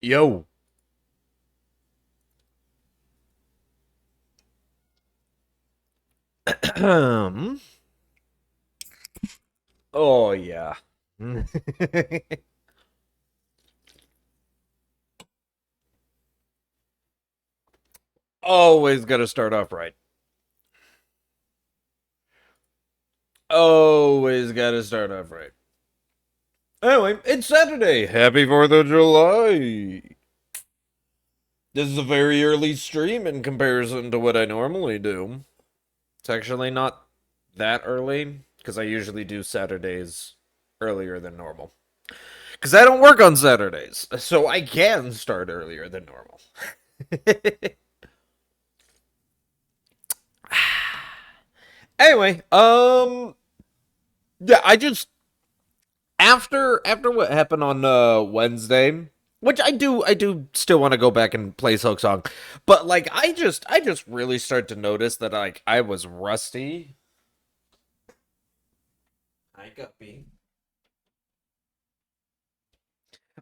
Yo. Oh, yeah. Always gotta start off right. Always gotta start off right. Anyway, it's Saturday. Happy 4th of July. This is a very early stream in comparison to what I normally do. It's actually not that early, because I usually do Saturdays earlier than normal. Because I don't work on Saturdays, so I can start earlier than normal. Anyway, yeah, I just after what happened on Wednesday, which I do still want to go back and play Silk Song, but like I just really start to notice that like I was rusty. I got beat.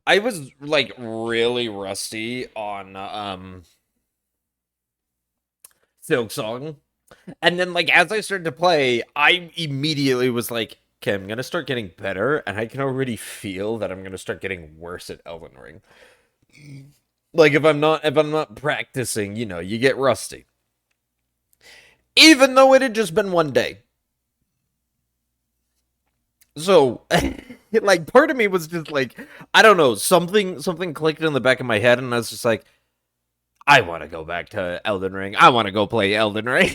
I was like really rusty on Silk Song. And then, like, as I started to play, I immediately was like, okay, I'm gonna start getting better, and I can already feel that I'm gonna start getting worse at Elden Ring. Like, if I'm not practicing, you get rusty. Even though it had just been one day. So, like, part of me was just like, I don't know, something clicked in the back of my head, and I was just like, I want to go back to Elden Ring. I want to go play Elden Ring.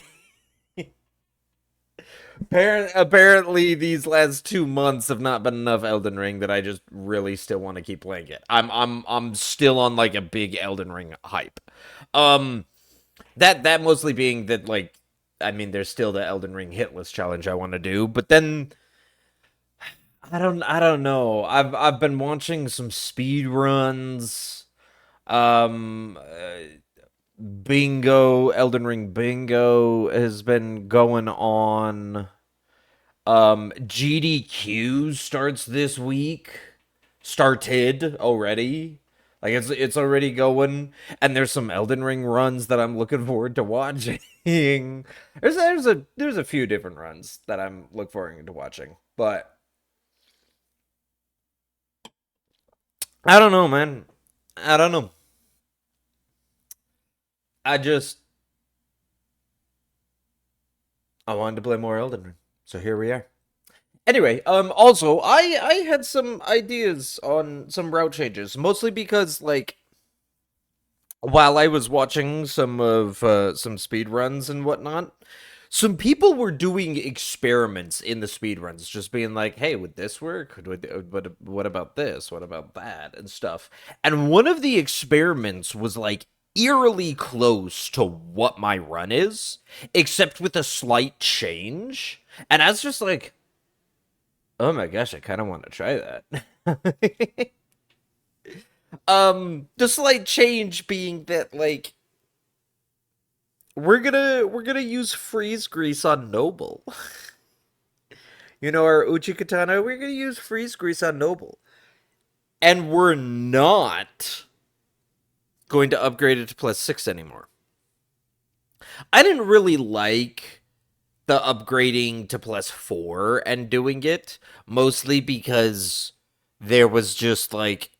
Apparently, these last 2 months have not been enough Elden Ring that I just really still want to keep playing it. I'm still on like a big Elden Ring hype. Um, that mostly being that like, I mean, there's still the Elden Ring Hitless challenge I want to do, but then I don't know. I've been watching some speed runs. Bingo, Elden Ring Bingo has been going on. GDQ starts this week. Started already. Like it's already going, and there's some Elden Ring runs that I'm looking forward to watching. There's a few different runs that I'm look forward to watching, but I don't know, man. I don't know. I just I wanted to play more Elden Ring, so here we are. Anyway, also I had some ideas on some route changes, mostly because like while I was watching some speed runs and whatnot, some people were doing experiments in the speed runs, just being like, "Hey, would this work? What about this? What about that?" and stuff. And one of the experiments was like eerily close to what my run is, except with a slight change. And I was just like, "Oh my gosh, I kind of want to try that." The slight change being that like we're gonna use freeze grease on Noble. Our Uchi Katana, we're gonna use freeze grease on Noble. And we're not going to upgrade it to +6 anymore. I didn't really like the upgrading to +4 and doing it, mostly because there was just like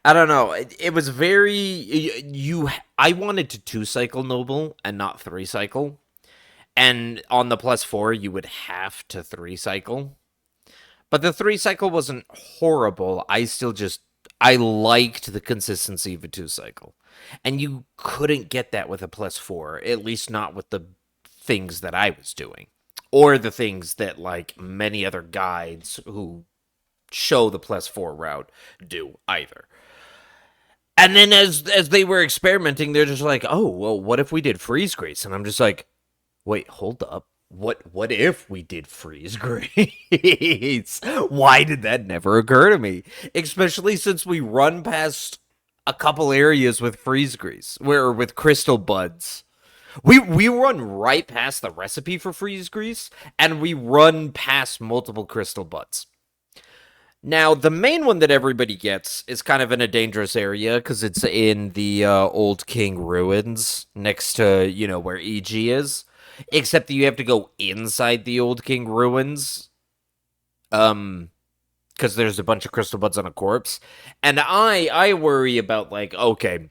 I don't know. It was very you. I wanted to 2 cycle Noble and not 3 cycle, and on the +4 you would have to 3 cycle. But the 3 cycle wasn't horrible. I liked the consistency of a 2 cycle, and you couldn't get that with a +4. At least not with the things that I was doing, or the things that like many other guides who show the +4 route do either. And then as they were experimenting, they're just like, "Oh, well, what if we did freeze grease?" And I'm just like, "Wait, hold up. What if we did freeze grease? Why did that never occur to me? Especially since we run past a couple areas with freeze grease, where with crystal buds. We run right past the recipe for freeze grease, and we run past multiple crystal buds. Now, the main one that everybody gets is kind of in a dangerous area because it's in the Old King ruins next to, where EG is. Except that you have to go inside the Old King ruins. Because there's a bunch of crystal buds on a corpse. And I worry about, like, okay,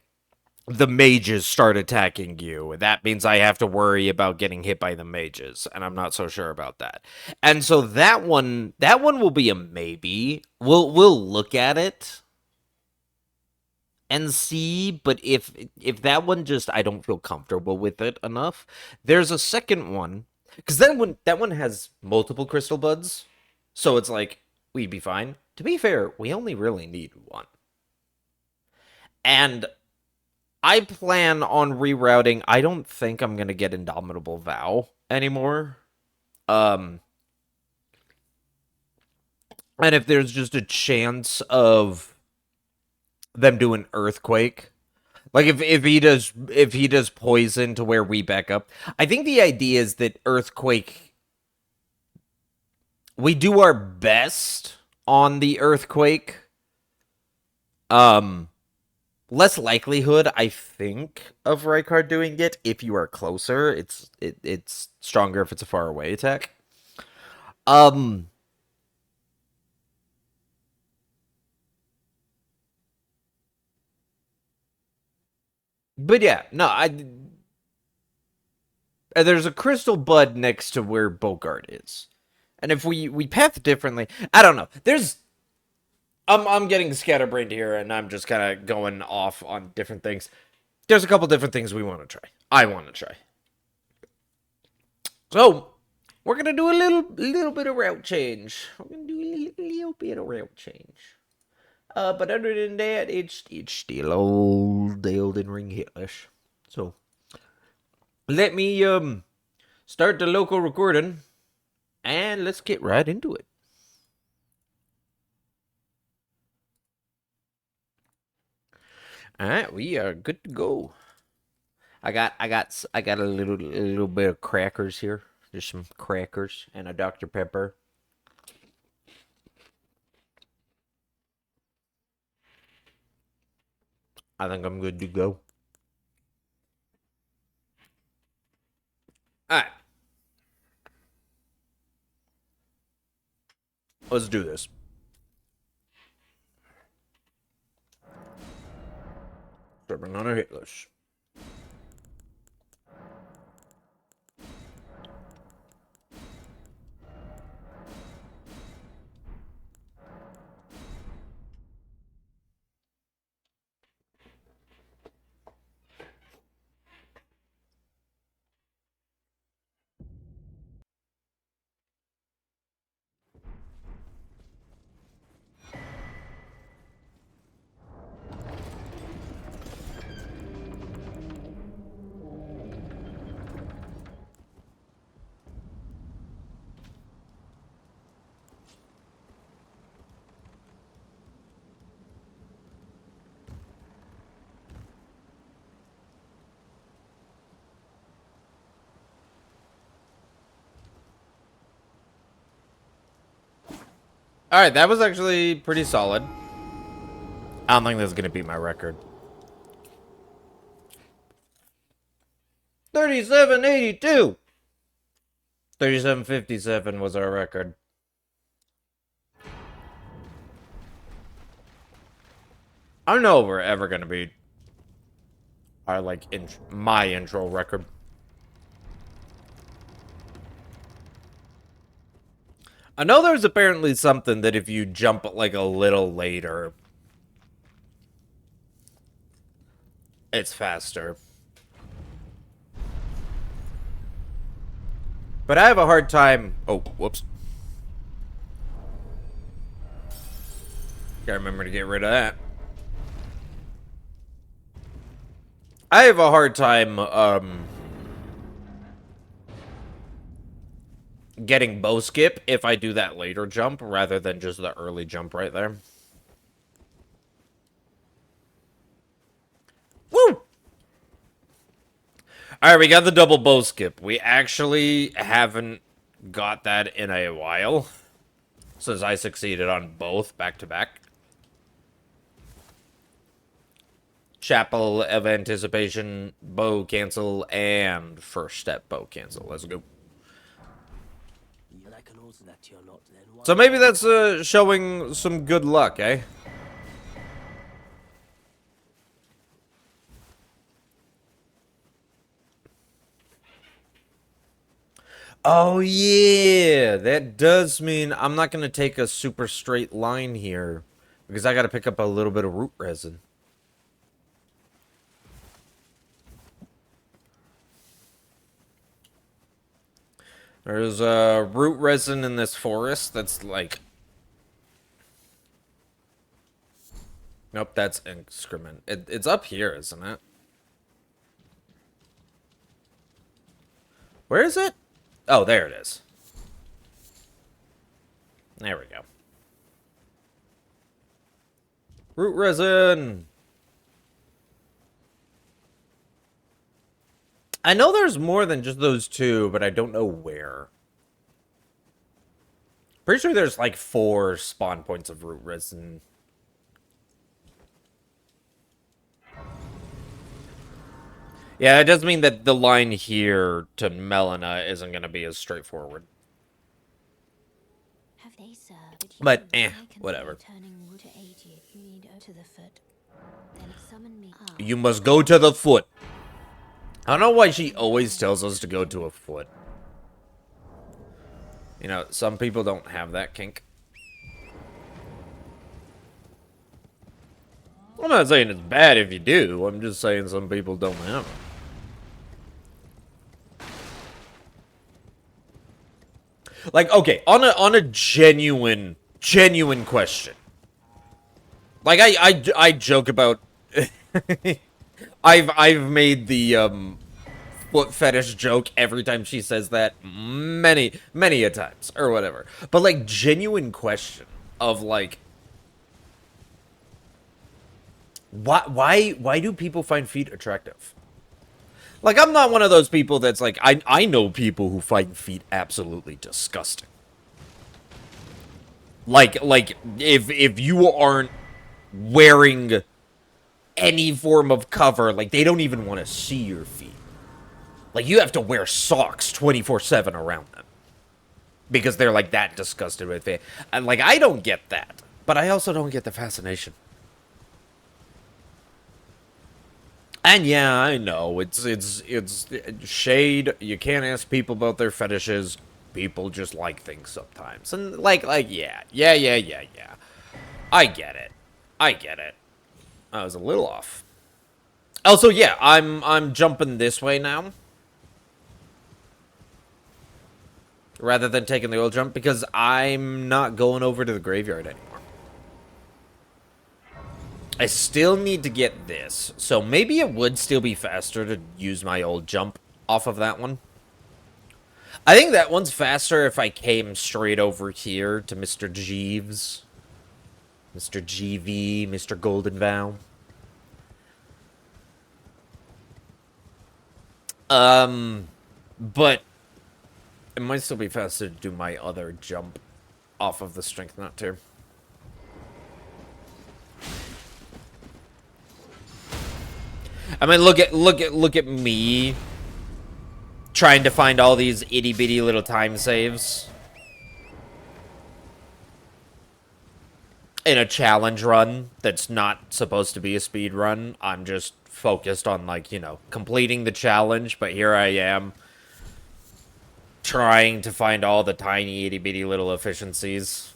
the mages start attacking you. That means I have to worry about getting hit by the mages, and I'm not so sure about that. And so that one will be a maybe. We'll look at it and see, but if that one just I don't feel comfortable with it enough, there's a second one because that one has multiple crystal buds, so it's like we'd be fine. To be fair, we only really need one. And I plan on rerouting. I don't think I'm gonna get Indomitable Vow anymore. Um, and if there's just a chance of them doing Earthquake, like if he does Poison to where we back up, I think the idea is that Earthquake, we do our best on the Earthquake. Um, Less likelihood, I think, of Rykard doing it if you are closer. It's stronger if it's a far away attack. Um, but yeah, no, there's a crystal bud next to where Bogart is, and if we path differently, I don't know. I'm getting scatterbrained here, and I'm just kind of going off on different things. There's a couple different things we want to try. I want to try. So we're gonna do a little bit of route change. We're gonna do a little bit of route change. But other than that, it's still old Elden Ring Hitless. So let me start the local recording, and let's get right into it. All right, we are good to go. I got a little bit of crackers here. Just some crackers and a Dr. Pepper. I think I'm good to go. All right, let's do this. Serpent on a Hitless. All right, that was actually pretty solid. I don't think this is gonna beat my record. 3782. 3757 was our record. I don't know if we're ever gonna beat our my intro record. I know there's apparently something that if you jump like a little later, it's faster. But I have a hard time. Oh, whoops. Gotta remember to get rid of that. I have a hard time, getting bow skip if I do that later jump rather than just the early jump right there. Woo! Alright, we got the double bow skip. We actually haven't got that in a while. since I succeeded on both back to back. Chapel of Anticipation, bow cancel, and first step bow cancel. Let's go. So maybe that's showing some good luck, eh? Oh yeah, that does mean I'm not going to take a super straight line here because I got to pick up a little bit of root resin. There's root resin in this forest that's like... Nope, that's excrement. It's up here, isn't it? Where is it? Oh, there it is. There we go. Root resin! I know there's more than just those two, but I don't know where. Pretty sure there's like 4 spawn points of root resin. Yeah, it does mean that the line here to Melina isn't going to be as straightforward. But, whatever. You must go to the foot. I don't know why she always tells us to go to a foot. You know, some people don't have that kink. I'm not saying it's bad if you do. I'm just saying some people don't have it. Like, okay, on a genuine question. Like, I joke about... I've made the, foot fetish joke every time she says that many a times, or whatever. But, like, genuine question of, like... Why do people find feet attractive? Like, I'm not one of those people that's like, I know people who find feet absolutely disgusting. Like, if you aren't wearing any form of cover, like, they don't even want to see your feet. Like, you have to wear socks 24/7 around them. Because they're, like, that disgusted with it. And, like, I don't get that. But I also don't get the fascination. And yeah, I know, it's shade. You can't ask people about their fetishes. People just like things sometimes. And like, yeah. I get it. I was a little off. Also, yeah, I'm jumping this way now. Rather than taking the old jump, because I'm not going over to the graveyard anymore. I still need to get this, so maybe it would still be faster to use my old jump off of that one. I think that one's faster if I came straight over here to Mr. Jeeves. Mr. GV, Mr. Golden Vow. But it might still be faster to do my other jump off of the Strength Nut too. I mean, look at me trying to find all these itty bitty little time saves in a challenge run that's not supposed to be a speed run. I'm just focused on, like, you know, completing the challenge, but here I am trying to find all the tiny itty bitty little efficiencies.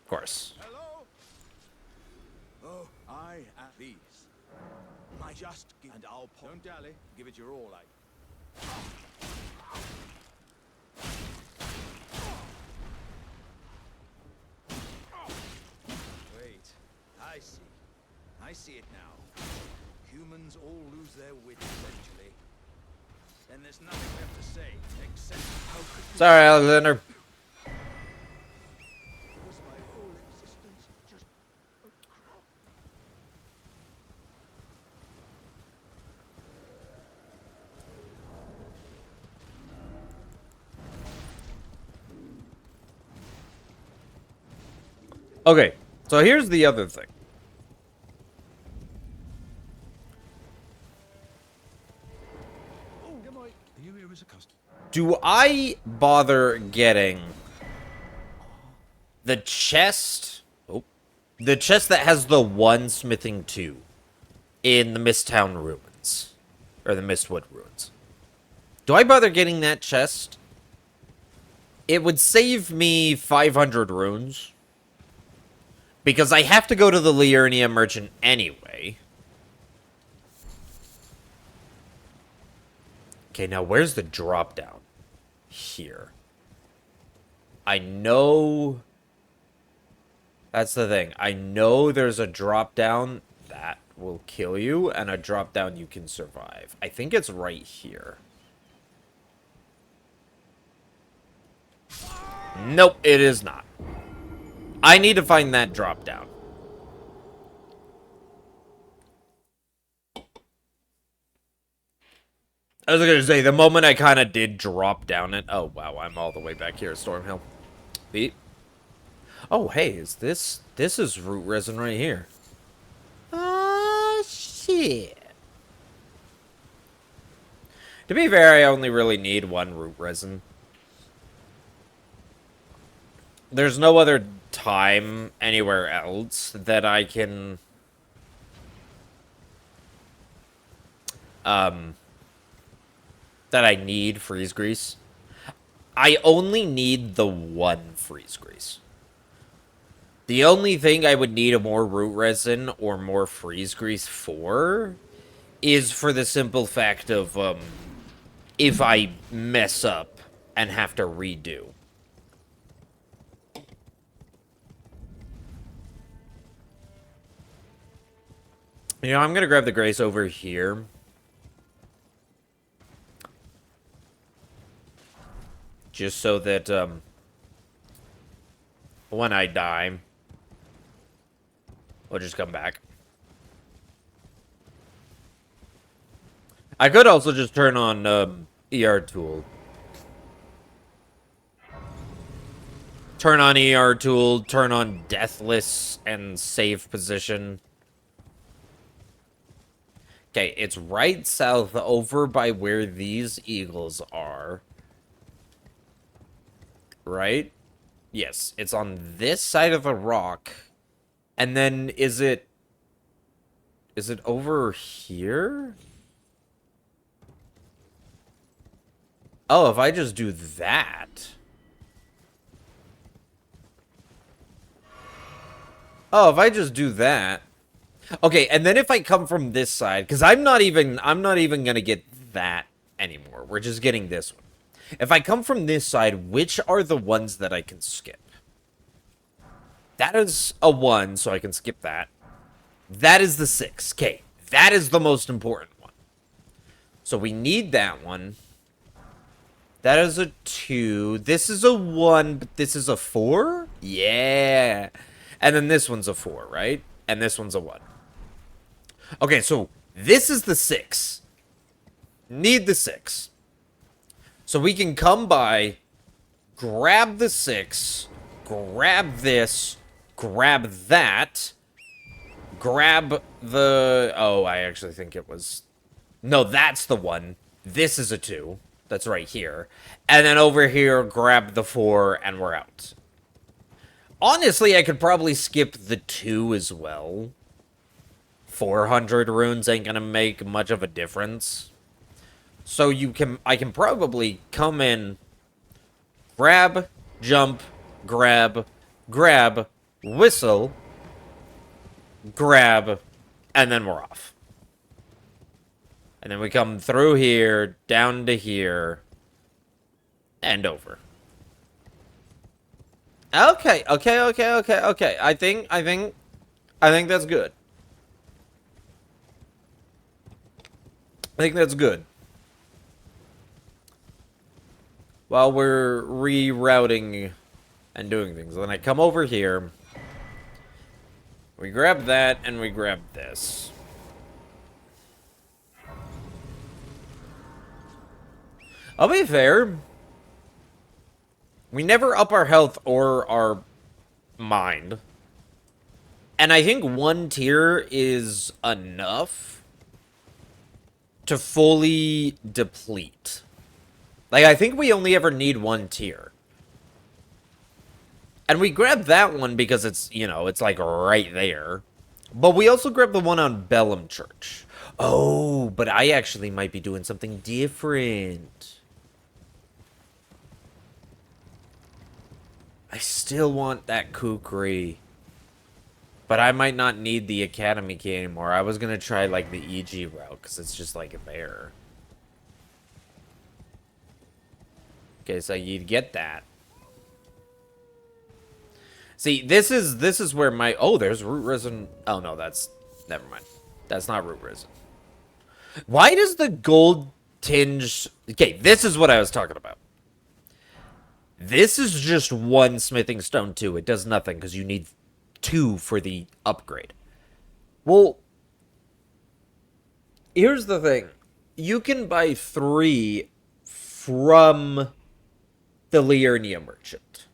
Of course. Hello? Oh, I at these. My just give and I'll pop. Don't dally. Give it your all, like. Wait. I see it now. Humans all lose their wits eventually. Then there's nothing left to say except how could you... Sorry, Alexander. Okay, so here's the other thing. Oh, am I? Are you here as a customer? Do I bother getting the chest? Oh, the chest that has the one smithing 2 in the Misttown ruins, or the Mistwood ruins. Do I bother getting that chest? It would save me 500 runes. Because I have to go to the Liurnia merchant anyway. Okay, now where's the drop down? Here. I know... That's the thing. I know there's a drop down that will kill you, and a drop down you can survive. I think it's right here. Nope, it is not. I need to find that drop down. I was gonna say, the moment I kind of did drop down it... Oh, wow, I'm all the way back here at Stormhill. Beep. Oh, hey, is this... This is root resin right here. Oh, shit. To be fair, I only really need one root resin. There's no other time anywhere else that I can... that I need freeze grease. I only need the one freeze grease. The only thing I would need a more root resin or more freeze grease for is for the simple fact of, if I mess up and have to redo. You know, I'm gonna grab the grace over here. Just so that, when I die, we'll just come back. I could also just turn on, ER tool. Turn on ER tool, turn on Deathless, and save position. Okay, it's right south over by where these eagles are. Right? Yes, it's on this side of the rock. And then is it over here? Oh, if I just do that. Oh, if I just do that. Okay, and then if I come from this side, because I'm not even gonna get that anymore. We're just getting this one. If I come from this side, which are the ones that I can skip? That is a 1, so I can skip that. That is the 6. Okay, that is the most important one. So we need that one. That is a 2. This is a 1, but this is a 4? Yeah. And then this one's a 4, right? And this one's a 1. Okay, so this is the 6. Need the 6. So we can come by, grab the 6, grab this, grab that, grab the... Oh, I actually think it was... No, that's the 1. This is a 2. That's right here. And then over here, grab the 4, and we're out. Honestly, I could probably skip the 2 as well. 400 runes ain't gonna make much of a difference. So I can probably come in, grab, jump, grab, whistle, grab, and then we're off. And then we come through here, down to here, and over. Okay. I think that's good. I think that's good. While we're rerouting and doing things. Then I come over here. We grab that, and we grab this. I'll be fair. We never up our health or our mind. And I think 1 tier is enough to fully deplete. Like, I think we only ever need 1 tier. And we grab that one because it's, you know, it's like right there. But we also grab the one on Bellum Church. Oh, but I actually might be doing something different. I still want that kukri. But I might not need the Academy key anymore. I was going to try, like, the EG route, because it's just, like, there. Okay, so you'd get that. See, this is where my... Oh, there's Root Risen. Oh, no, that's... Never mind. That's not Root Risen. Why does the gold tinge... Okay, this is what I was talking about. This is just one smithing stone, too. It does nothing, because you need 2 for the upgrade. Well, here's the thing. You can buy 3 from the Liurnia merchant.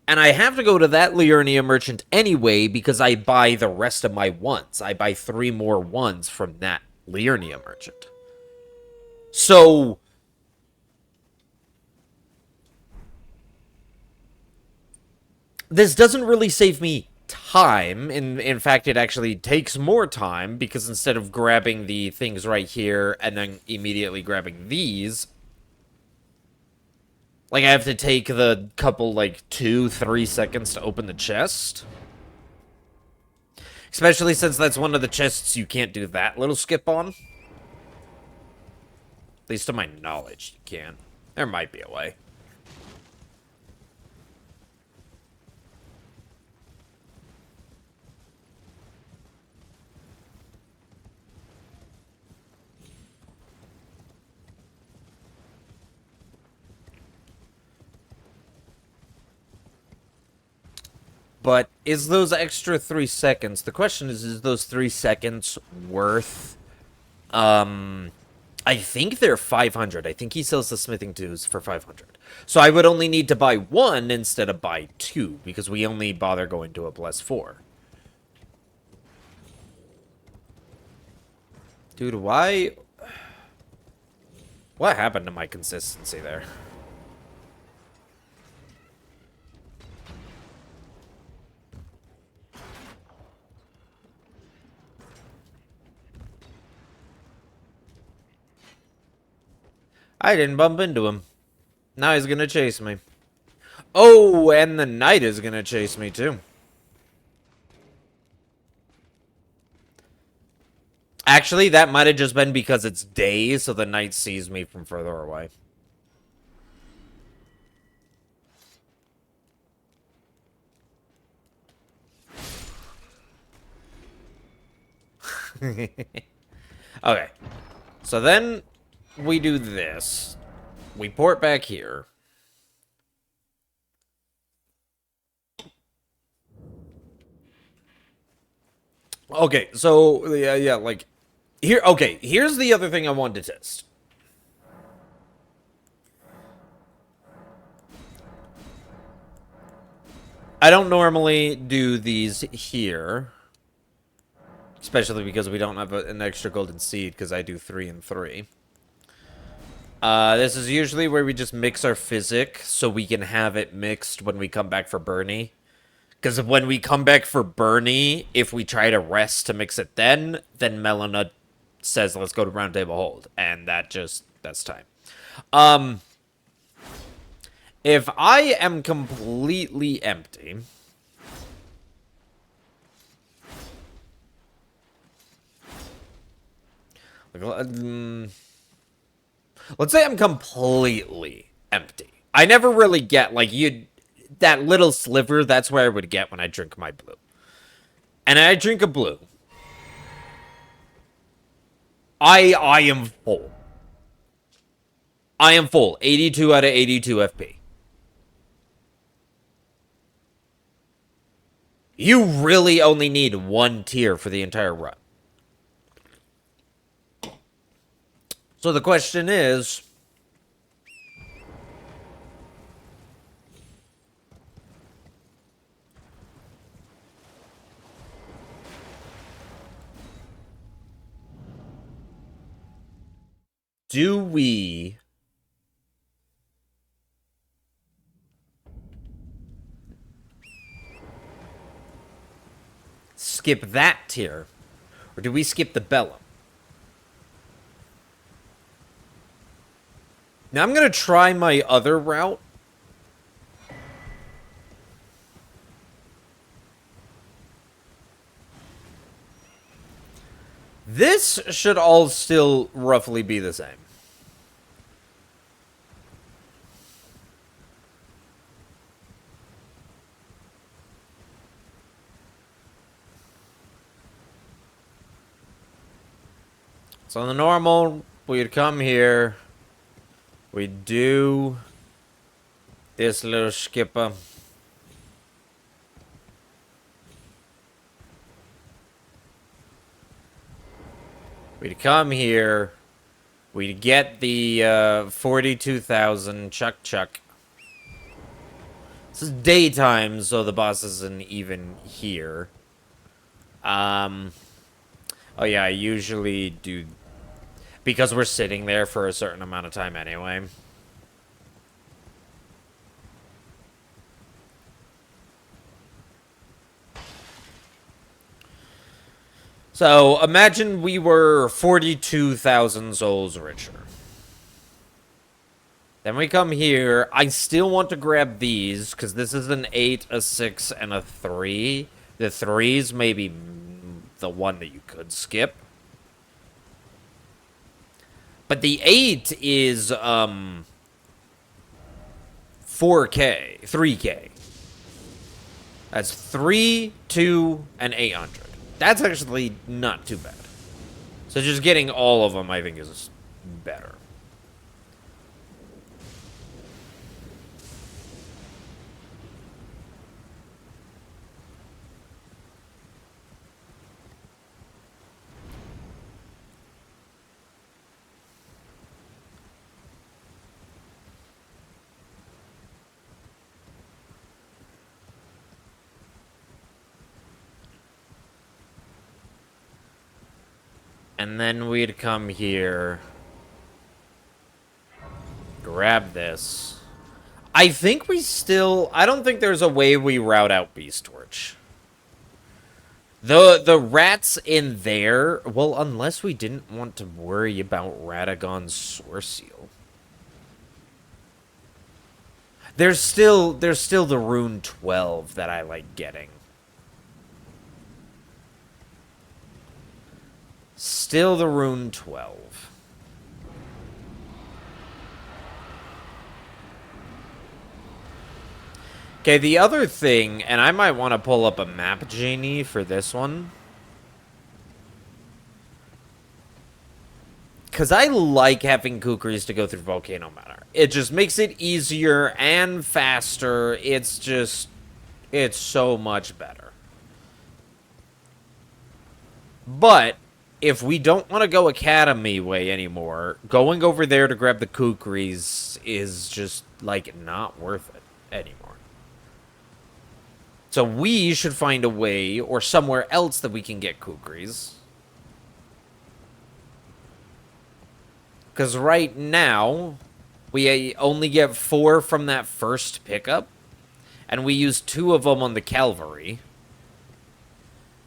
And I have to go to that Liurnia merchant anyway because I buy the rest of my ones. I buy 3 more ones from that Liurnia merchant. So... this doesn't really save me time. In fact, it actually takes more time because instead of grabbing the things right here and then immediately grabbing these, like, I have to take the couple, like, 2-3 seconds to open the chest. Especially since that's one of the chests you can't do that little skip on. At least to my knowledge, you can. There might be a way. But is those extra 3 seconds... The question is those 3 seconds worth... I think they're 500. I think he sells the smithing tools for 500. So I would only need to buy 1 instead of buy 2, because we only bother going to a +4. Dude, why... What happened to my consistency there? I didn't bump into him. Now he's gonna chase me. Oh, and the knight is gonna chase me too. Actually, that might have just been because it's day, so the knight sees me from further away. Okay. So then we do this. We port back here. Okay, so yeah, like here. Okay, here's the other thing I wanted to test. I don't normally do these here, especially because we don't have an extra golden seed because I do 3 and 3. This is usually where we just mix our physic so we can have it mixed when we come back for Bernie. Because when we come back for Bernie, if we try to rest to mix it then Melina says, let's go to Round Table Hold. And that's time. If I am completely empty... let's say I'm completely empty. I never really get, like, that little sliver, that's where I would get when I drink my blue. And I drink a blue. I am full. I am full. 82 out of 82 FP. You really only need 1 tier for the entire run. So the question is... Do we skip that tier? Or do we skip the Bellum? Now I'm going to try my other route. This should all still roughly be the same. So the normal, we'd come here. We'd do this little skipper. We'd come here. We'd get the 42,000 chuck. This is daytime, so the boss isn't even here. Oh yeah, I usually do... Because we're sitting there for a certain amount of time anyway. So, imagine we were 42,000 souls richer. Then we come here. I still want to grab these, because this is an 8, a 6, and a 3. The 3's maybe the one that you could skip. But the 8 is, 4K. 3K. That's 3, 2, and 800. That's actually not too bad. So just getting all of them, I think, is better. And then we'd come here. Grab this. I think we still... I don't think there's a way we route out Beast Torch. The rats in there... Well, unless we didn't want to worry about Radagon's Source Seal. There's still the Rune 12 that I like getting. Still the Rune 12. Okay, the other thing, and I might want to pull up a map genie for this one. Because I like having Kukris to go through Volcano Manor. It just makes it easier and faster. It's so much better. But if we don't want to go Academy way anymore, going over there to grab the Kukris is just, like, not worth it anymore. So we should find a way, or somewhere else that we can get Kukris. Because right now, we only get 4 from that first pickup. And we use 2 of them on the Calvary.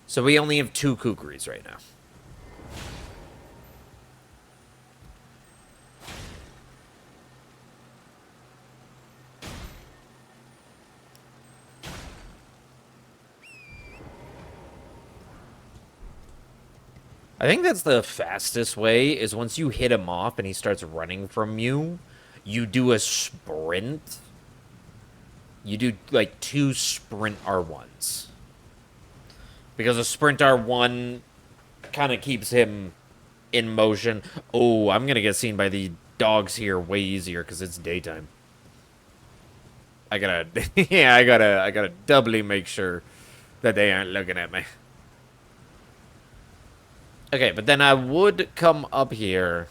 So we only have 2 Kukris right now. I think that's the fastest way, is once you hit him off and he starts running from you, you do a sprint. You do, like, 2 sprint R1s. Because a sprint R1 kind of keeps him in motion. Oh, I'm going to get seen by the dogs here way easier because it's daytime. I gotta, yeah, I gotta doubly make sure that they aren't looking at me. Okay, but then I would come up here.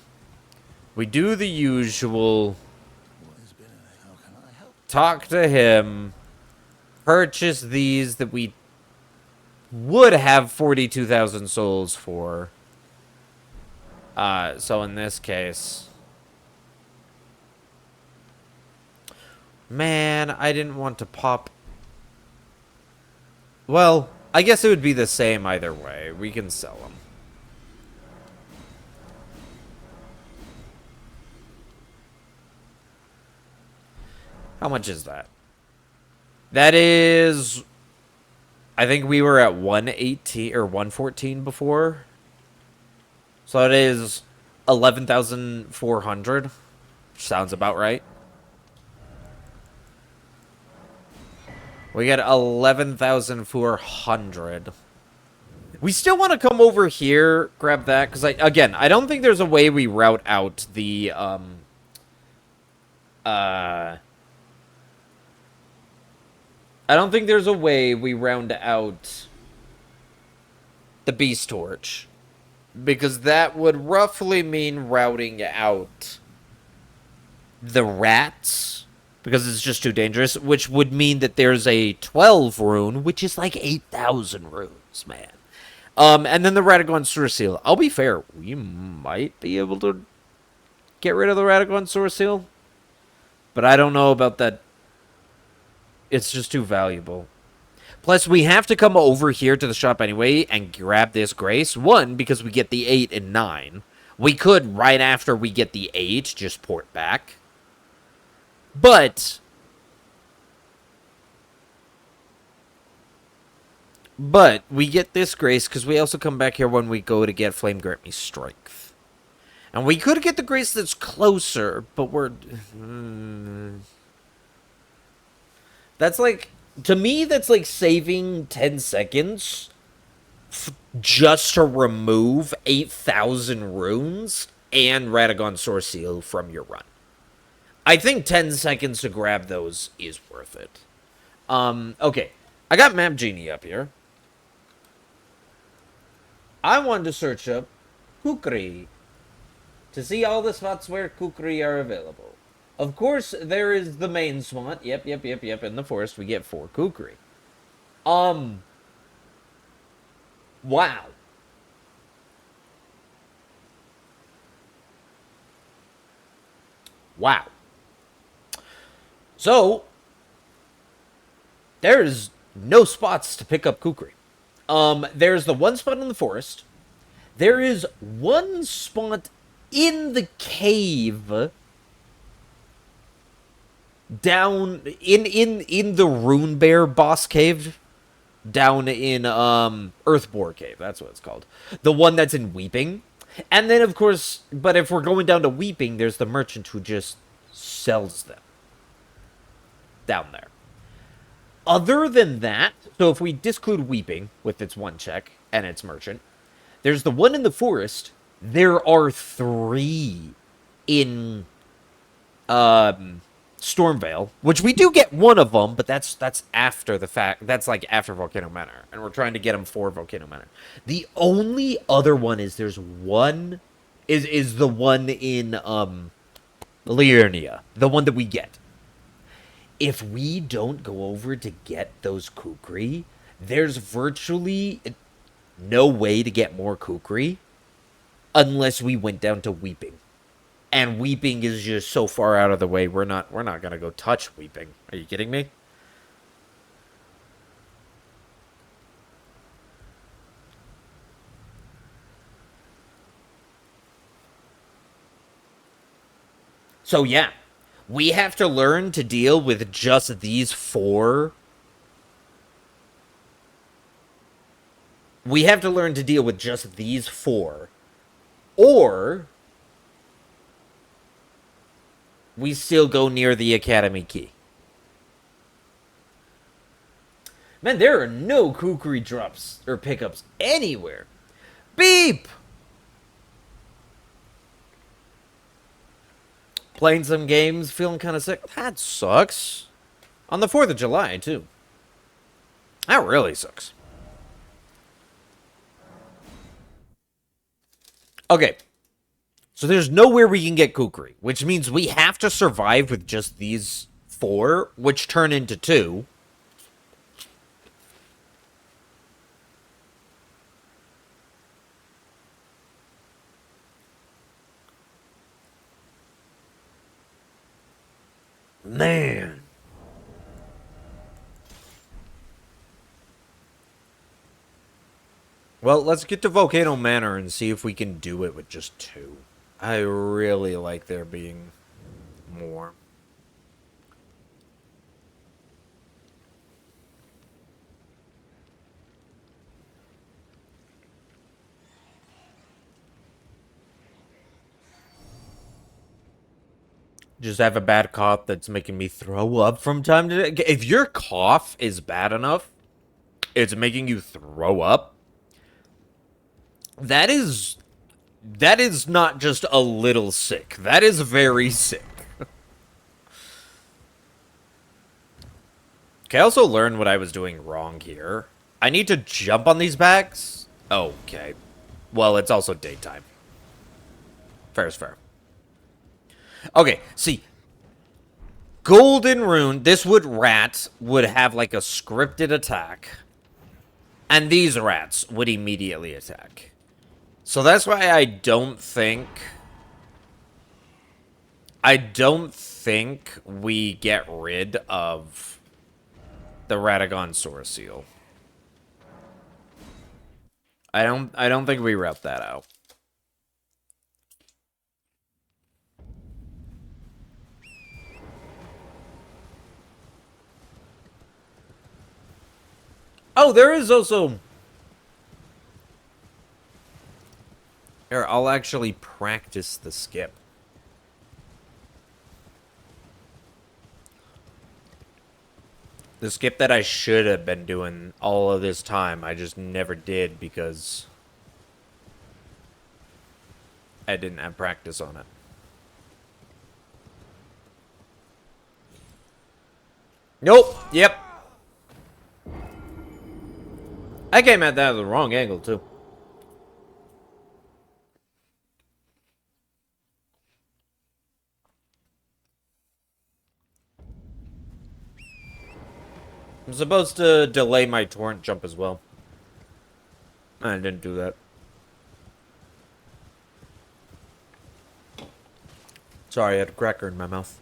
We do the usual. Talk to him. Purchase these that we would have 42,000 souls for. So in this case, Man, I didn't want to pop. Well, I guess it would be the same either way. We can sell them. How much is that? That is, I think we were at 118 or 114 before. So it is 11,400. Sounds about right. We get 11,400. We still want to come over here, grab that, because I don't think there's a way we route out the uh I don't think there's a way we round out the Beast Torch. Because that would roughly mean routing out the rats. Because it's just too dangerous. Which would mean that there's a 12 rune, which is like 8,000 runes, man. And then the Radagon Source Seal. I'll be fair, we might be able to get rid of the Radagon Source Seal. But I don't know about that. It's just too valuable. Plus, we have to come over here to the shop anyway and grab this Grace. One, because we get the 8 and 9. We could, right after we get the 8, just port back. But we get this Grace because we also come back here when we go to get Flame Grant Me Strength. And we could get the Grace that's closer, but we're... That's like... To me, that's like saving 10 seconds just to remove 8,000 runes and Radagon Source Seal from your run. I think 10 seconds to grab those is worth it. Okay. I got Map Genie up here. I wanted to search up Kukri to see all the spots where Kukri are available. Of course, there is the main spot. Yep. In the forest, we get 4 Kukri. Wow. Wow. So, there's no spots to pick up Kukri. There's the one spot in the forest. There is one spot in the cave down in the Rune Bear boss cave down in Earthbore Cave. That's what it's called. The one that's in Weeping. And then of course, but if we're going down to Weeping, there's the merchant who just sells them down there. Other than that, so if we disclude Weeping with its one check and its merchant, there's the one in the forest. There are 3 in Stormvale, which we do get one of them, but that's after the fact. That's like after Volcano Manor, and we're trying to get them for Volcano Manor. The only other one is there's one is the one in Liurnia, the one that we get. If we don't go over to get those Kukri, there's virtually no way to get more Kukri unless we went down to Weeping. And Weeping is just so far out of the way, we're not gonna go touch Weeping. Are you kidding me? So yeah, we have to learn to deal with just these 4. We have to learn to deal with just these 4. Or we still go near the Academy Key. Man, there are no Kukri drops or pickups anywhere. Beep! Playing some games, feeling kind of sick. That sucks. On the 4th of July, too. That really sucks. Okay. So there's nowhere we can get Kukri, which means we have to survive with just these 4, which turn into 2. Man. Well, let's get to Volcano Manor and see if we can do it with just two. I really like there being more. Just have a bad cough that's making me throw up from time to time. If your cough is bad enough, it's making you throw up. That is not just a little sick. That is very sick. Okay, I also learned what I was doing wrong here. I need to jump on these bags? Okay. Well, it's also daytime. Fair is fair. Okay, see, Golden Rune, this rat would have like a scripted attack, and these rats would immediately attack. So that's why I don't think we get rid of the Radagon Source Seal. I don't think we route that out. Oh, there is also... Here, I'll actually practice the skip. The skip that I should have been doing all of this time, I just never did because I didn't have practice on it. Nope. Yep. I came at that at the wrong angle, too. I'm supposed to delay my torrent jump as well. I didn't do that. Sorry, I had a cracker in my mouth.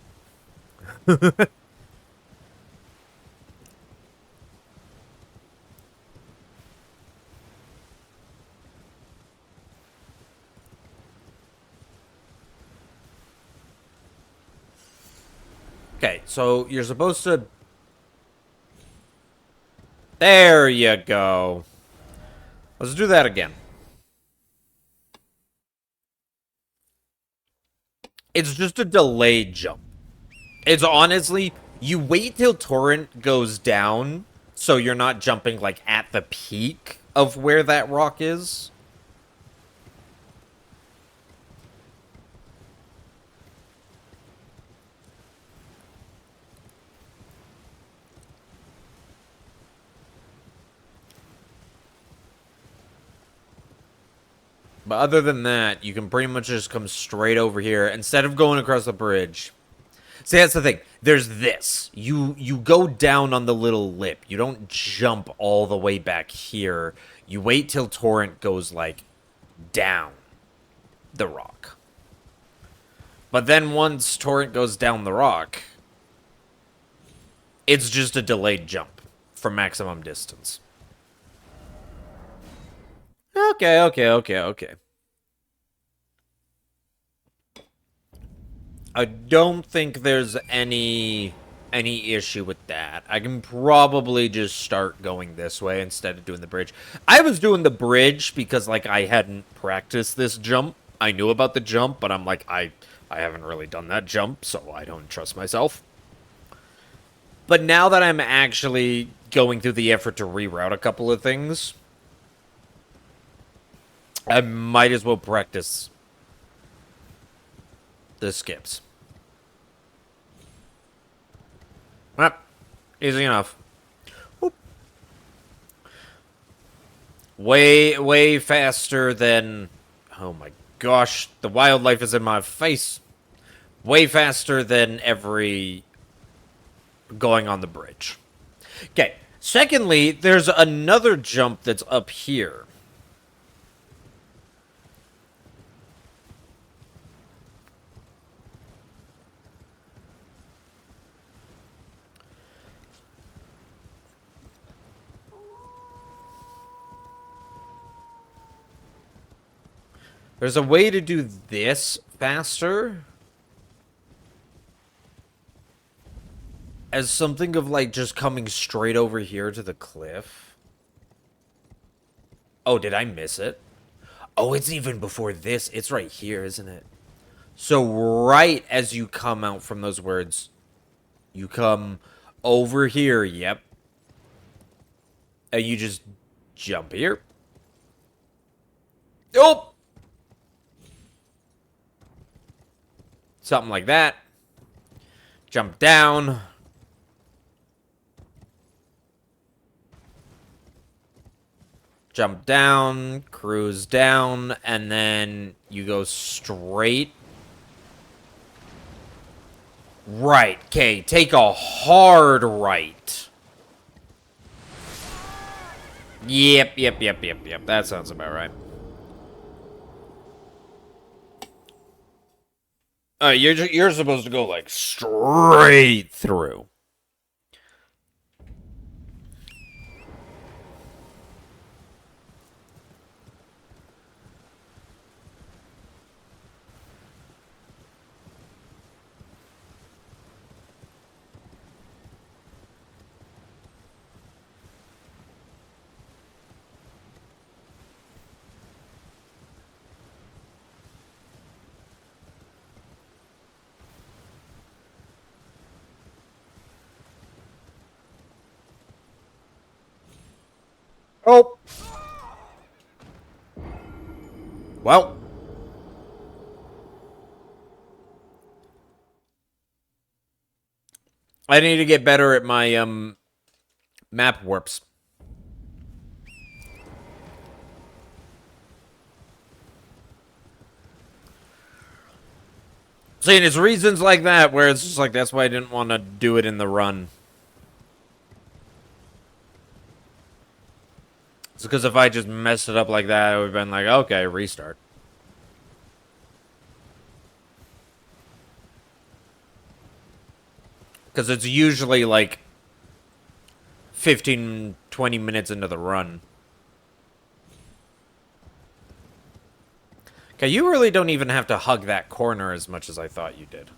Okay, so you're supposed to... There you go. Let's do that again. It's just a delayed jump. It's honestly, you wait till torrent goes down, so you're not jumping, like, at the peak of where that rock is. But other than that, you can pretty much just come straight over here instead of going across the bridge. See, that's the thing. There's this. You go down on the little lip. You don't jump all the way back here. You wait till torrent goes, like, down the rock. But then once torrent goes down the rock, it's just a delayed jump for maximum distance. Okay. I don't think there's any issue with that. I can probably just start going this way instead of doing the bridge. I was doing the bridge because, like, I hadn't practiced this jump. I knew about the jump, but I'm like, I haven't really done that jump, so I don't trust myself. But now that I'm actually going through the effort to reroute a couple of things, I might as well practice the skips. Well, easy enough. Whoop. Way faster than... Oh my gosh, the wildlife is in my face. Way faster than every... going on the bridge. Okay, secondly, there's another jump that's up here. There's a way to do this faster. As something of, like, just coming straight over here to the cliff. Oh, did I miss it? Oh, it's even before this. It's right here, isn't it? So right as you come out from those words, you come over here, yep. And you just jump here. Oh! Something like that. Jump down. Jump down, cruise down, and then you go straight. Right, okay, take a hard right. Yep. That sounds about right. You're supposed to go, like, straight through. Oh. Well. I need to get better at my, map warps. See, and it's reasons like that where it's just like, that's why I didn't want to do it in the run. It's because if I just messed it up like that, I would have been like, okay, restart. Because it's usually like 15, 20 minutes into the run. Okay, you really don't even have to hug that corner as much as I thought you did.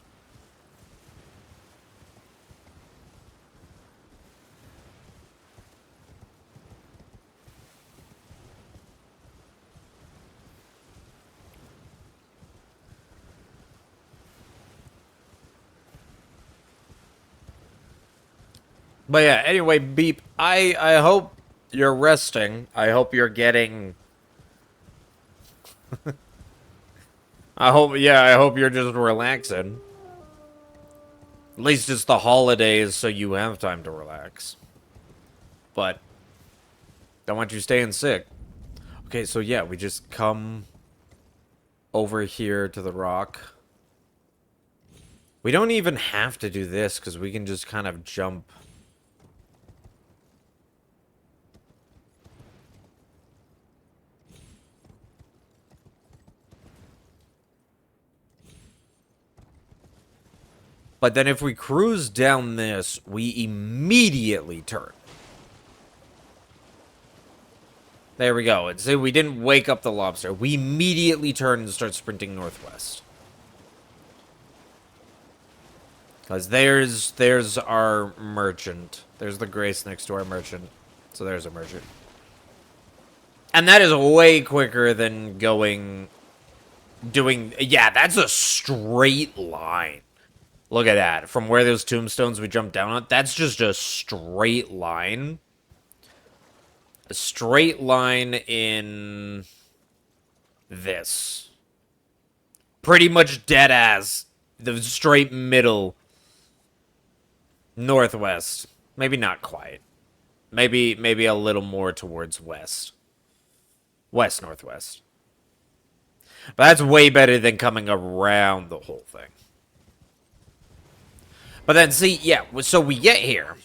But yeah, anyway, Beep, I hope you're resting. I hope you're getting... I hope you're just relaxing. At least it's the holidays, so you have time to relax. But don't want you staying sick. Okay, so yeah, we just come over here to the rock. We don't even have to do this, because we can just kind of jump... But then if we cruise down this, we immediately turn. There we go. See, we didn't wake up the lobster. We immediately turn and start sprinting northwest. Because there's our merchant. There's the Grace next to our merchant. So there's a merchant. And that is way quicker than doing... Yeah, that's a straight line. Look at that. From where those tombstones we jumped down on, that's just a straight line. A straight line in this. Pretty much dead ass. The straight middle. Northwest. Maybe not quite. Maybe a little more towards west. West-northwest. But that's way better than coming around the whole thing. But then, see, yeah, so we get here.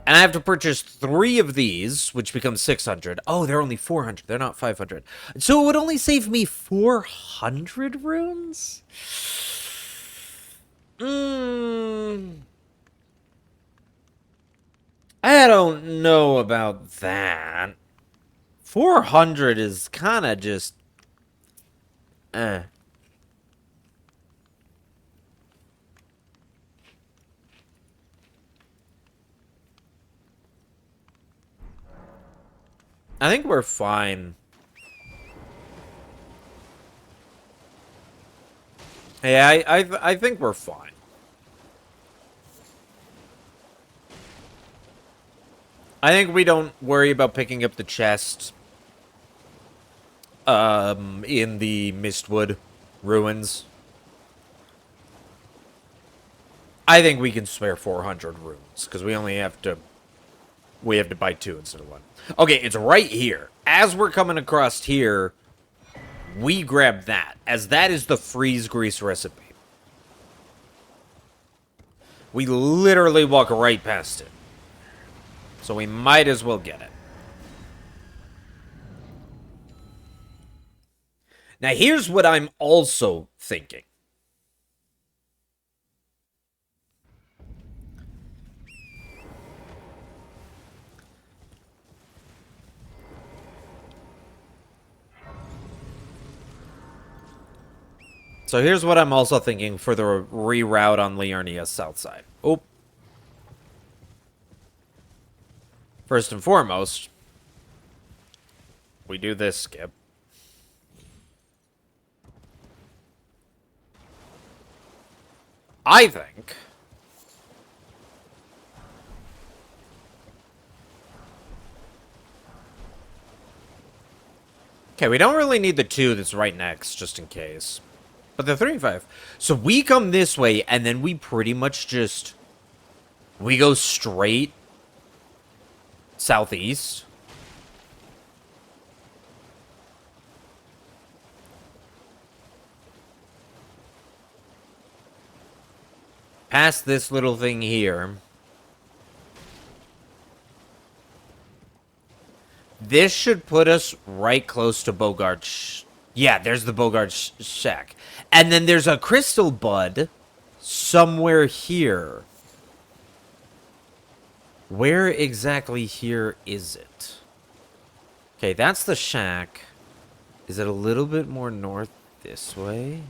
And I have to purchase 3 of these, which becomes 600. Oh, they're only 400. They're not 500. So it would only save me 400 runes? I don't know about that. 400 is kind of just... Eh. I think we're fine. Yeah, I think we're fine. I think we don't worry about picking up the chest in the Mistwood ruins. I think we can spare 400 runes because we have to buy 2 instead of 1. Okay, it's right here. As we're coming across here, we grab that, as that is the freeze grease recipe. We literally walk right past it. So we might as well get it. Now here's what I'm also thinking. So here's what I'm also thinking for the reroute on Liurnia's south side. Oh. First and foremost, we do this skip. I think... Okay, we don't really need the 2 that's right next, just in case. But the 3 and 5. So we come this way, and then we pretty much just... We go straight southeast. Past this little thing here. This should put us right close to Bogart's... Yeah, there's the Bogart's shack. And then there's a crystal bud somewhere here. Where exactly here is it? Okay, that's the shack. Is it a little bit more north this way?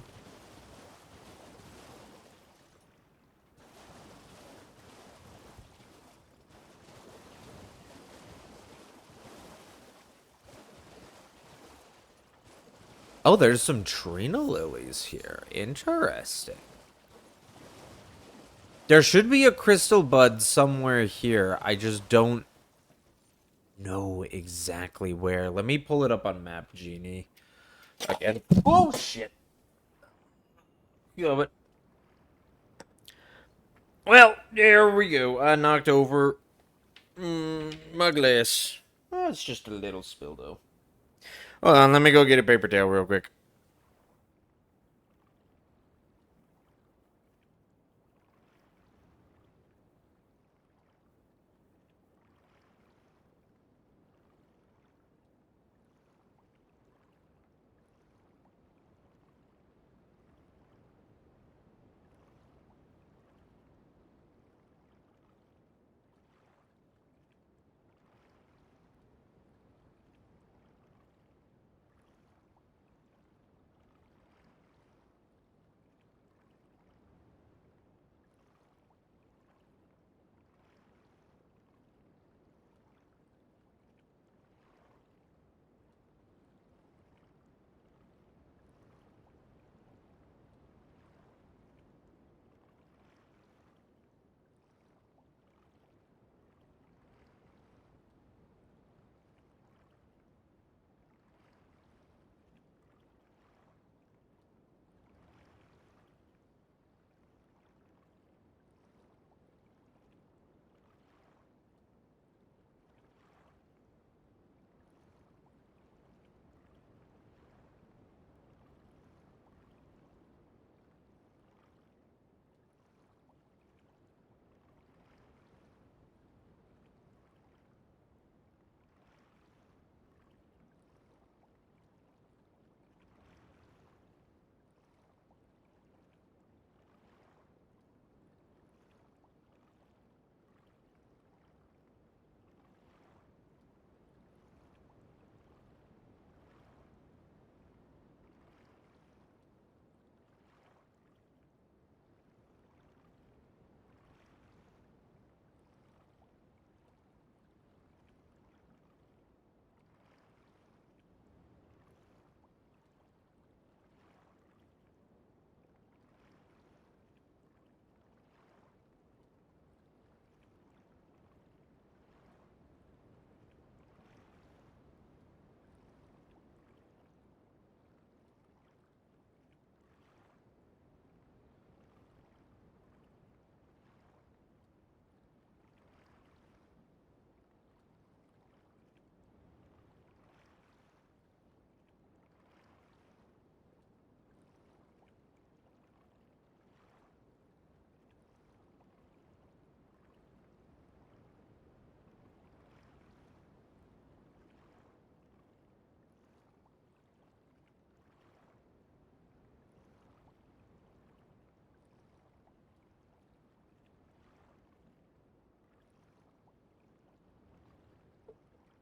Oh, there's some Trina lilies here. Interesting. There should be a crystal bud somewhere here. I just don't know exactly where. Let me pull it up on Map Genie. Again. Oh, shit. Yeah, but... Well, there we go. I knocked over my glass. Oh, it's just a little spill, though. Hold on, let me go get a paper towel real quick.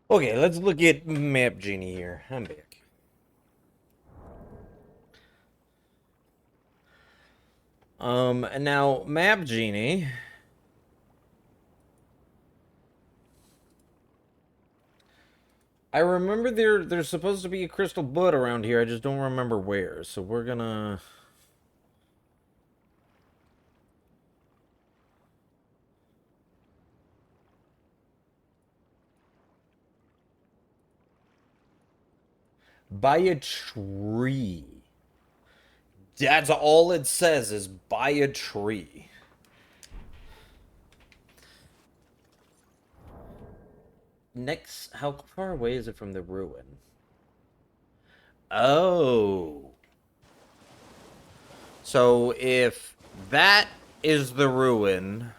Okay, let's look at Map Genie here. I'm back. And now Map Genie. I remember there's supposed to be a crystal bud around here. I just don't remember where. So we're gonna buy a tree. That's all it says is buy a tree. Next, how far away is it from the ruin? Oh. So if that is the ruin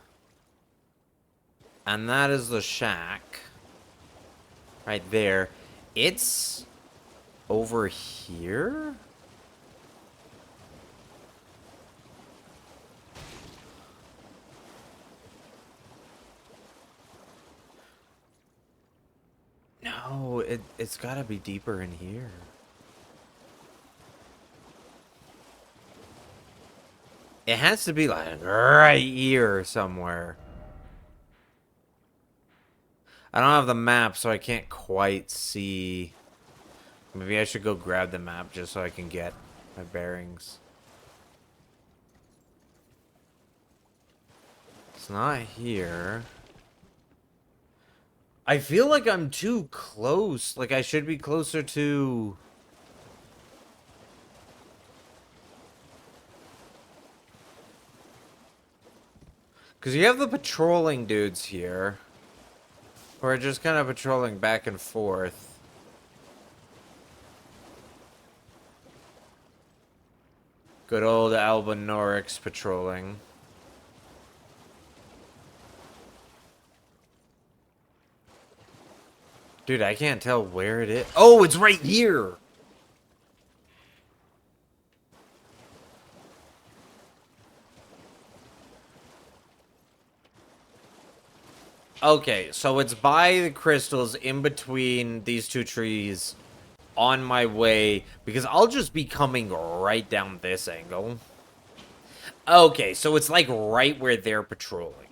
and that is the shack right there, it's over here? No, it's gotta be deeper in here. It has to be like right here somewhere. I don't have the map, so I can't quite see. Maybe I should go grab the map just so I can get my bearings. It's not here. I feel like I'm too close. Like I should be closer to... Because you have the patrolling dudes here, who are just kind of patrolling back and forth. Good old Albanorix patrolling. Dude, I can't tell where it is. Oh, it's right here! Okay, so it's by the crystals in between these two trees on my way, because I'll just be coming right down this angle. Okay, so it's like right where they're patrolling.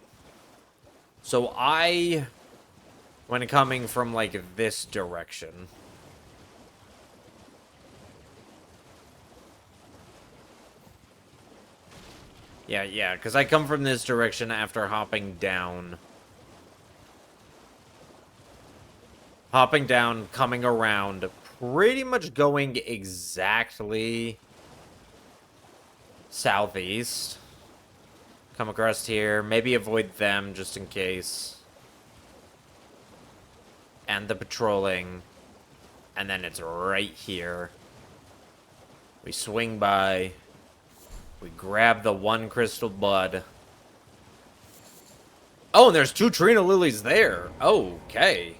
So when coming from like this direction. Yeah, because I come from this direction after hopping down. Hopping down, coming around, pretty much going exactly southeast. Come across here, maybe avoid them just in case. And the patrolling. And then it's right here. We swing by. We grab the one crystal bud. Oh, and there's two Trina Lilies there. Okay.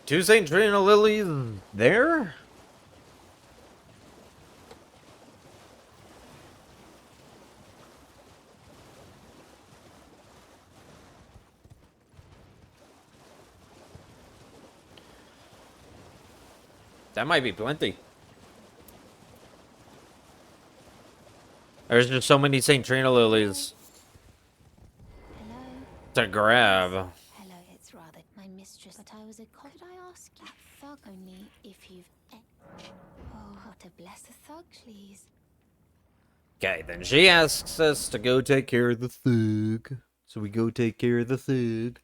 Two St. Trina Lilies there? That might be plenty. There's just so many St. Trina Lilies Hello? to grab. Hello, it's rather my mistress, but I was a could I ask you? Thug only if you've... Oh, how to bless a thug, please. Okay, then she asks us to go take care of the thug. So we go take care of the thug.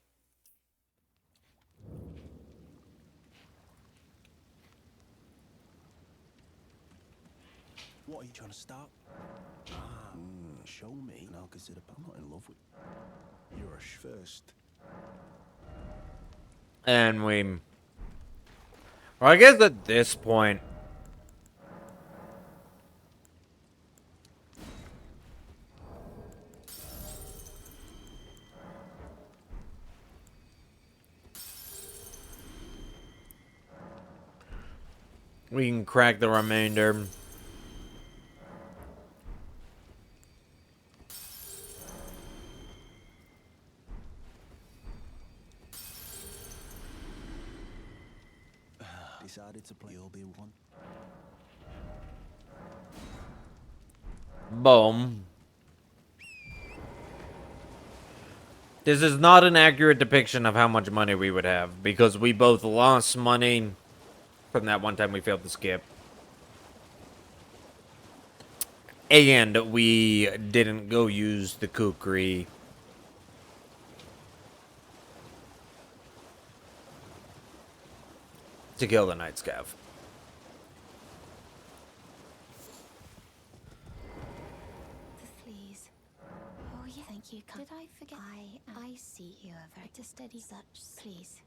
What are you trying to start? Show me, and I'll consider. I'm not in love with. You're a first. And well, I guess at this point, we can crack the remainder. decided to play, you'll be one. Boom. This is not an accurate depiction of how much money we would have, because we both lost money from that one time we failed to skip. And we didn't go use the kukri to kill the Night Scav. Please. Oh, yeah. Thank you. Did I forget? I see you are very to steady such. Please.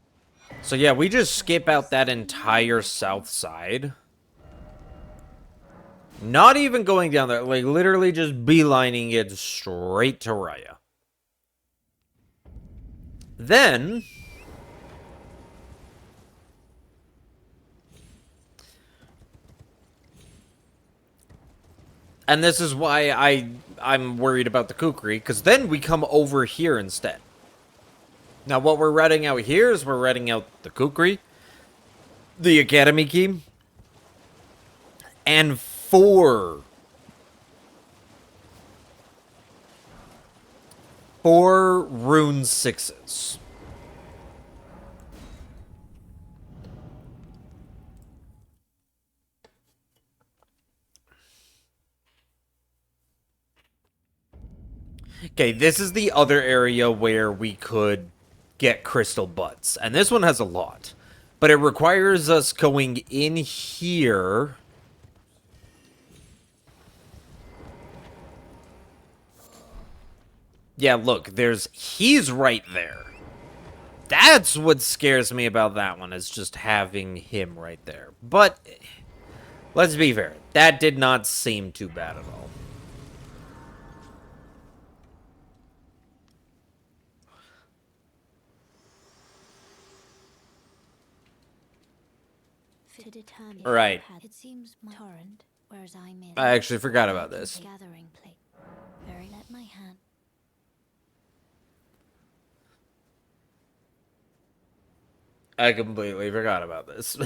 So yeah, we just skip out that entire south side. Not even going down there, like literally just beelining it straight to Raya. Then and this is why I'm worried about the kukri, because then we come over here instead. Now what we're reading out here is we're reading out the kukri, the academy key, and four rune 6s. Okay, this is the other area where we could get crystal butts. And this one has a lot. But it requires us going in here. Yeah, look, he's right there. That's what scares me about that one, is just having him right there. But, let's be fair, that did not seem too bad at all. To determine Right. it seems torrent, whereas I'm in. I actually forgot about this. Gathering plate. Very let my hand. I completely forgot about this.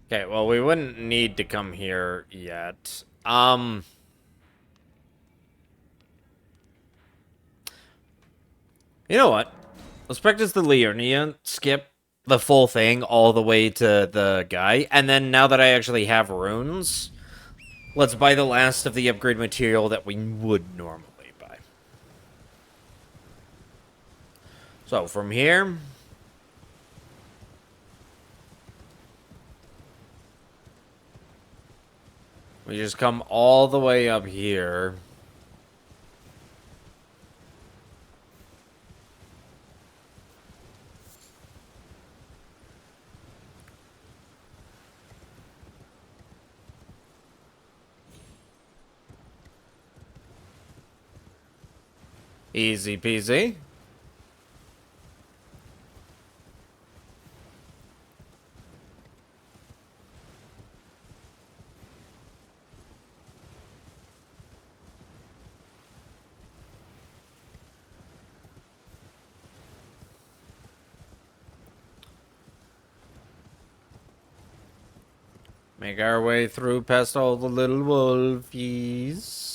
Okay, well, we wouldn't need to come here yet. You know what? Let's practice the Leonia, skip the full thing all the way to the guy, and then now that I actually have runes, let's buy the last of the upgrade material that we would normally buy. So, from here, we just come all the way up here. Easy peasy. Make our way through past all the little wolfies.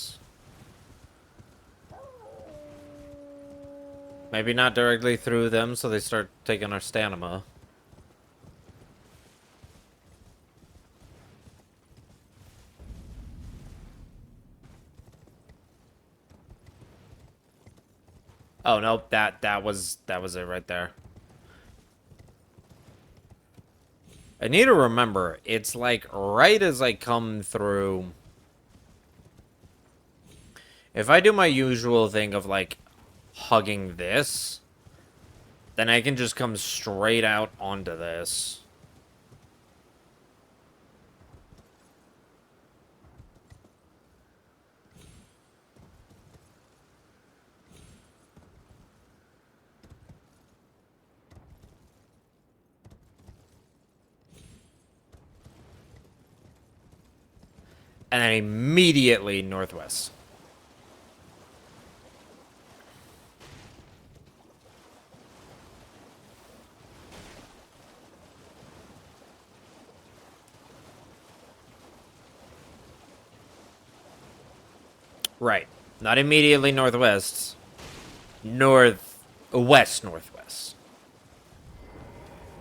Maybe not directly through them, so they start taking our stamina. Oh nope, that was it right there. I need to remember, it's like right as I come through. If I do my usual thing of like hugging this, then I can just come straight out onto this. And then immediately northwest. Right. Not immediately northwest. Northwest.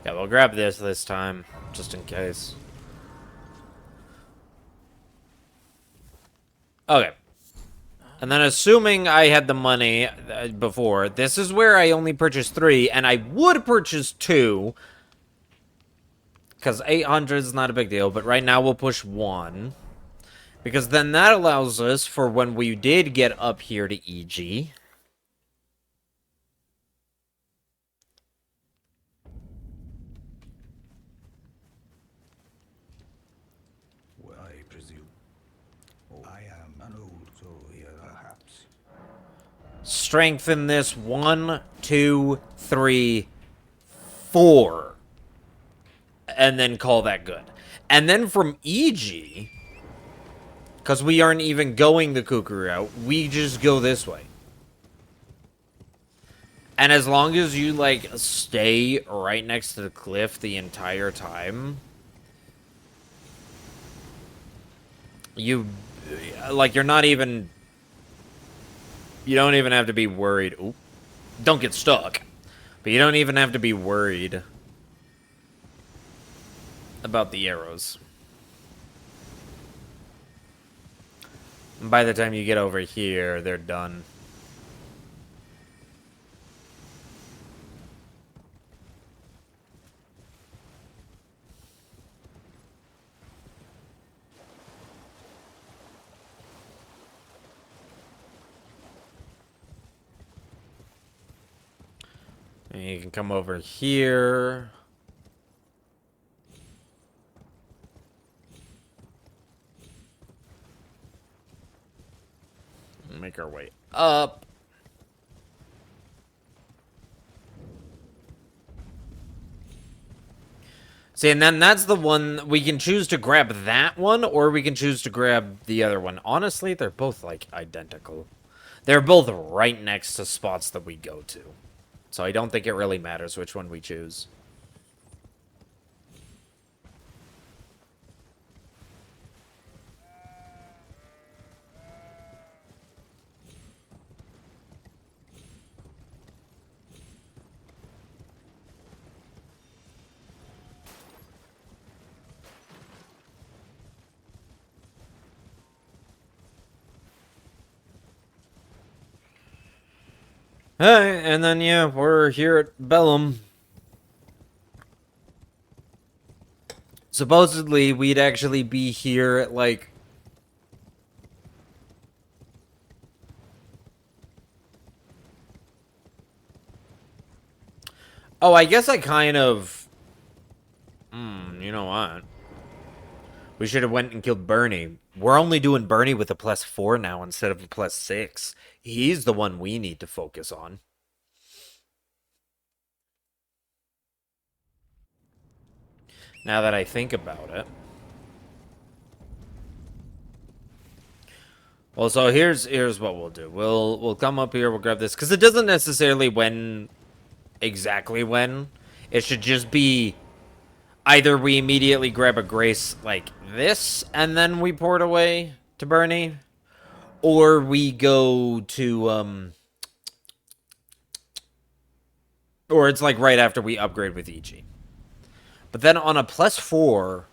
Yeah, we'll grab this time, just in case. Okay. And then assuming I had the money before, this is where I only purchased 3, and I would purchase 2, because 800 is not a big deal, but right now we'll push 1. Because then that allows us for when we did get up here to EG. Well, I presume. Oh, I am an old soul here, perhaps. Strengthen this 1, 2, 3, 4. And then call that good. And then from EG, because we aren't even going the Cuckoo route, we just go this way. And as long as you, like, stay right next to the cliff the entire time, you, like, you're not even, you don't even have to be worried. Oop. Don't get stuck. But you don't even have to be worried about the arrows. And by the time you get over here, they're done. And you can come over here. Make our way up. See, and then that's the one, we can choose to grab that one, or we can choose to grab the other one. Honestly, they're both, like, identical. They're both right next to spots that we go to. So I don't think it really matters which one we choose. Hey, and then, yeah, we're here at Bellum. Supposedly, we'd actually be here at, like... Oh, I guess I kind of... you know what? We should have went and killed Bernie. We're only doing Bernie with a +4 now instead of a +6. He's the one we need to focus on. Now that I think about it. Well, so here's what we'll do. We'll come up here, we'll grab this. Because it doesn't necessarily exactly when. It should just be either we immediately grab a grace like this, and then we port away to Bernie. Or we go to, or it's like right after we upgrade with EG. But then on a +4,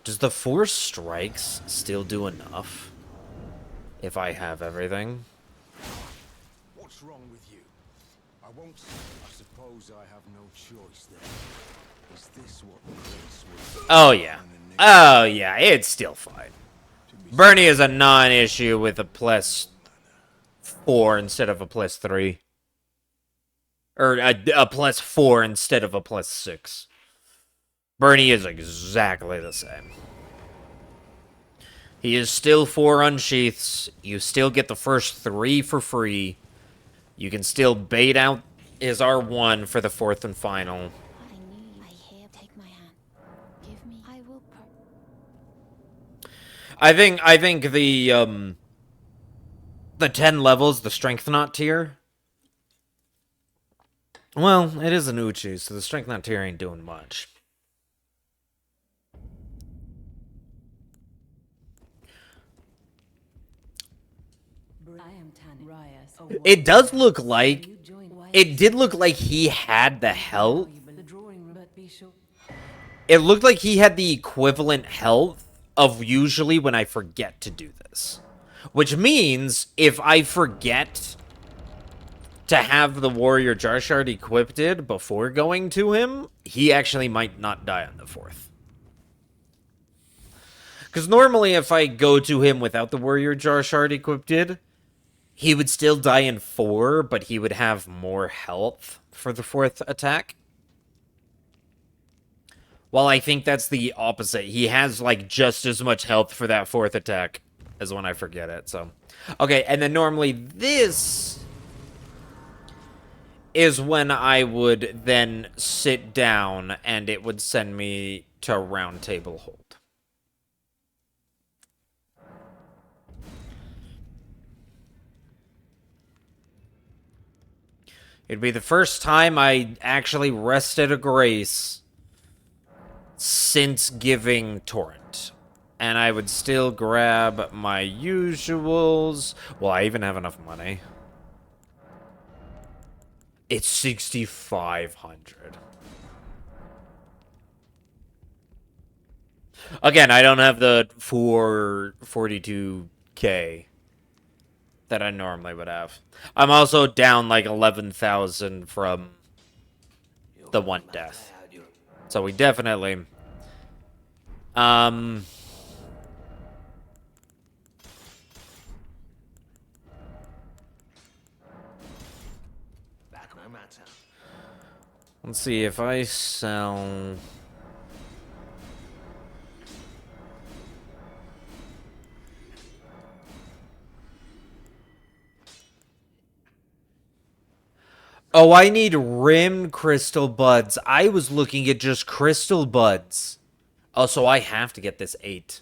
does the 4 strikes still do enough? If I have everything? What's wrong with you? I won't. I suppose I have no choice then. Is this what the grace was? Oh, yeah. Oh, yeah, it's still fine. Bernie is a non-issue with a +4 instead of a +3. Or a +4 instead of a +6. Bernie is exactly the same. He is still 4 unsheaths. You still get the first 3 for free. You can still bait out his R1 for the 4th and final. I knew you. I hear. Take my hand. Give me. I will. I think the 10 levels, the strength knot tier. Well, it is an Uchi, so the strength knot tier ain't doing much. It does look like... It did look like he had the health. It looked like he had the equivalent health of usually when I forget to do this. Which means, if I forget to have the Warrior Jar Shard equipped before going to him, he actually might not die on the 4th. Because normally if I go to him without the Warrior Jar Shard equipped, he would still die in 4, but he would have more health for the 4th attack. Well, I think that's the opposite. He has, like, just as much health for that 4th attack as when I forget it, so... Okay, and then normally this is when I would then sit down and it would send me to Round Table Hold. It'd be the first time I actually rested a grace since giving Torrent. And I would still grab my usuals. Well, I even have enough money. It's 6,500. Again, I don't have the 442k that I normally would have. I'm also down like 11,000 from the one death. So we definitely... Let's see, if I sell... Oh, I need rimmed crystal buds. I was looking at just crystal buds. Oh, so I have to get this 8.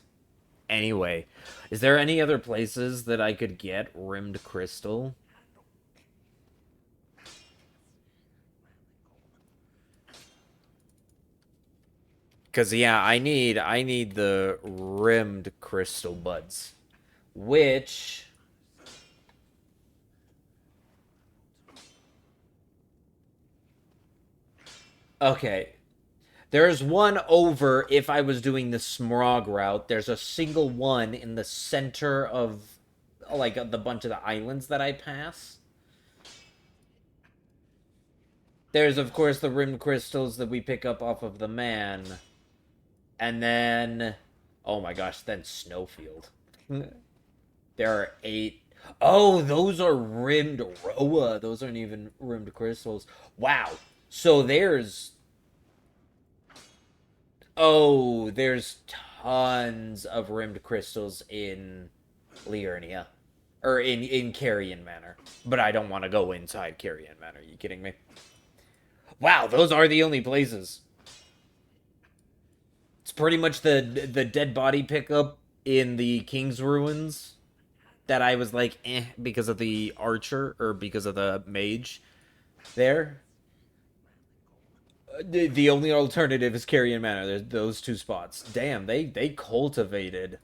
Anyway, is there any other places that I could get rimmed crystal? Because, yeah, I need the rimmed crystal buds. Which... Okay. There's one over, if I was doing the Smrog route, there's a single one in the center of, like, the bunch of the islands that I pass. There's, of course, the rimmed crystals that we pick up off of the man. And then... Oh my gosh, then Snowfield. There are 8... Oh, those are rimmed Roa. Those aren't even rimmed crystals. Wow. So there's... Oh, there's tons of rimmed crystals in Liurnia. Or in Carrion Manor. But I don't want to go inside Carrion Manor. Are you kidding me? Wow, those are the only places. It's pretty much the dead body pickup in the King's Ruins that I was like, because of the archer, or because of the mage there. The only alternative is Carrion Manor. There's those 2 spots. Damn, they cultivated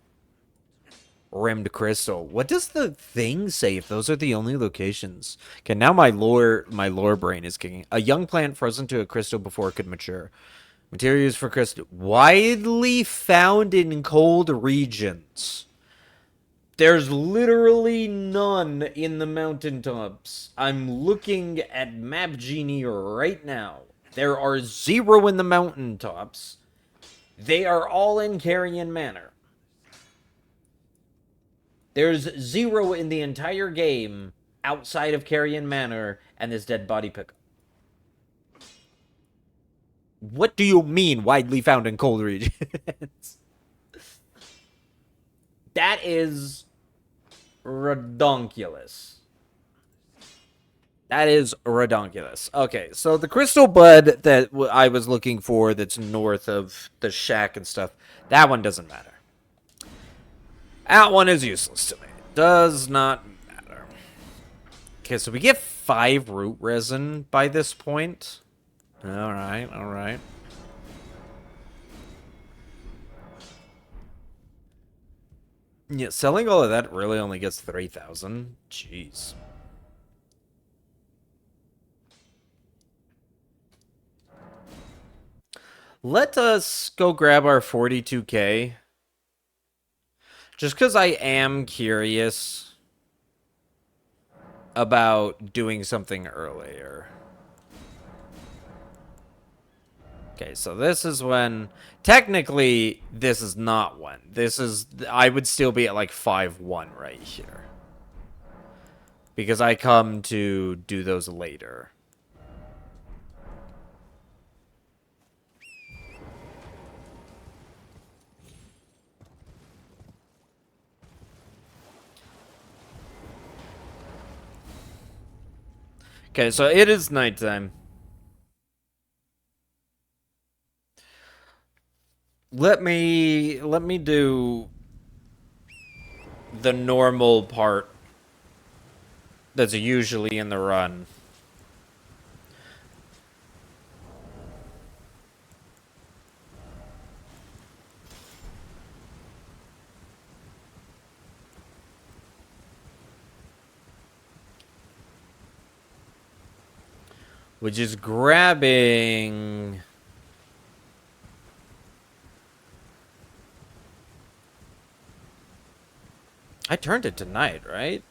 rimmed crystal. What does the thing say if those are the only locations? Okay, now my lore brain is kicking. A young plant frozen to a crystal before it could mature. Materials for crystal. Widely found in cold regions. There's literally none in the mountaintops. I'm looking at Map Genie right now. There are 0 in the mountaintops. They are all in Carrion Manor. There's 0 in the entire game outside of Carrion Manor and this dead body pickup. What do you mean, widely found in cold regions? That is redonkulous. That is redonkulous. Okay, so the crystal bud that I was looking for that's north of the shack and stuff, that one doesn't matter. That one is useless to me. Does not matter. Okay, so we get 5 root resin by this point. Alright, alright. Yeah, selling all of that really only gets 3,000. Jeez. Let us go grab our 42k. Just because I am curious about doing something earlier. Okay, so this is when... Technically, this is not when. This is... I would still be at like 5-1 right here. Because I come to do those later. Okay, so it is nighttime. Let me do the normal part that's usually in the run. Which is grabbing... I turned it to night, right?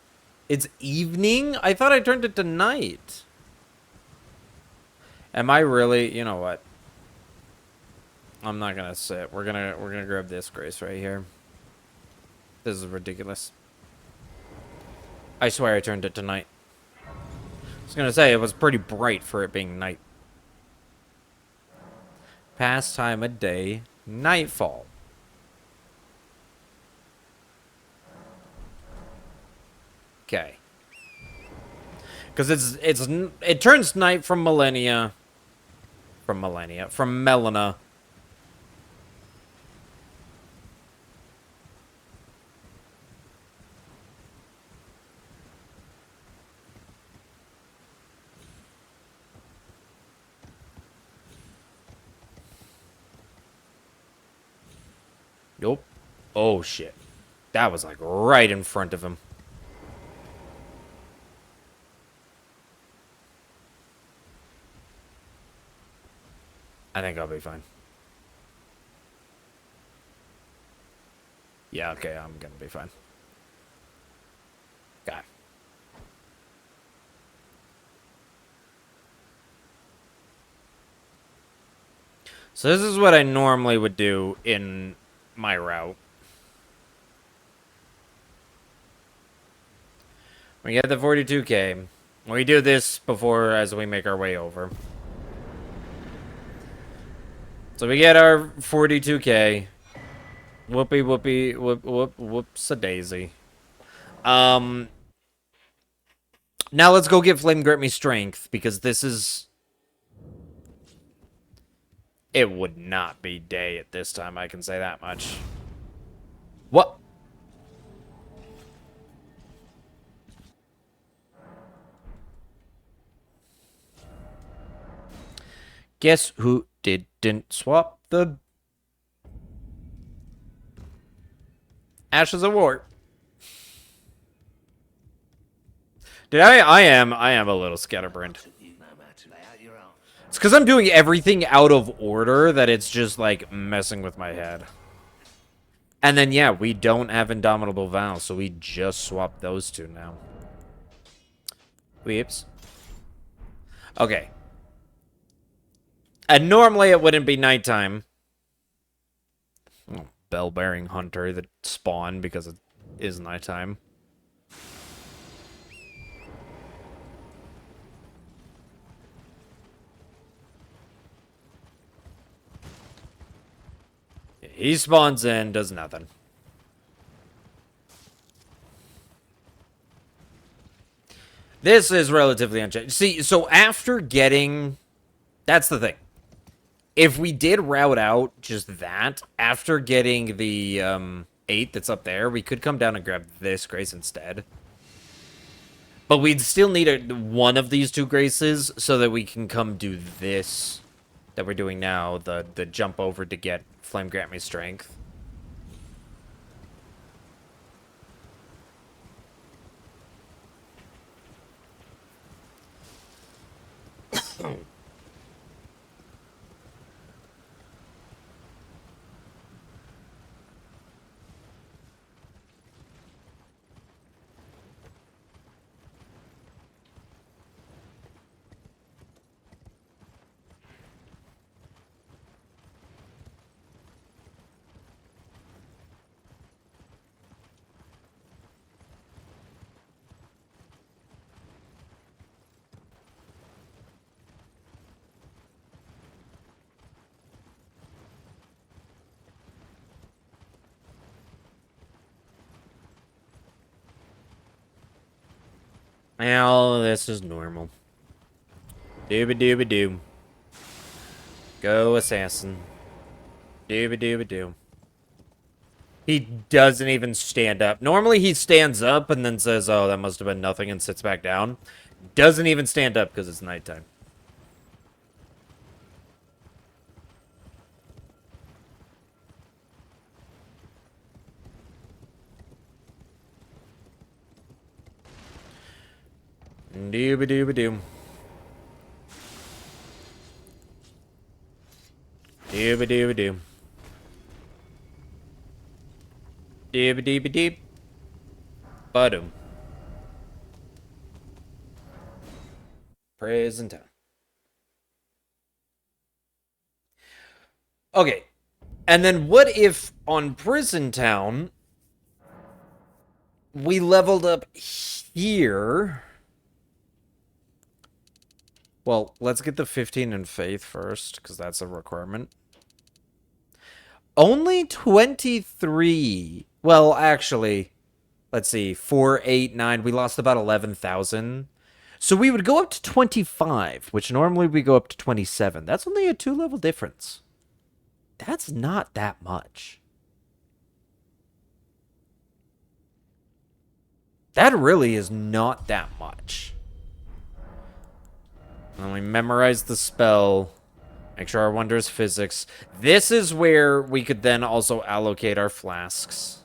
It's evening? I thought I turned it to night. Am I really... You know what? I'm not gonna sit. We're gonna grab this grace right here. This is ridiculous. I swear I turned it to night. I was gonna say, it was pretty bright for it being night. Past time of day, nightfall. Okay. Because it turns night from millennia. From Melina. Nope. Oh shit. That was like right in front of him. I think I'll be fine. Yeah, okay, I'm gonna be fine. God. So this is what I normally would do in my route. We get the 42k. We do this before as we make our way over. So we get our 42k. Whoopee whoopee whoop whoop whoops a daisy. Now let's go get Flame Grant Me Strength, because this is... It would not be day at this time, I can say that much. What? Guess who didn't swap the Ashes of War? Dude, I am a little scatterbrained. It's because I'm doing everything out of order that it's just, like, messing with my head. And then, yeah, we don't have Indomitable Vow, so we just swapped those two now. Weeps. Okay. And normally it wouldn't be nighttime. Oh, Bell-bearing Hunter that spawned because it is nighttime. He spawns in, does nothing. This is relatively unchanged. See, so after getting... That's the thing. If we did route out just that, after getting the 8 that's up there, we could come down and grab this grace instead. But we'd still need one of these two graces so that we can come do this that we're doing now, the jump over to get Flame Grant Me Strength. Well, this is normal. Dooba dooba doo. Go assassin. Dooba dooba doo. He doesn't even stand up. Normally he stands up and then says, oh, that must have been nothing, and sits back down. Doesn't even stand up because it's nighttime. Dooba dooba doo. Dooba dooba doo. Dooba dooba doop. Badum. Prison town. Okay. And then what if on Prison Town we leveled up here? Well, let's get the 15 in faith first, because that's a requirement. Only 23. Well, actually, let's see. 4, 8, 9. We lost about 11,000. So we would go up to 25, which normally we go up to 27. That's only a 2-level difference. That's not that much. That really is not that much. And we memorize the spell. Make sure our wonder is physics. This is where we could then also allocate our flasks.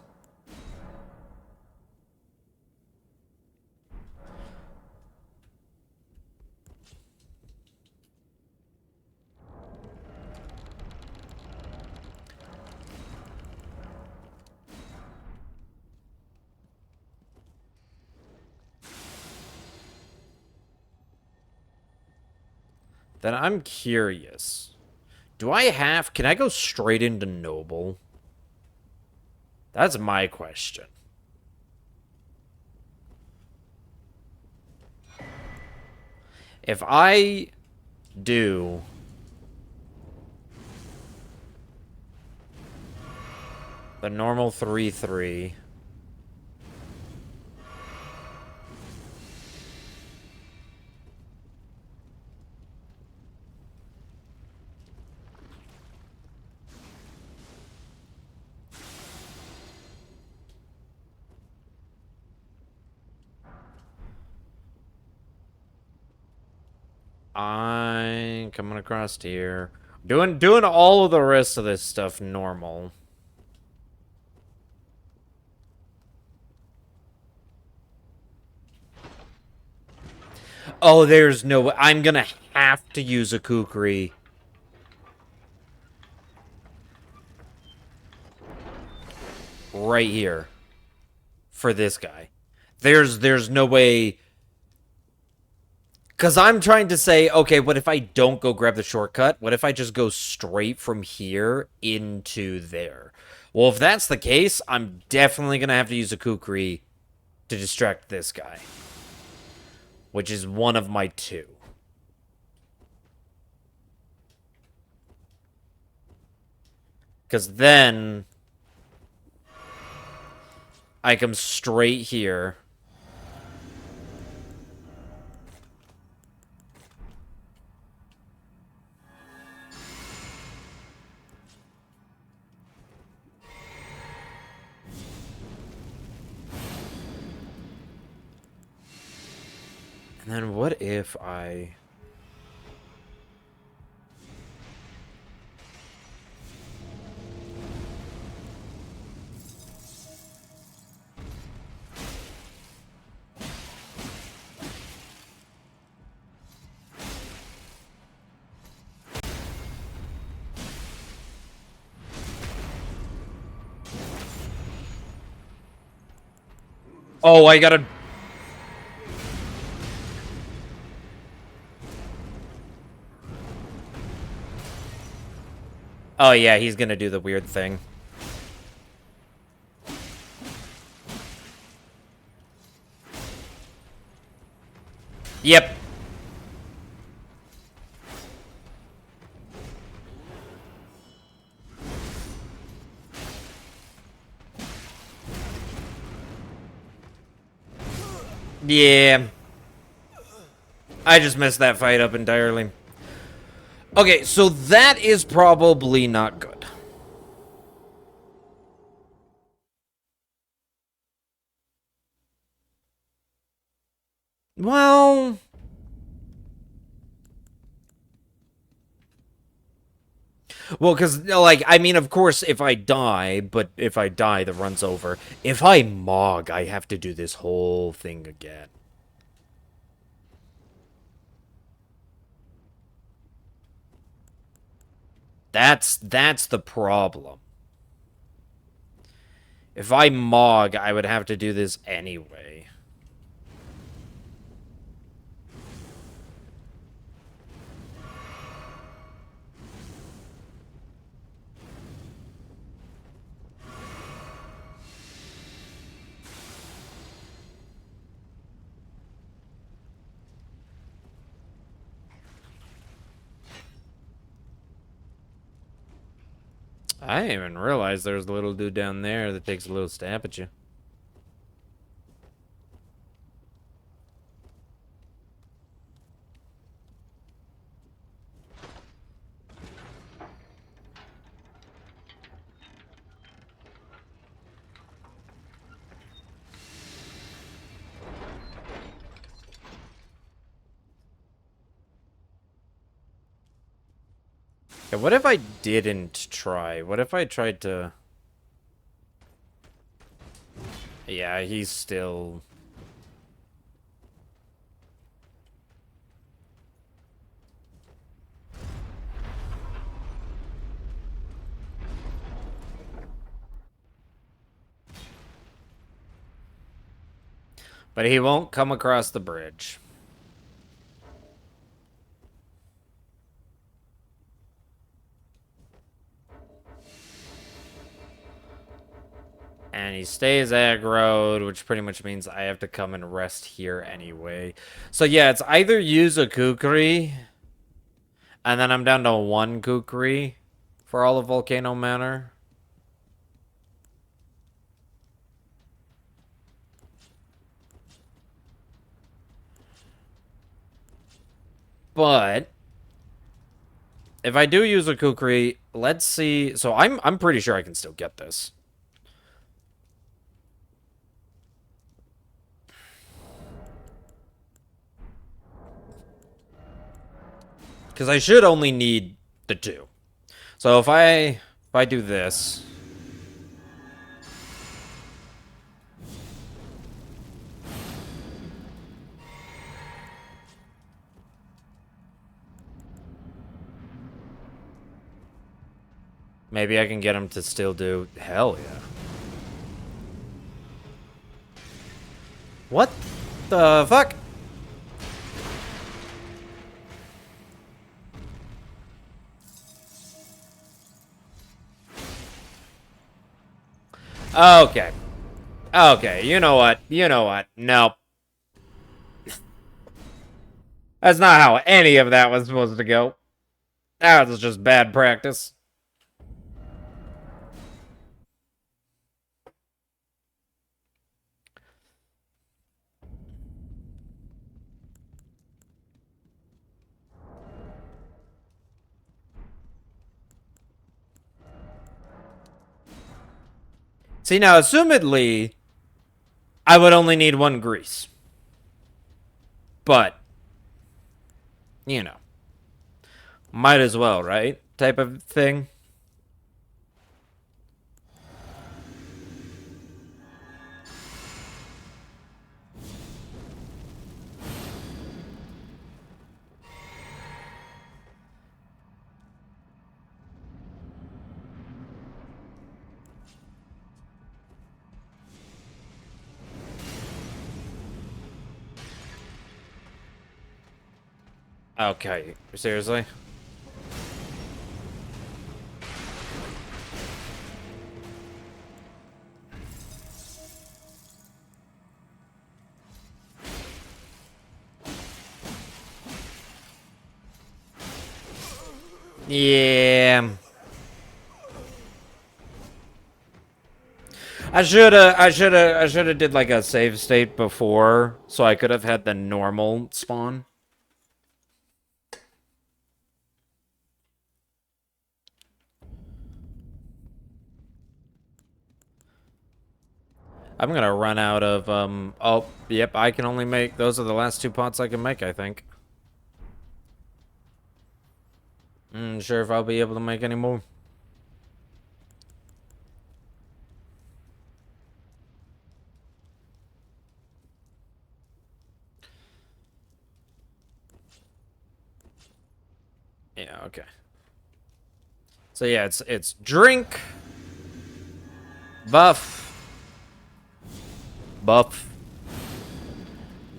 Then I'm curious. Do I have... Can I go straight into Noble? That's my question. If I do... the normal 3-3... I'm coming across here. Doing all of the rest of this stuff normal. Oh, there's no way. I'm gonna have to use a kukri. Right here. For this guy. There's no way... Because I'm trying to say, okay, what if I don't go grab the shortcut? What if I just go straight from here into there? Well, if that's the case, I'm definitely going to have to use a kukri to distract this guy. Which is one of my 2. Because then... I come straight here. And then what if I... Oh, I gotta... Oh, yeah, he's gonna do the weird thing. Yep. Yeah. I just messed that fight up entirely. Okay, so that is probably not good. Well... Well, because, like, I mean, of course, if I die, but if I die, the run's over. If I Mog, I have to do this whole thing again. That's the problem. If I Mog, I would have to do this anyway. I didn't even realize there's a little dude down there that takes a little stab at you. Yeah, what if I didn't try? What if I tried to... Yeah, he's still... But he won't come across the bridge. And he stays aggroed, which pretty much means I have to come and rest here anyway. So yeah, it's either use a Kukri, and then I'm down to 1 Kukri for all of Volcano Manor. But if I do use a Kukri, let's see. So I'm pretty sure I can still get this. Because I should only need the 2. So if I do this... Maybe I can get him to still do... Hell yeah. What the fuck? Okay. Okay, you know what? You know what? Nope. That's not how any of that was supposed to go. That was just bad practice. See, now, assumedly, I would only need 1 grease. But, you know. Might as well, right? Type of thing. Okay, seriously? Yeah. I shoulda did like a save state before, so I could have had the normal spawn. I'm gonna run out of, oh, yep, I can only make, those are the last 2 pots I can make, I think. Sure if I'll be able to make any more. Yeah, okay. So yeah, it's drink, buff, buff,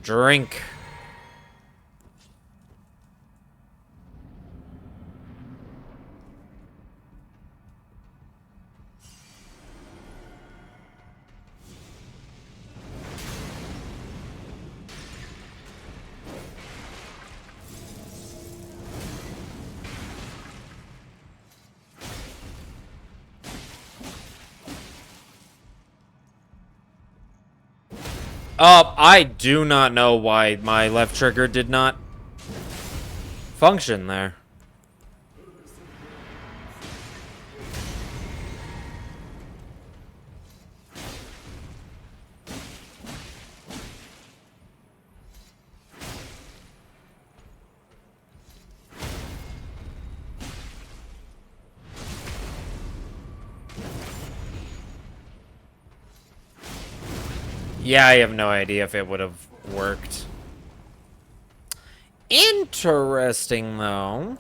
drink. I do not know why my left trigger did not function there. Yeah, I have no idea if it would have worked. Interesting, though.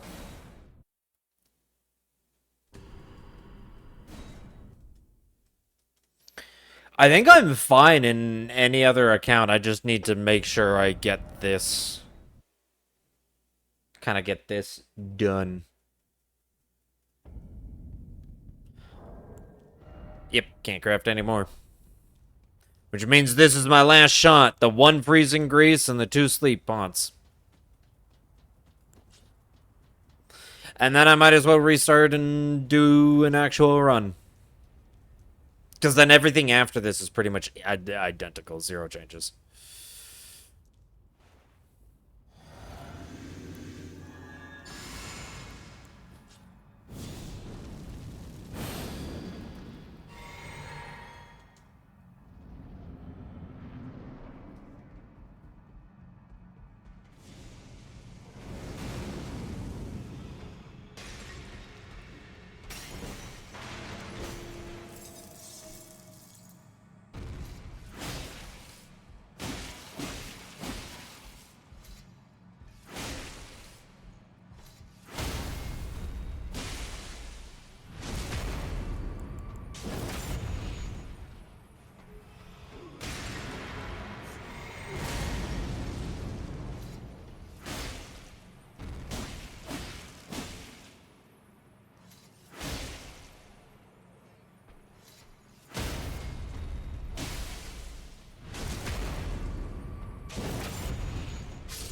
I think I'm fine in any other account. I just need to make sure I get this. Kind of get this done. Yep, can't craft anymore. Which means this is my last shot. The 1 freezing grease and the 2 sleep pots. And then I might as well restart and do an actual run. Because then everything after this is pretty much identical. 0 changes.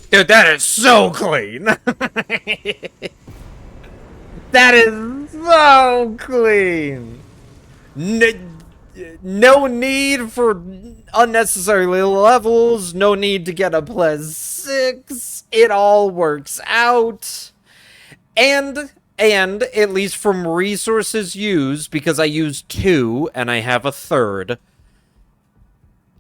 Dude, that is so clean. That is so clean. No need for unnecessary levels. No need to get a +6. It all works out. And at least from resources used, because I used 2 and I have a 3rd,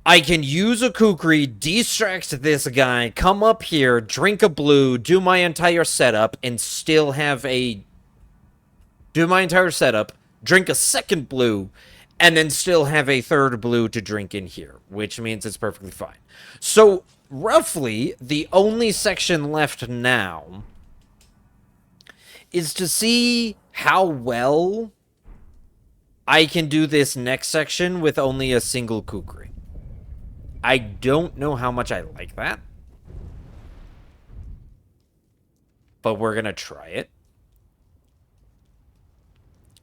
I can use a kukri, distract this guy, come up here, drink a blue, do my entire setup, and still have a... Do my entire setup, drink a 2nd blue, and then still have a 3rd blue to drink in here, which means it's perfectly fine. So, roughly, the only section left now is to see how well I can do this next section with only a single kukri. I don't know how much I like that, but we're gonna try it.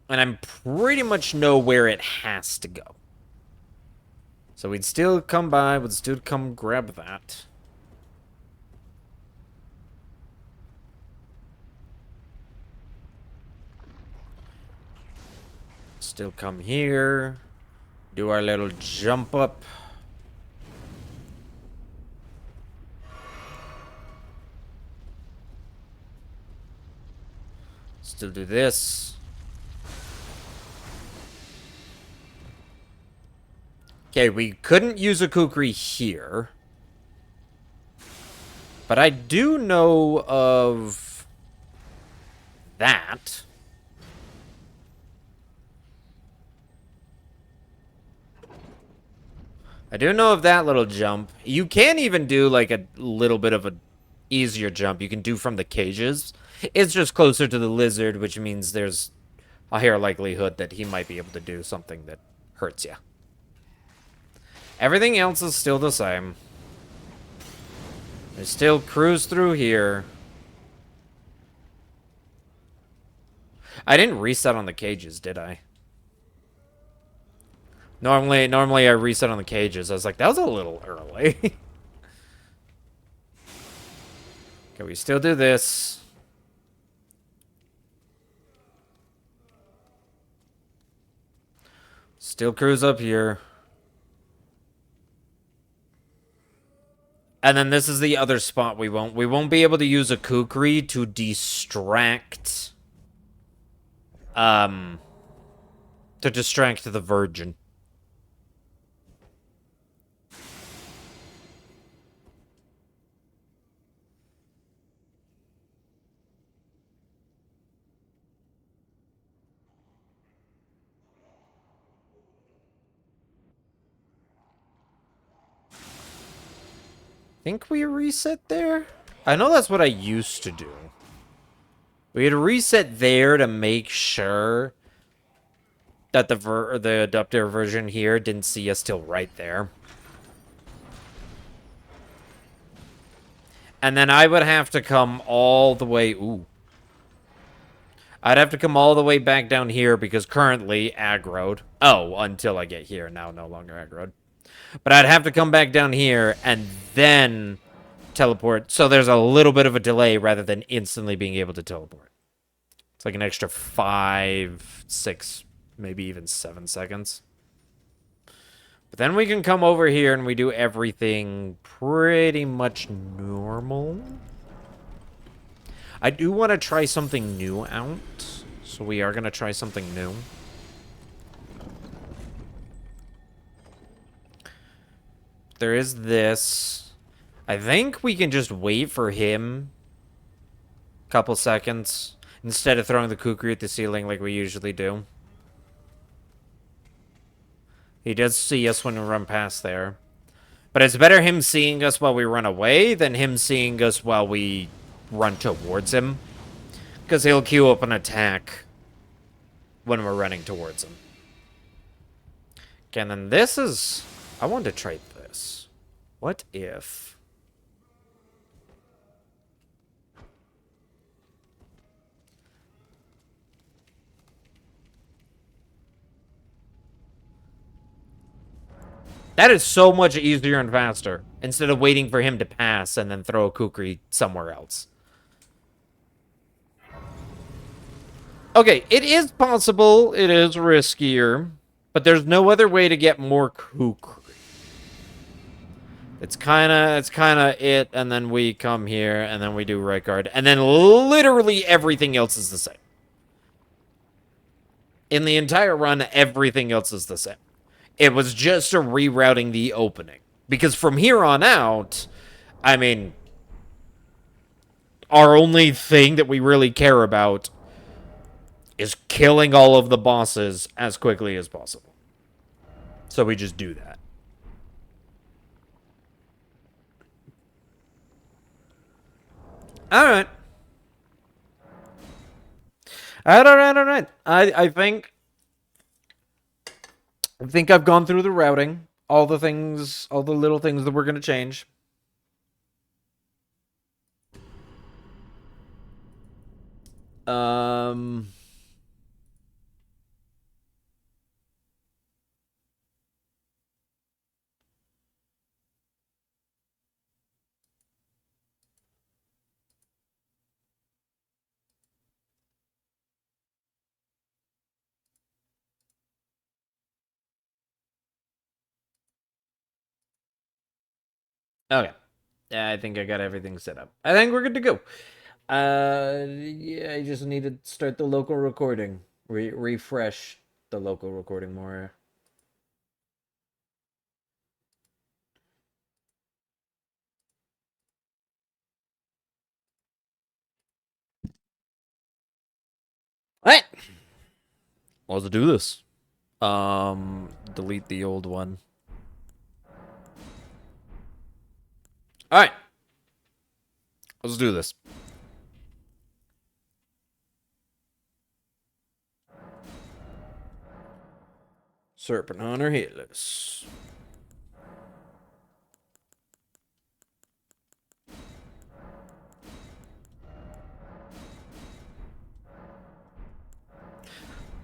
And I'm pretty much know where it has to go. So we'd still come by, we'd still come grab that. Still come here, do our little jump up. Still do this. Okay, we couldn't use a kukri here. But I do know of that. I do know of that little jump. You can even do like a little bit of a easier jump. You can do from the cages. It's just closer to the lizard, which means there's a higher likelihood that he might be able to do something that hurts you. Everything else is still the same. I still cruise through here. I didn't reset on the cages, did I? Normally I reset on the cages. I was like, that was a little early. Can we still do this? Still cruise up here. And then this is the other spot we won't be able to use a kukri to distract the virgin. Think we reset there? I know that's what I used to do. We had reset there to make sure that the adapter version here didn't see us till right there. And then I would have to come all the way... Ooh. I'd have to come all the way back down here because currently aggroed. Oh, until I get here. Now no longer aggroed. But I'd have to come back down here and then teleport. So there's a little bit of a delay rather than instantly being able to teleport. It's like an extra 5, 6, maybe even 7 seconds. But then we can come over here and we do everything pretty much normal. I do want to try something new out. So we are going to try something new. There is this. I think we can just wait for him a couple seconds instead of throwing the kukri at the ceiling like we usually do. He does see us when we run past there. But it's better him seeing us while we run away than him seeing us while we run towards him. Because he'll queue up an attack when we're running towards him. Okay, and then this is... I want to try this. What if... That is so much easier and faster. Instead of waiting for him to pass and then throw a kukri somewhere else. Okay, it is possible. It is riskier. But there's no other way to get more kukri. It's kind of it. And then we come here. And then we do right guard. And then literally everything else is the same. In the entire run, everything else is the same. It was just a rerouting the opening. Because from here on out, I mean, our only thing that we really care about is killing all of the bosses as quickly as possible. So we just do that. Alright. Alright. I think I've gone through the routing. All the things, all the little things that we're going to change. Okay. Yeah, I think I got everything set up. I think we're good to go. Yeah, I just need to start the local recording. Refresh the local recording more. Alright. Let's do this. Delete the old one. Alright. Let's do this. Serpent Hunter Hitless.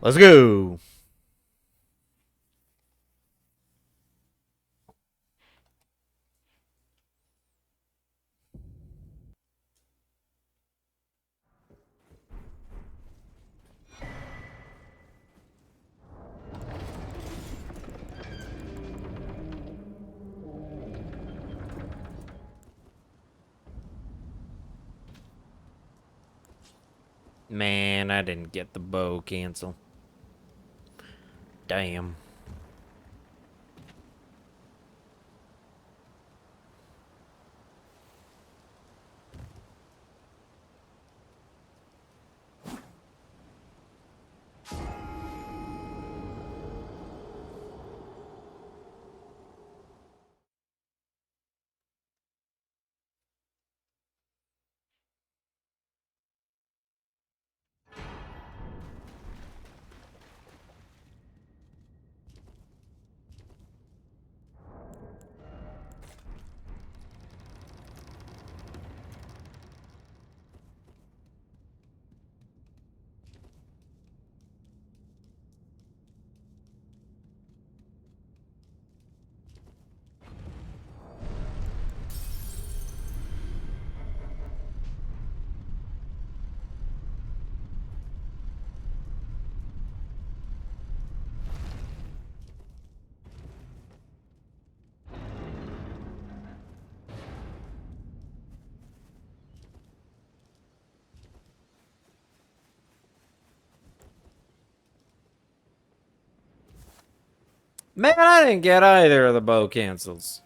Let's go. Man, I didn't get the bow cancel. Damn. Man, I didn't get either of the bow cancels.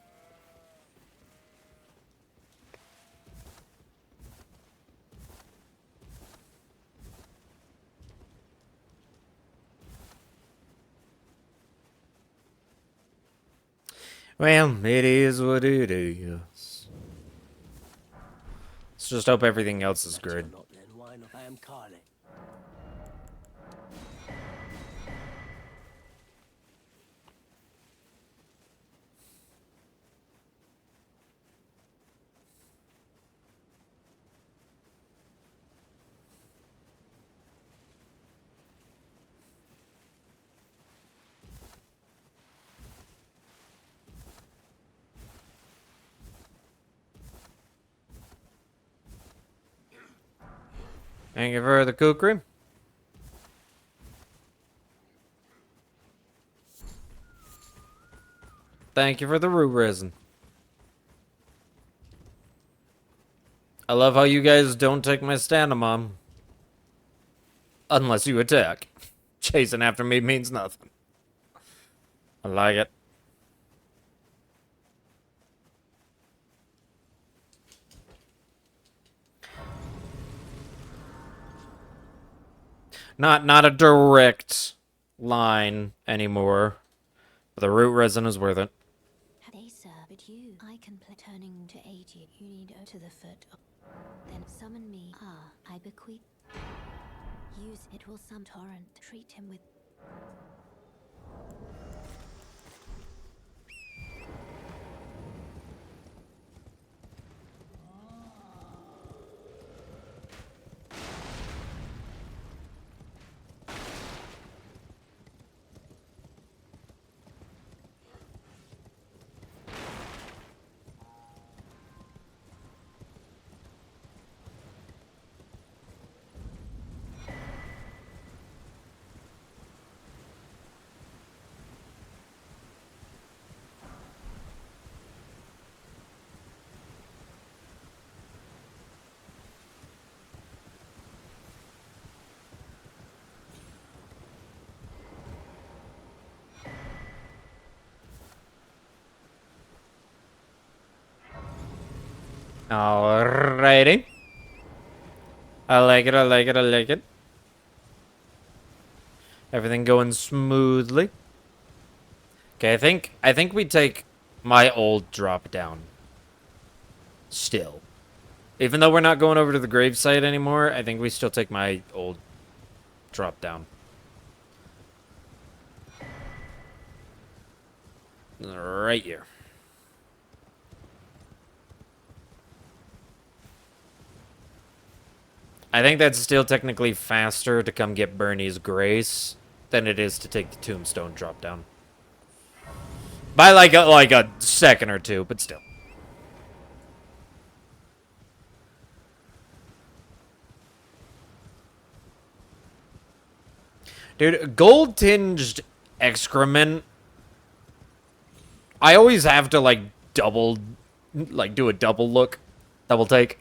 Well, it is what it is. Let's just hope everything else is good. I am Carly. Thank you for the kukri. Thank you for the root resin. I love how you guys don't take my stand-a-mom. Unless you attack. Chasing after me means nothing. I like it. Not a direct line anymore. But the root resin is worth it. They served you. I can play turning to aid you. You need to the foot. Then summon me. Ah, I bequeath. Use it will some torrent. Treat him with. Alrighty. I like it, I like it, I like it. Everything going smoothly. Okay, I think we take my old drop down. Still. Even though we're not going over to the gravesite anymore, I think we still take my old drop down. Right here. I think that's still technically faster to come get Bernie's Grace than it is to take the Tombstone drop down. By like a second or two, but still. Dude, gold-tinged excrement. I always have to, like, do a double look. Double take.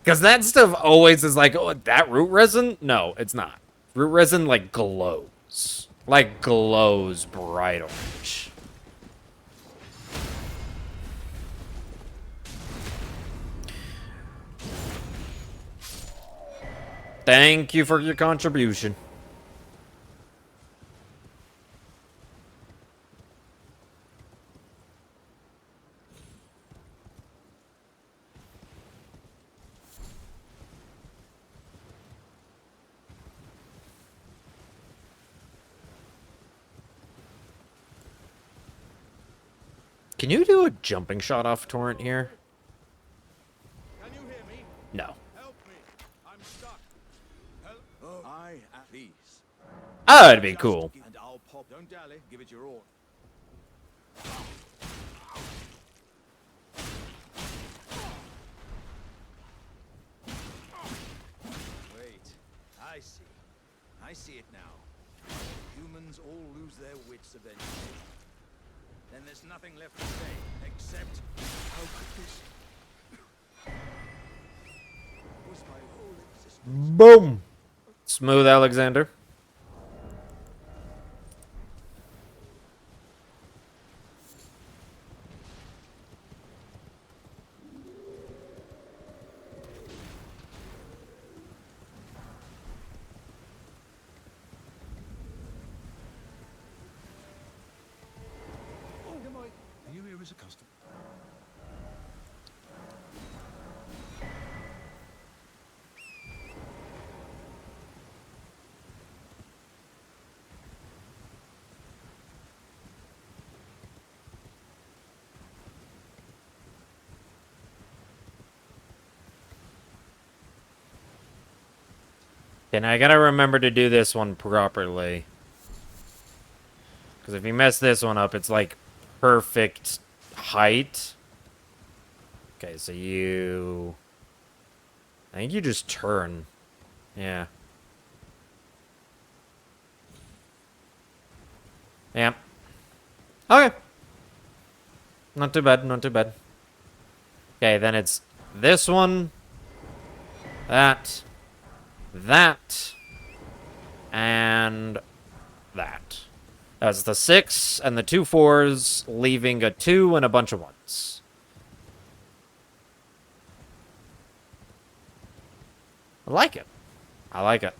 Because that stuff always is like, oh, that root resin? No, it's not. Root resin, like, glows. Like, glows bright orange. Thank you for your contribution. Can you do a jumping shot off torrent here? Can you hear me? No. Help me. I'm stuck. Help. Oh. I at these. Oh, that'd be cool. And I'll pop. Don't dally. Give it your all. Wait. I see. I see it now. Humans all lose their wits eventually. Then there's nothing left to say, except how could this was my whole existence. Boom. Smooth Alexander. Are you here as a customer? And I gotta remember to do this one properly. Because if you mess this one up, it's like perfect height. Okay, so you... I think you just turn. Yeah. Yeah. Okay. Not too bad, not too bad. Okay, then it's this one. That. That. And that. That's the 6 and the 2 4s, leaving a 2 and a bunch of 1s. I like it. I like it.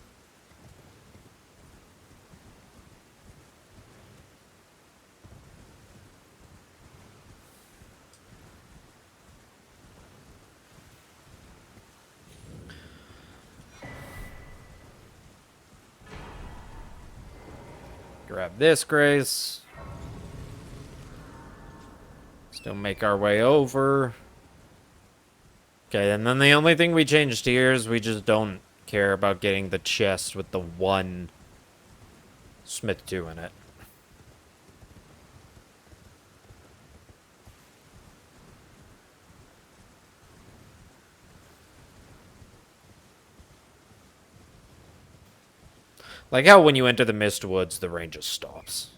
Grab this, Grace. Still make our way over. Okay, and then the only thing we changed here is we just don't care about getting the chest with the 1 Smith 2 in it. Like how when you enter the Mist Woods, the rain just stops.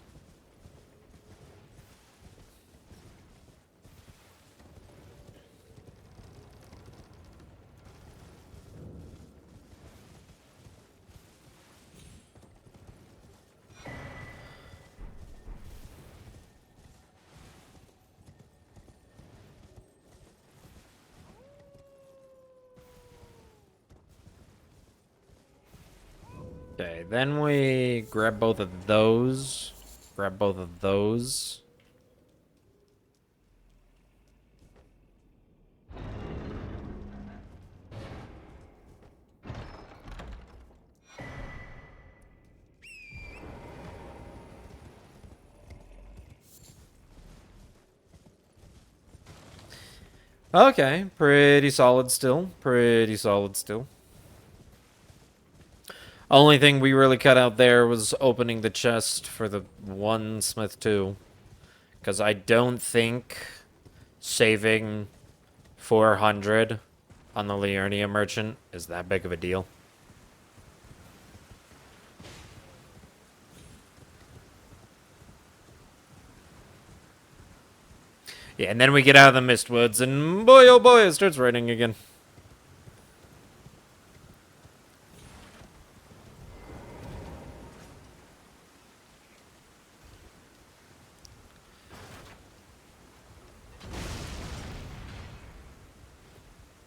Okay, then we grab both of those. Grab both of those. Okay, pretty solid still. Pretty solid still. Only thing we really cut out there was opening the chest for the one Smith 2. Because I don't think saving 400 on the Liurnia merchant is that big of a deal. Yeah, and then we get out of the Mistwoods, and boy oh boy, it starts raining again.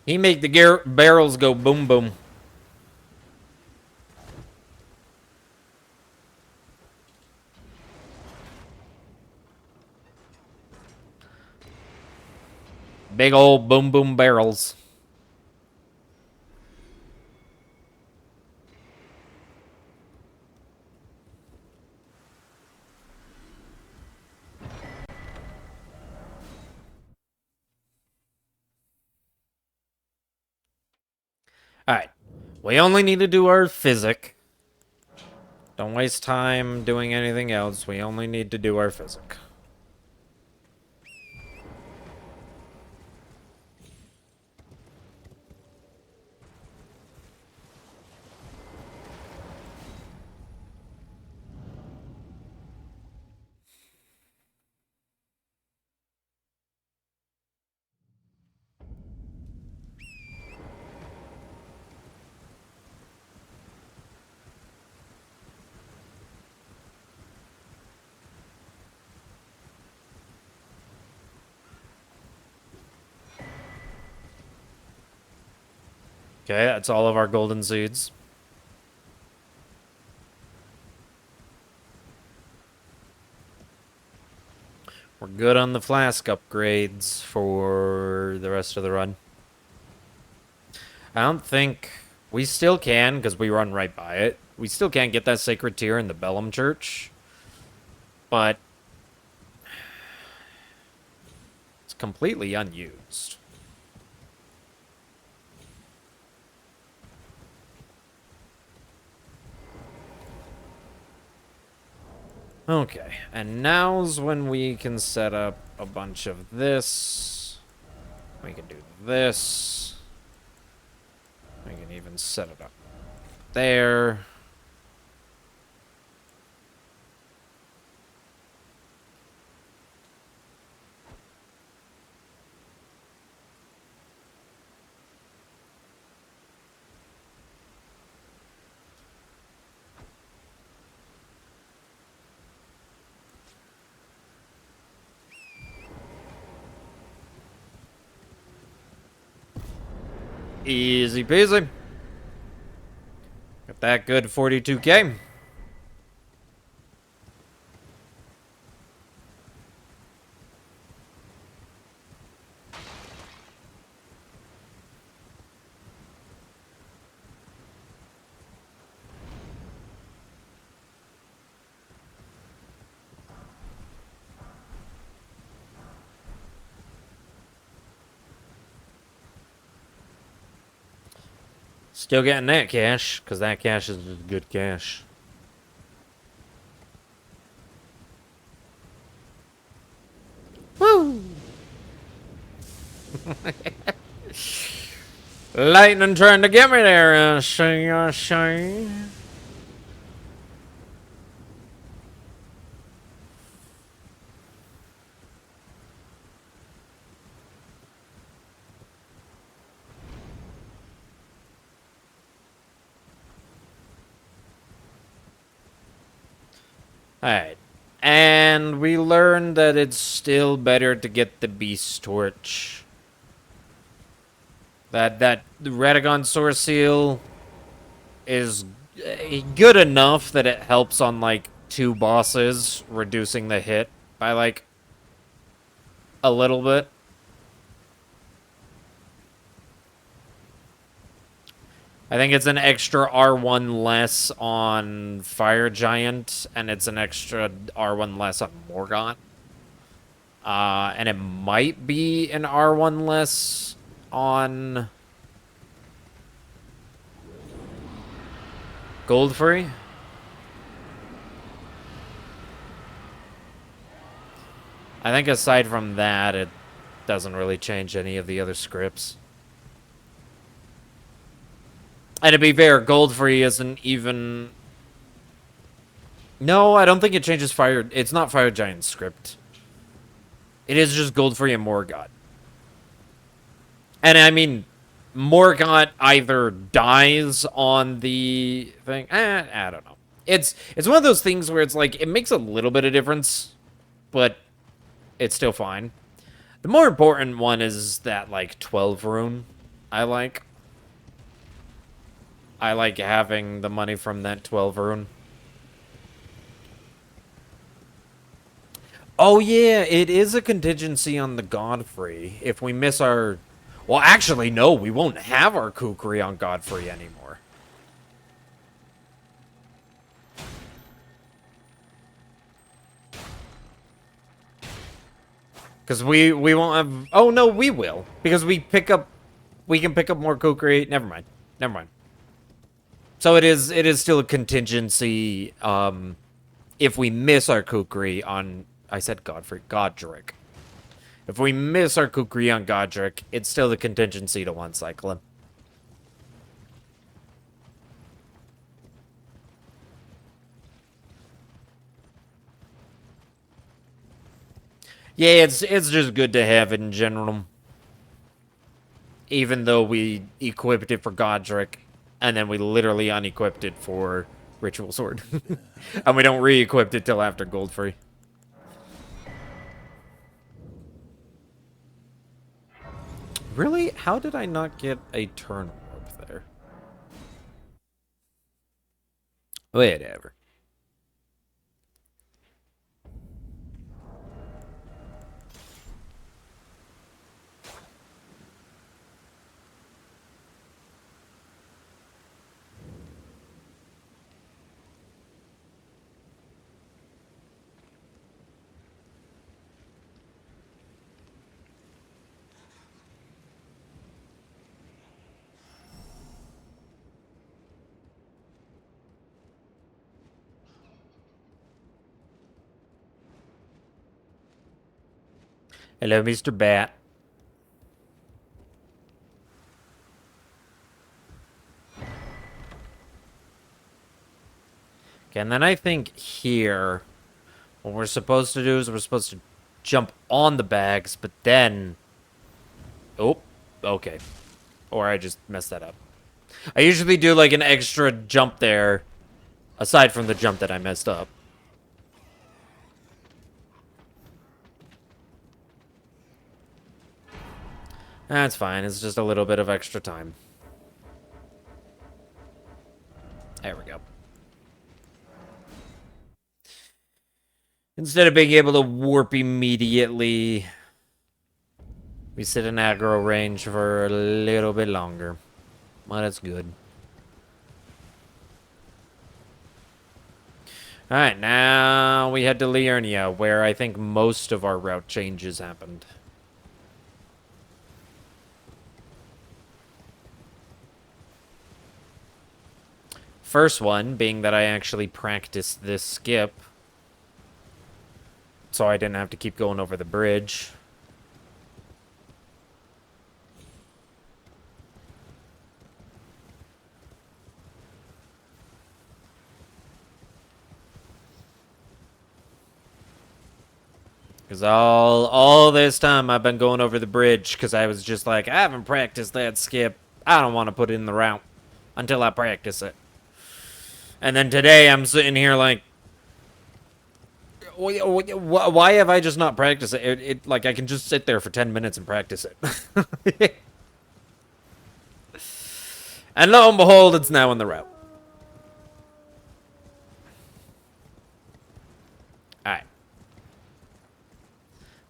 He make the barrels go boom boom. Big old boom boom barrels. Alright. We only need to do our physic. Don't waste time doing anything else. We only need to do our physic. Okay, that's all of our golden seeds. We're good on the flask upgrades for the rest of the run. I don't think... We still can, because we run right by it. We still can't get that sacred tier in the Bellum Church. But... it's completely unused. Okay, and now's when we can set up a bunch of this. We can do this. We can even set it up there. Easy peasy. Got that good 42k. Still getting that cash, because that cash is just good cash. Woo! Lightning trying to get me there, say. Alright. And we learned that it's still better to get the Beast Torch. That Radagon Source Seal is good enough that it helps on, like, 2 bosses, reducing the hit by, like, a little bit. I think it's an extra R1 less on Fire Giant, and it's an extra R1 less on Morgott. And it might be an R1 less on Goldfree. I think aside from that, it doesn't really change any of the other scripts. And to be fair, Goldfree isn't even... No, I don't think it changes Fire... It's not Fire Giant's script. It is just Goldfree and Morgott. And I mean, Morgott either dies on the thing... I don't know. It's one of those things where it's like, it makes a little bit of difference, but it's still fine. The more important one is that, like, 12 rune I like. I like having the money from that 12 rune. Oh, yeah, it is a contingency on the Godfrey. If we miss our... Well, actually, no, we won't have our Kukri on Godfrey anymore. Because we won't have... Oh, no, we will. Because we pick up... We can pick up more Kukri. Never mind. Never mind. So it is still a contingency, if we miss our Kukri on... I said Godfrey. Godric. If we miss our Kukri on Godric, it's still the contingency to one cycle him. Yeah, it's just good to have it in general. Even though we equipped it for Godric, and then we literally unequipped it for Ritual Sword. And we don't re-equip it till after Goldfree. Really? How did I not get a turn warp there? Whatever. Hello, Mr. Bat. Okay, and then I think here, what we're supposed to do is we're supposed to jump on the bags, but then... Oh, okay. Or I just messed that up. I usually do like an extra jump there, aside from the jump that I messed up. That's fine, it's just a little bit of extra time. There we go. Instead of being able to warp immediately, we sit in aggro range for a little bit longer. Well, that's good. Alright, now we head to Liurnia, where I think most of our route changes happened. First one being that I actually practiced this skip, so I didn't have to keep going over the bridge. Because all this time I've been going over the bridge because I was just like, I haven't practiced that skip. I don't want to put it in the route until I practice it. And then today I'm sitting here like, why have I just not practiced it? Like, I can just sit there for 10 minutes and practice it. And lo and behold, it's now in the route.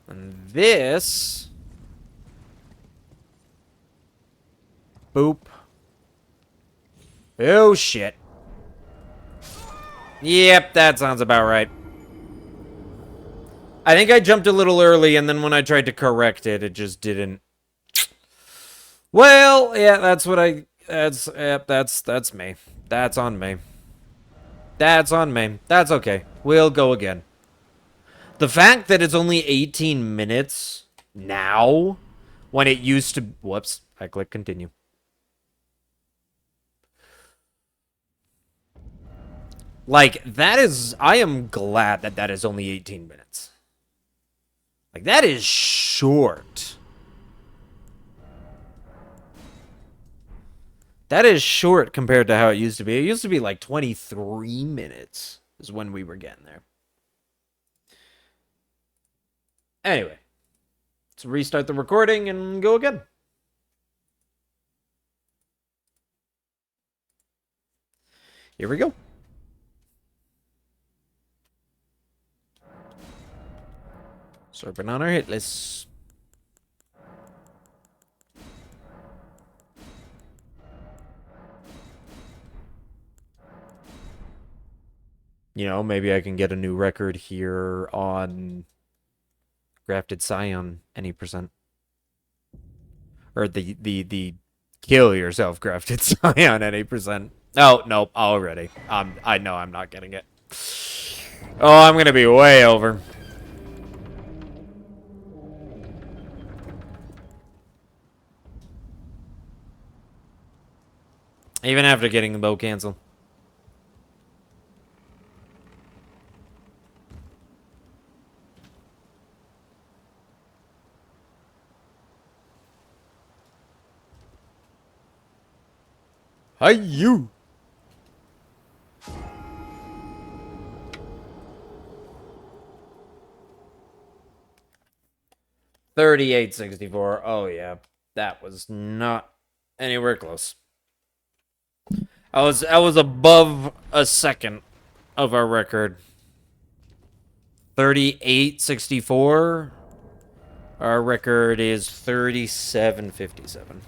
And this... Boop. Oh, shit. Yep, that sounds about right. I think I jumped a little early, and then when I tried to correct it, it just didn't. Well, yeah, that's what I... That's me. That's on me. That's on me. That's okay. We'll go again. The fact that it's only 18 minutes now, when it used to... Whoops. I click continue. Like, that is... I am glad that that is only 18 minutes. Like, that is short. That is short compared to how it used to be. It used to be like 23 minutes is when we were getting there. Anyway. Let's restart the recording and go again. Here we go. Serpent on our hit list. You know, maybe I can get a new record here on Grafted Scion any percent. Or the kill yourself Grafted Scion any percent. Oh, nope, already. I know I'm not getting it. Oh, I'm gonna be way over. Even after getting the bow cancel. Hi, you. $38.64. Oh yeah, that was not anywhere close. I was above a second of our record. 38.64. Our record is 37.57.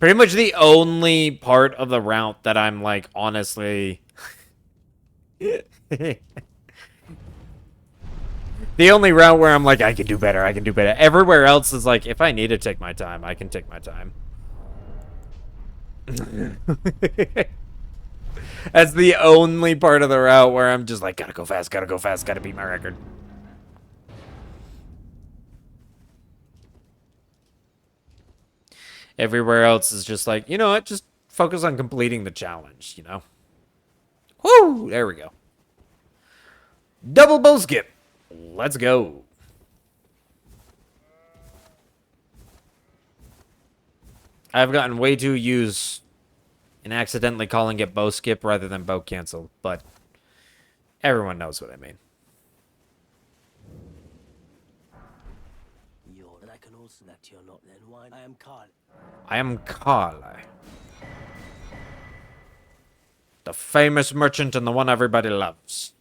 Pretty much the only part of the route that I'm like honestly the only route where I'm like I can do better, I can do better. Everywhere else is like if I need to take my time, I can take my time. That's the only part of the route where I'm just like, gotta go fast, gotta beat my record. Everywhere else is just like, you know what, just focus on completing the challenge, you know? Woo! There we go. Double bow skip. Let's go. I've gotten way too used in accidentally calling it bow skip rather than bow cancel, but everyone knows what I mean. And I can also that you're not then. Why? I am Carl. I am Carl. The famous merchant and the one everybody loves.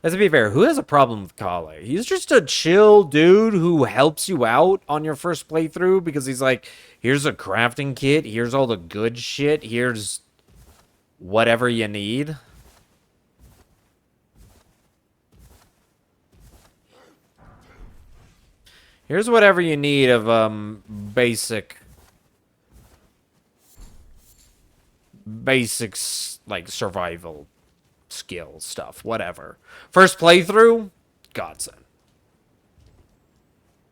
Let's be fair, who has a problem with Kale? He's just a chill dude who helps you out on your first playthrough because he's like, here's a crafting kit, here's all the good shit, here's whatever you need. Here's whatever you need of basics like survival skill stuff, whatever. First playthrough, godsend.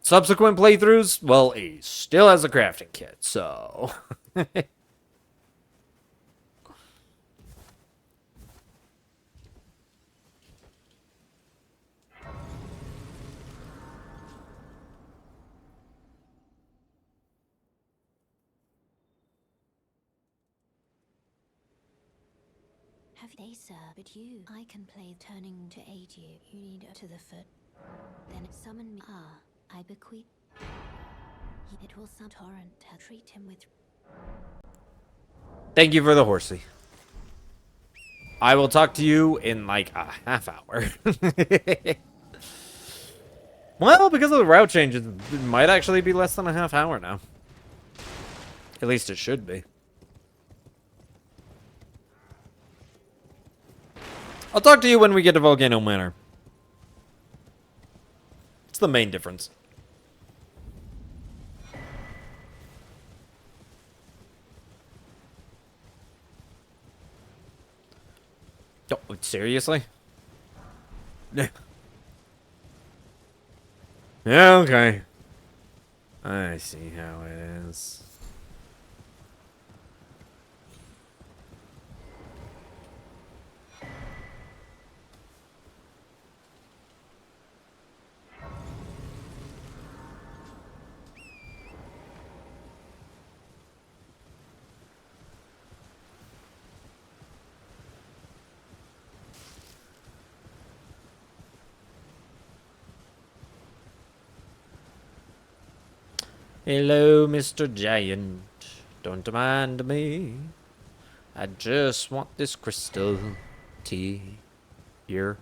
Subsequent playthroughs, well, he still has a crafting kit, so Have they, sir, but you? I can play turning to aid you. You need to the foot. Then summon me. Ah, I bequeath. It will some torrent. Treat him with. thank you for the horsey. I will talk to you in like a half hour. Well, because of the route changes, it might actually be less than a half hour now. At least it should be. I'll talk to you when we get to Volcano Manor. It's the main difference. Oh, seriously? Yeah, okay. I see how it is. Hello, Mr. Giant. Don't mind me. I just want this crystal tea here.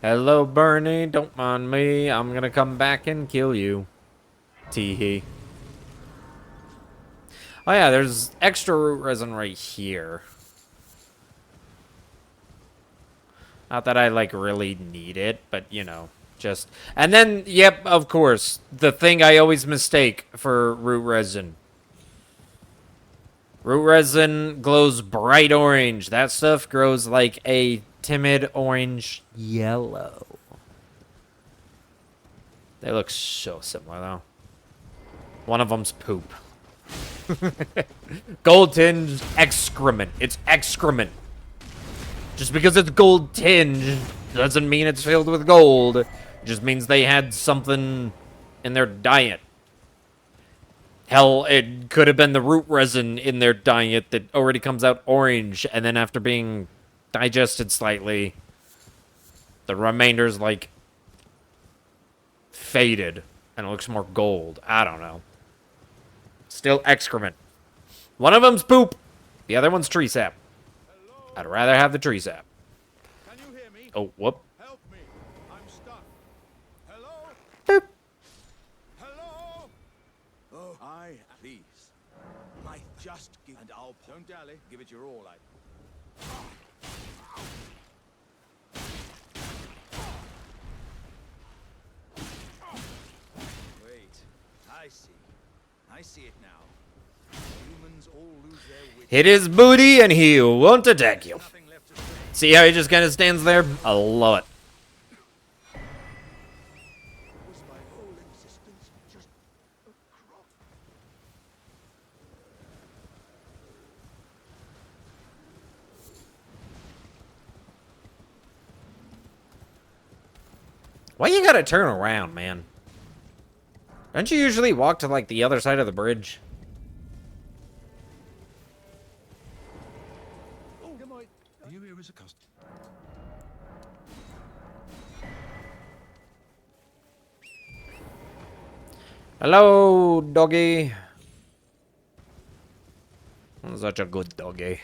Hello, Bernie. Don't mind me. I'm gonna come back and kill you. Tee-hee. Oh yeah, there's extra root resin right here. Not that I, like, really need it, but, you know, just... And then, yep, of course, the thing I always mistake for root resin. Root resin glows bright orange. That stuff grows like a timid orange yellow. They look so similar, though. One of them's poop. Gold tinged excrement. It's excrement. Just because it's gold tinged doesn't mean it's filled with gold. It just means they had something in their diet. Hell, it could have been the root resin in their diet that already comes out orange, and then after being digested slightly, the remainder's, like, faded, and it looks more gold. I don't know. Still excrement. One of them's poop. The other one's tree sap. I'd rather have the tree sap. Can you hear me? Oh, whoop. Help me. I'm stuck. Hello? Boop. Hello? Oh, please. Just give, and I'll... Don't dally. Give it your all, Wait. I see it now. Humans all lose their wits. Hit his booty and he won't attack you. Nothing left to say. See how he just kind of stands there? I love it. Was my whole existence just a crop? Why you gotta turn around, man? Don't you usually walk to, like, the other side of the bridge? Are you here as a customer? Hello, doggy. Such a good doggy.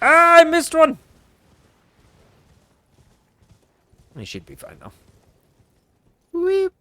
Ah, I missed one. He should be fine, though. Weep.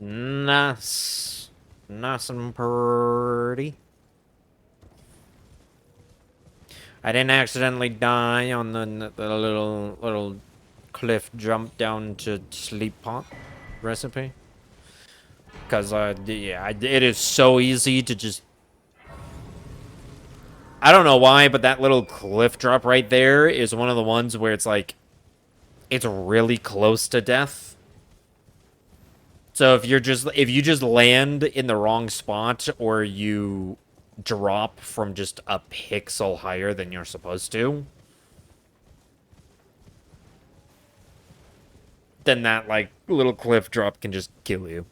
Nice. Nice and pretty. I didn't accidentally die on the little cliff jump down to sleep pot recipe. Because, yeah, it is so easy to just... I don't know why, but that little cliff drop right there is one of the ones where it's like... It's really close to death. So if you just land in the wrong spot or you drop from just a pixel higher than you're supposed to, then that like little cliff drop can just kill you.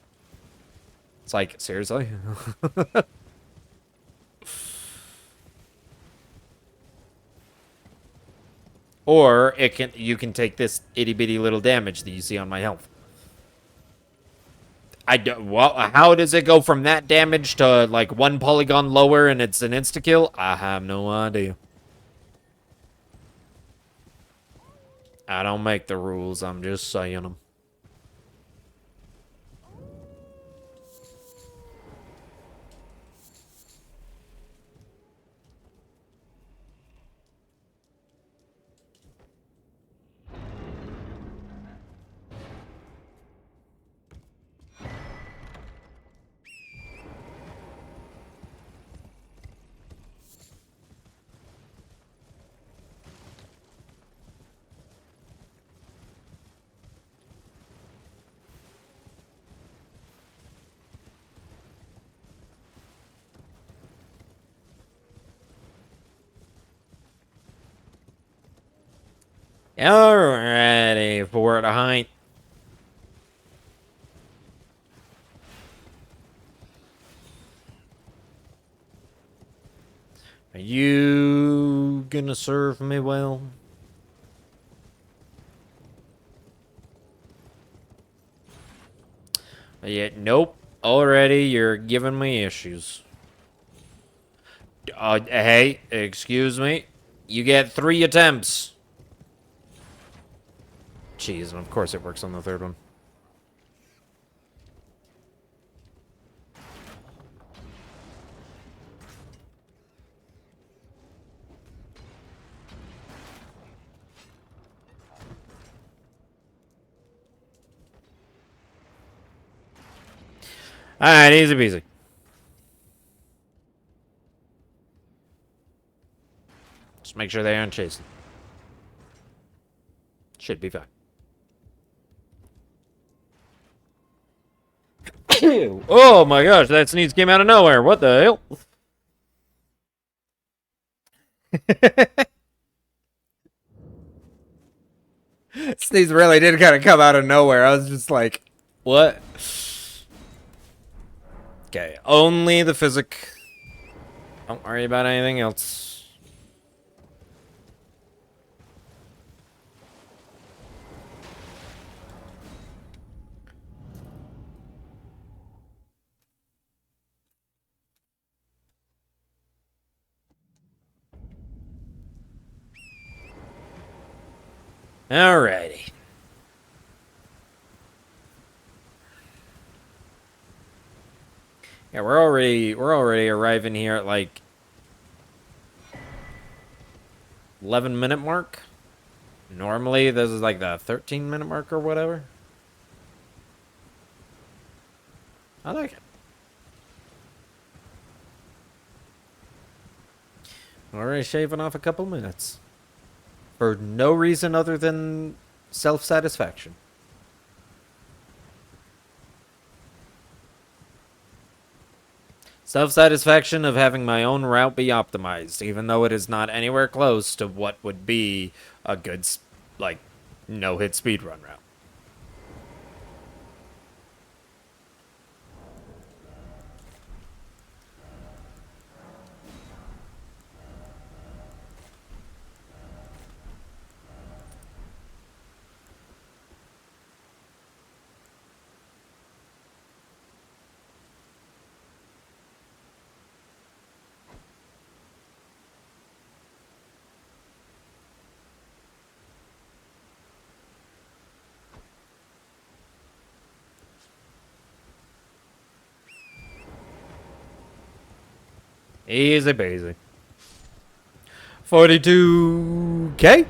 It's like, seriously? Or you can take this itty bitty little damage that you see on my health. Well, how does it go from that damage to like 1 polygon lower and it's an insta kill? I have no idea. I don't make the rules, I'm just saying them. Alrighty, for the height. Are you gonna serve me well? Yeah, nope. Already, you're giving me issues. Hey, excuse me. You get 3 attempts. Jeez, and of course it works on the 3rd one. Alright, easy peasy. Just make sure they aren't chasing. Should be fine. Oh my gosh, that sneeze came out of nowhere. What the hell? Sneeze really did kind of come out of nowhere. I was just like, what? Okay, only the physic. Don't worry about anything else. Alrighty. Yeah, we're already arriving here at like 11-minute mark. Normally this is like the 13-minute mark or whatever. I like it. Already shaving off a couple minutes. For no reason other than self-satisfaction. Self-satisfaction of having my own route be optimized, even though it is not anywhere close to what would be a good, like, no-hit speedrun route. Easy peasy. 42K?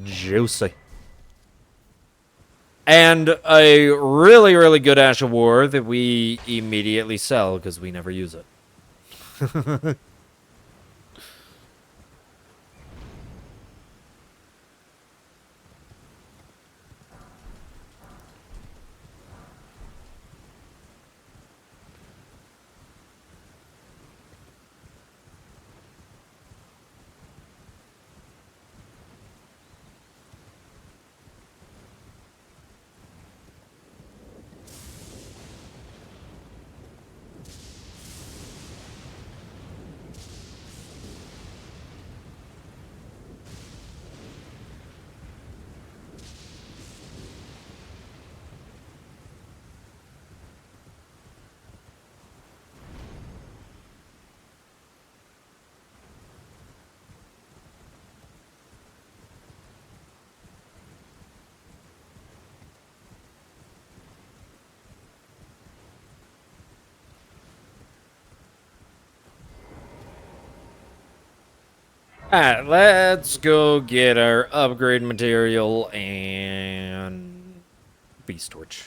Juicy. And a really, really good Ash of War that we immediately sell because we never use it. Alright, let's go get our upgrade material and Beast Torch.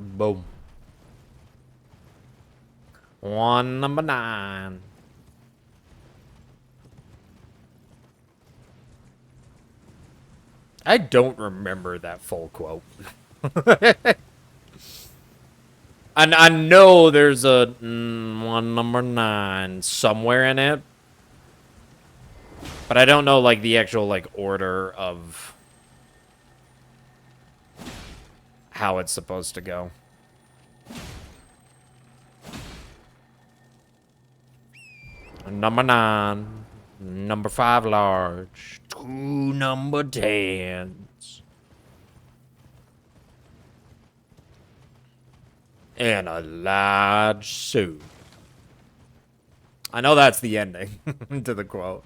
Boom. One number 9. I don't remember that full quote. I know there's a one number 9 somewhere in it, but I don't know like the actual like order of how it's supposed to go. Number 9, number 5 large, 2 number 10s, and a large suit. I know that's the ending to the quote.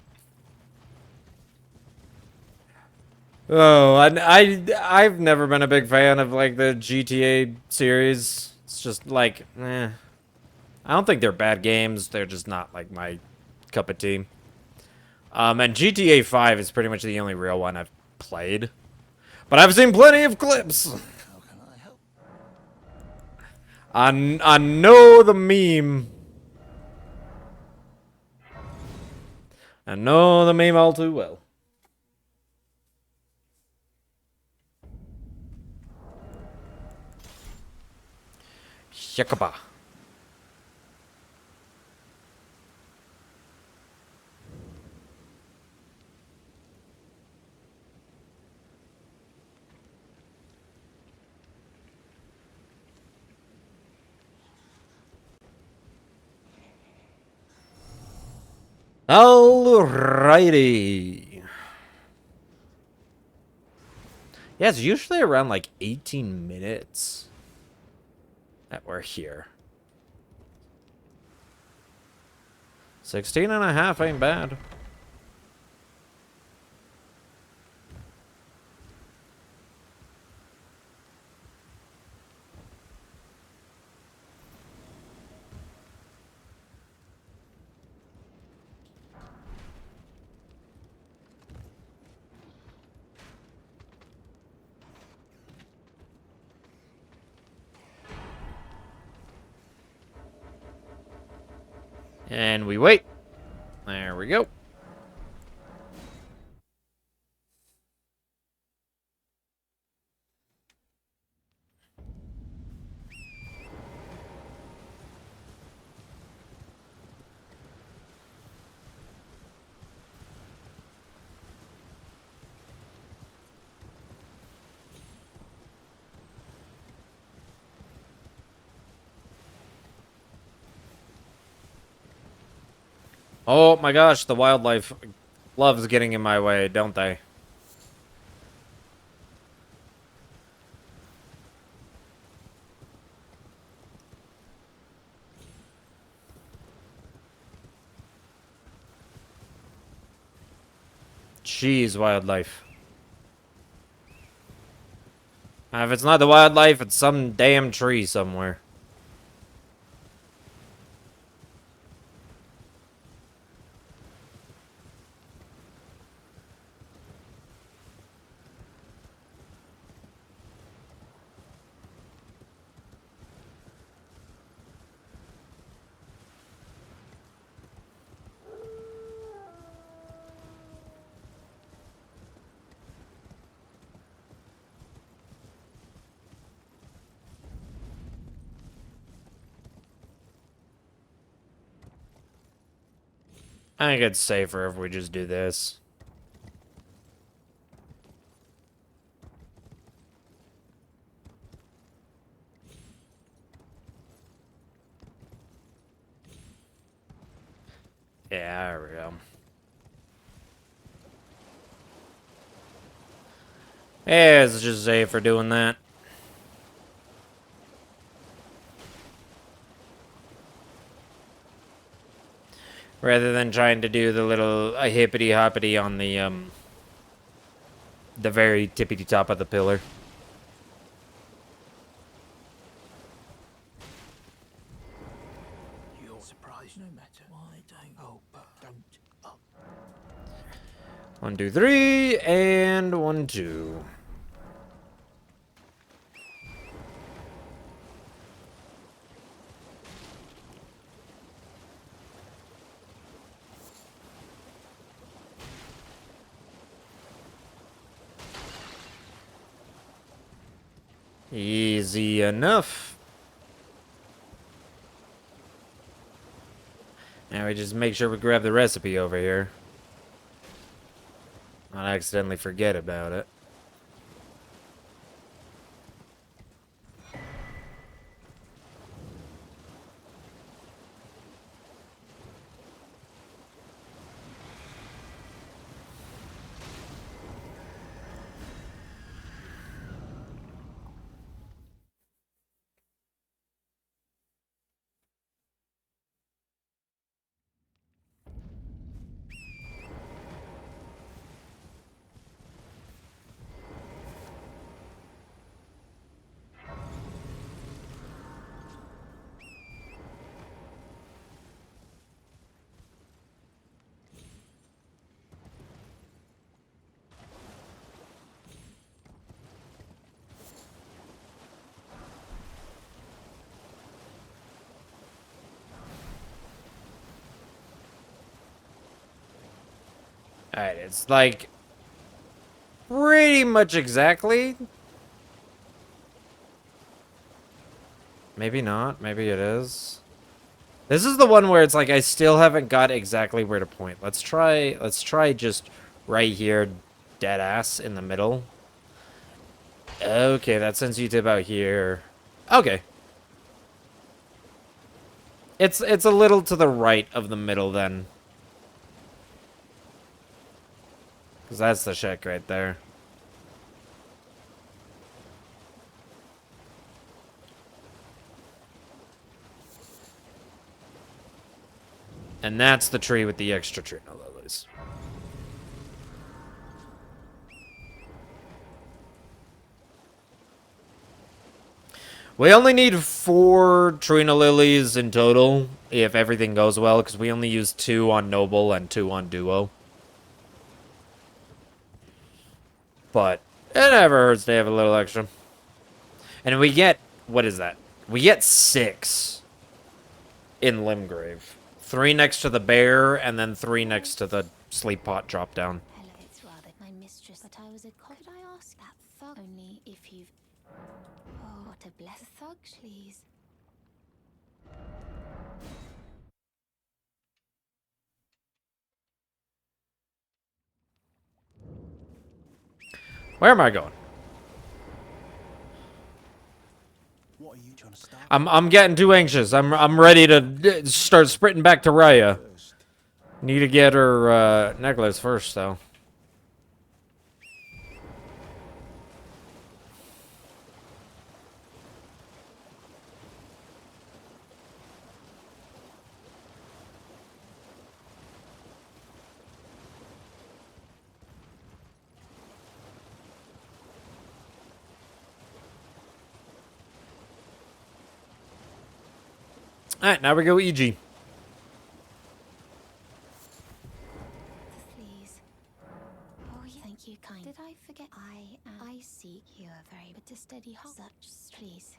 Oh, I've never been a big fan of like the GTA series. It's just like, I don't think they're bad games. They're just not like my cup of tea. And GTA 5 is pretty much the only real one I've played. But I've seen plenty of clips. How can I help? I know the meme. I know the meme all too well. Shakaba. Alrighty. Yeah, it's usually around like 18 minutes that we're here. 16 and a half ain't bad. And we wait. There we go. Oh my gosh, the wildlife loves getting in my way, don't they? Jeez, wildlife. If it's not the wildlife, it's some damn tree somewhere. I think it's safer if we just do this. Yeah, there we go. Yeah, it's just safer doing that. Rather than trying to do the little hippity hoppity on the very tippity top of the pillar. You're surprised no matter. Why don't? Oh, don't. Oh. 1, 2, 3, and 1, 2. Easy enough. Now we just make sure we grab the recipe over here. Not accidentally forget about it. Alright, it's like pretty much exactly. Maybe not. Maybe it is. This is the one where it's like I still haven't got exactly where to point. Let's try just right here, dead ass in the middle. Okay, that sends you to about here. Okay. It's a little to the right of the middle then. Because that's the shack right there. And that's the tree with the extra Trina lilies. We only need 4 Trina lilies in total, if everything goes well, because we only use 2 on Noble and 2 on Duo. But it never hurts to have a little extra. And we get, what is that? We get 6 in Limgrave. 3 next to the bear, and then 3 next to the sleep pot drop down. Hello, it's rather my mistress, but I was a could I ask that thug only if you've oh what a blessed thug, please. Where am I going? What are you trying to start? I'm getting too anxious. I'm ready to start sprinting back to Raya. First, Need to get her necklace first, though. Alright, now we go EG. Please. Oh, yeah. Thank you, kind. Did I forget? I seek you a very but a steady heart. Such, please.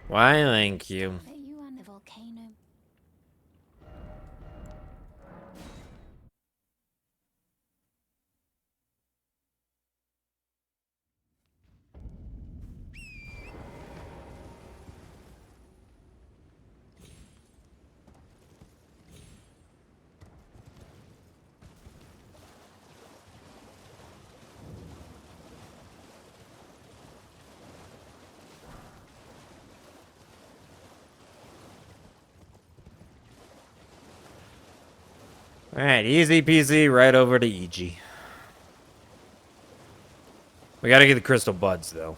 Why, thank you. That you and the volcano. Alright, easy peasy, right over to EG. We gotta get the crystal buds, though.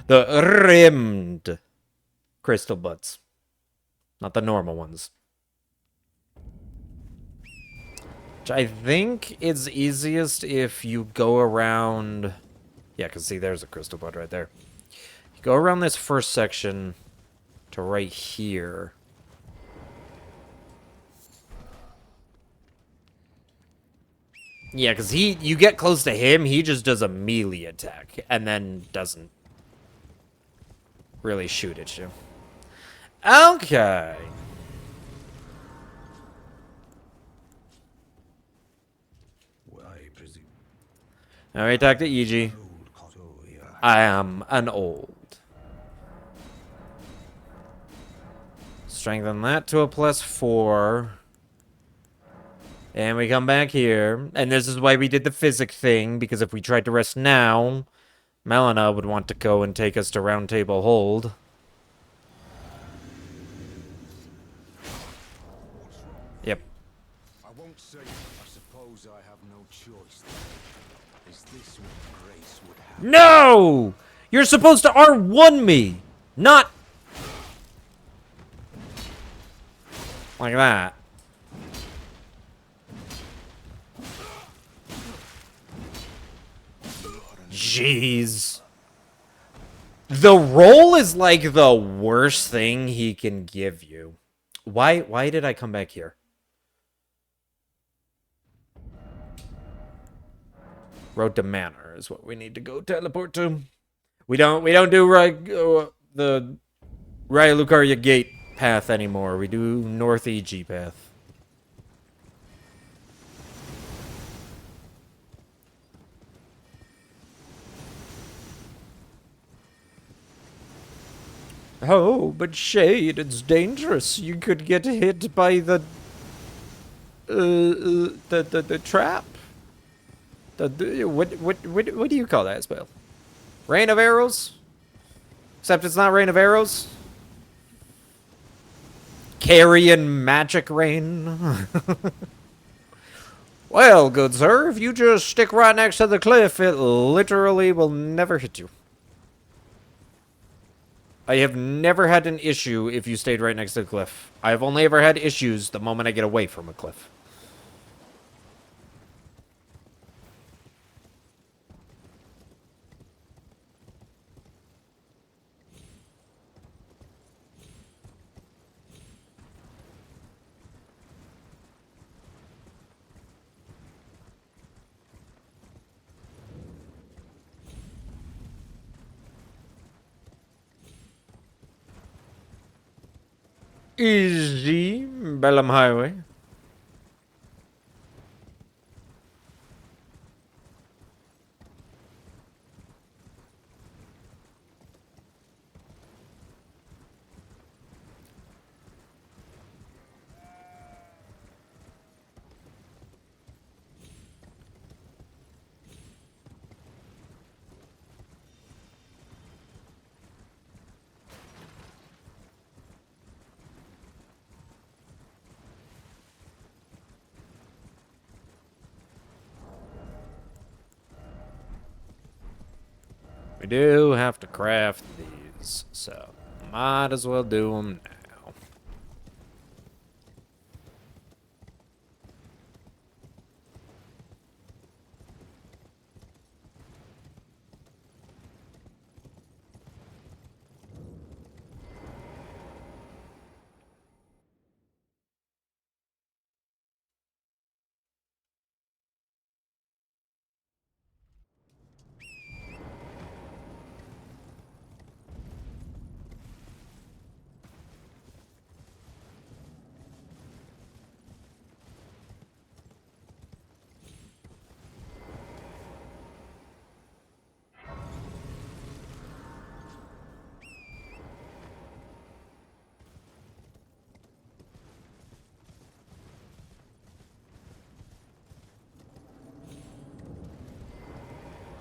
The rimmed crystal buds. Not the normal ones. Which I think is easiest if you go around... Yeah, because see, there's a crystal bud right there. You go around this first section to right here. Yeah, because you get close to him, he just does a melee attack, and then doesn't really shoot at you. Okay. I presume. Alright, talk to EG. I am an old. Strengthen that to a +4. And we come back here. And this is why we did the physic thing, because if we tried to rest now, Melina would want to go and take us to Round Table Hold. Yep. I won't say I suppose I have no choice. Is this what grace would have? No! You're supposed to R1 me! Not... like that. Jeez. The roll is like the worst thing he can give you. Why did I come back here? Road to Manor is what we need to go teleport to. We don't do the Raya Lucaria Gate path anymore. We do North EG path. Oh, but Shade, it's dangerous. You could get hit by the trap. What do you call that spell? Rain of arrows? Except it's not Rain of arrows. Carrion magic rain. Well, good sir, if you just stick right next to the cliff, it literally will never hit you. I have never had an issue if you stayed right next to the cliff. I've only ever had issues the moment I get away from a cliff. Easy, Bellum Highway. We do have to craft these, so might as well do them now.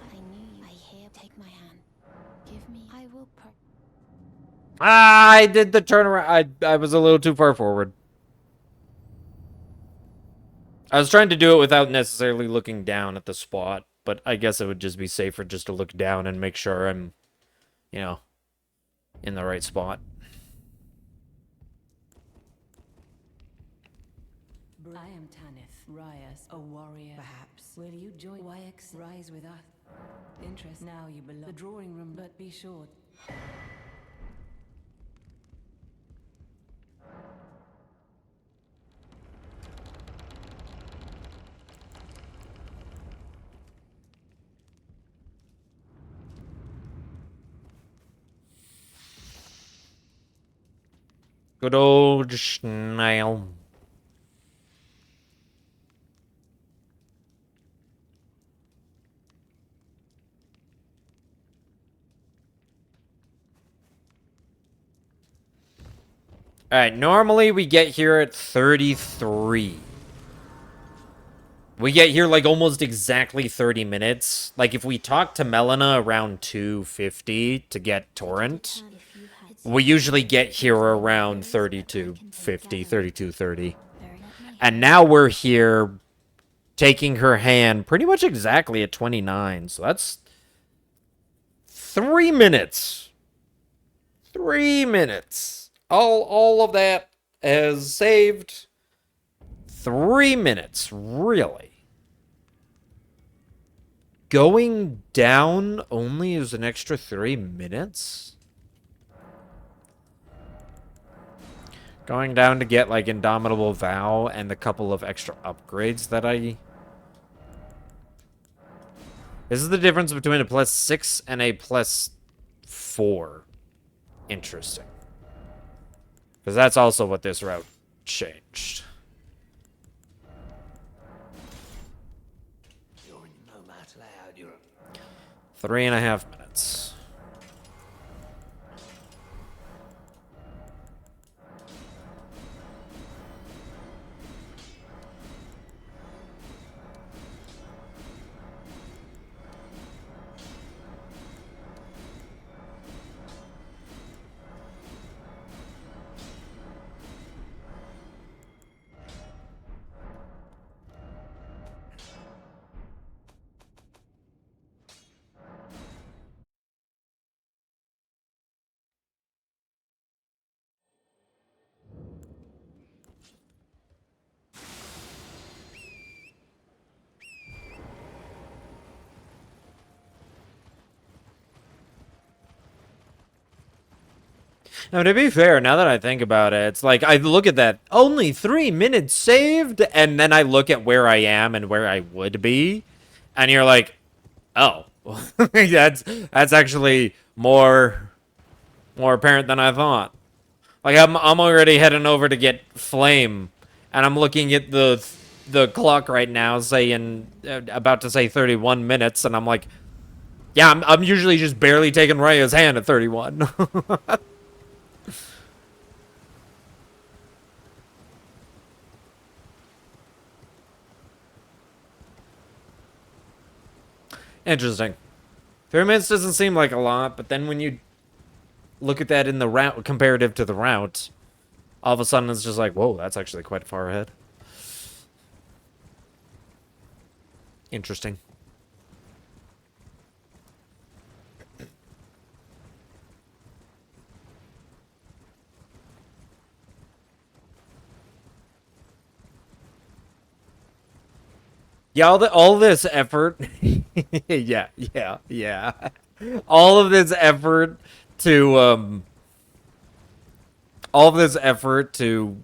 I knew you. I hear. Take my hand. Give me. I will. I did the turnaround. I was a little too far forward. I was trying to do it without necessarily looking down at the spot, but I guess it would just be safer just to look down and make sure I'm, you know, in the right spot. I am Tanith, Rias, a warrior. Perhaps. Will you join YX Rise with us? Interest now you belong. The drawing room, but be short. Good old Schnail. Alright, normally we get here at 33. We get here like almost exactly 30 minutes. Like if we talk to Melina around 2:50 to get Torrent, we usually get here around 32:50, 32:30. And now we're here taking her hand pretty much exactly at 29. So that's 3 minutes. 3 minutes. All of that has saved 3 minutes, really. Going down only is an extra 3 minutes? Going down to get, like, Indomitable Vow and the couple of extra upgrades that I... This is the difference between a +6 and a +4. Interesting. Because that's also what this route changed. You're in no matter loud. You're 3.5 minutes. Now, to be fair, now that I think about it, it's like I look at that, only 3 minutes saved, and then I look at where I am and where I would be, and you're like, oh, that's actually more apparent than I thought. Like I'm already heading over to get Flame, and I'm looking at the clock right now, saying about to say 31 minutes, and I'm like, yeah, I'm usually just barely taking Raya's hand at 31. Interesting. 3 minutes doesn't seem like a lot, but then when you look at that in the route comparative to the route, all of a sudden it's just like, whoa, that's actually quite far ahead. Interesting. Yeah, all this effort. Yeah. All of this effort to all of this effort to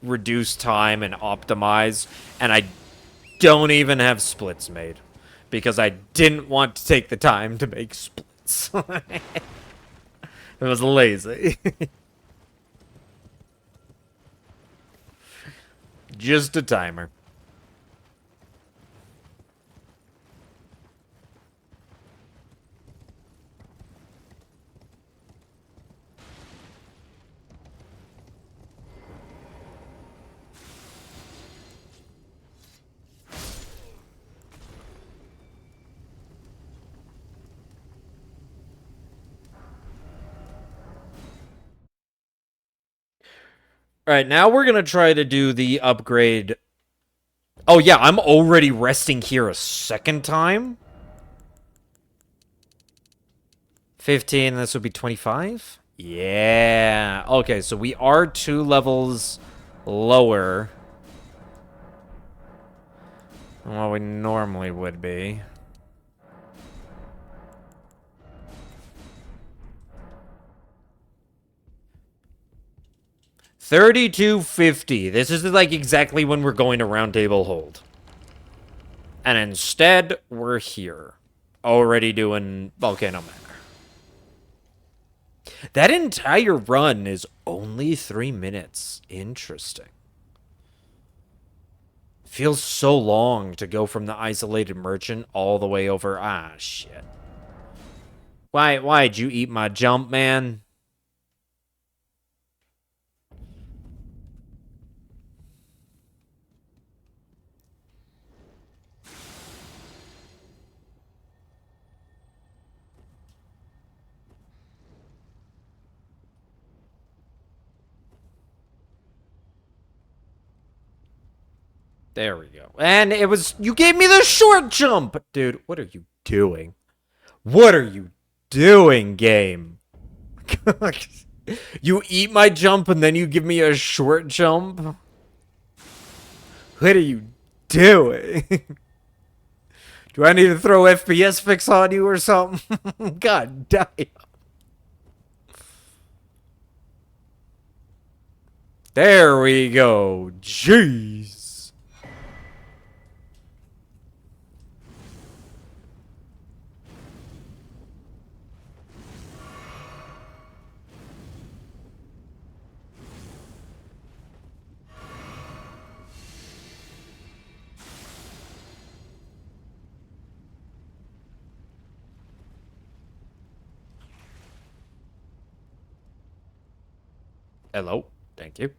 reduce time and optimize, and I don't even have splits made because I didn't want to take the time to make splits. It was lazy. Just a timer. All right, now we're going to try to do the upgrade. Oh, yeah, I'm already resting here a second time. 15, this would be 25? Yeah. Okay, so we are 2 levels lower than what we normally would be. $32.50. This is like exactly when we're going to Round Table Hold. And instead, we're here. Already doing Volcano Manor. That entire run is only 3 minutes. Interesting. Feels so long to go from the isolated merchant all the way over. Ah, shit. Why'd you eat my jump, man? There we go. And it was... You gave me the short jump! Dude, what are you doing? What are you doing, game? You eat my jump and then you give me a short jump? What are you doing? Do I need to throw FPS fix on you or something? God damn. There we go. Jeez. Hello. Thank you.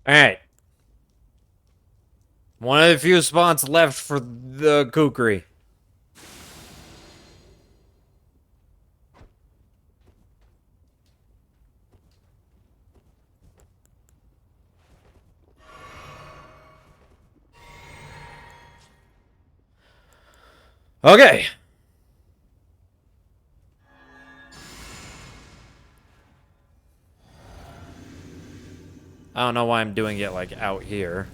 Alright. One of the few spots left for the kukri. Okay. I don't know why I'm doing it, like, out here.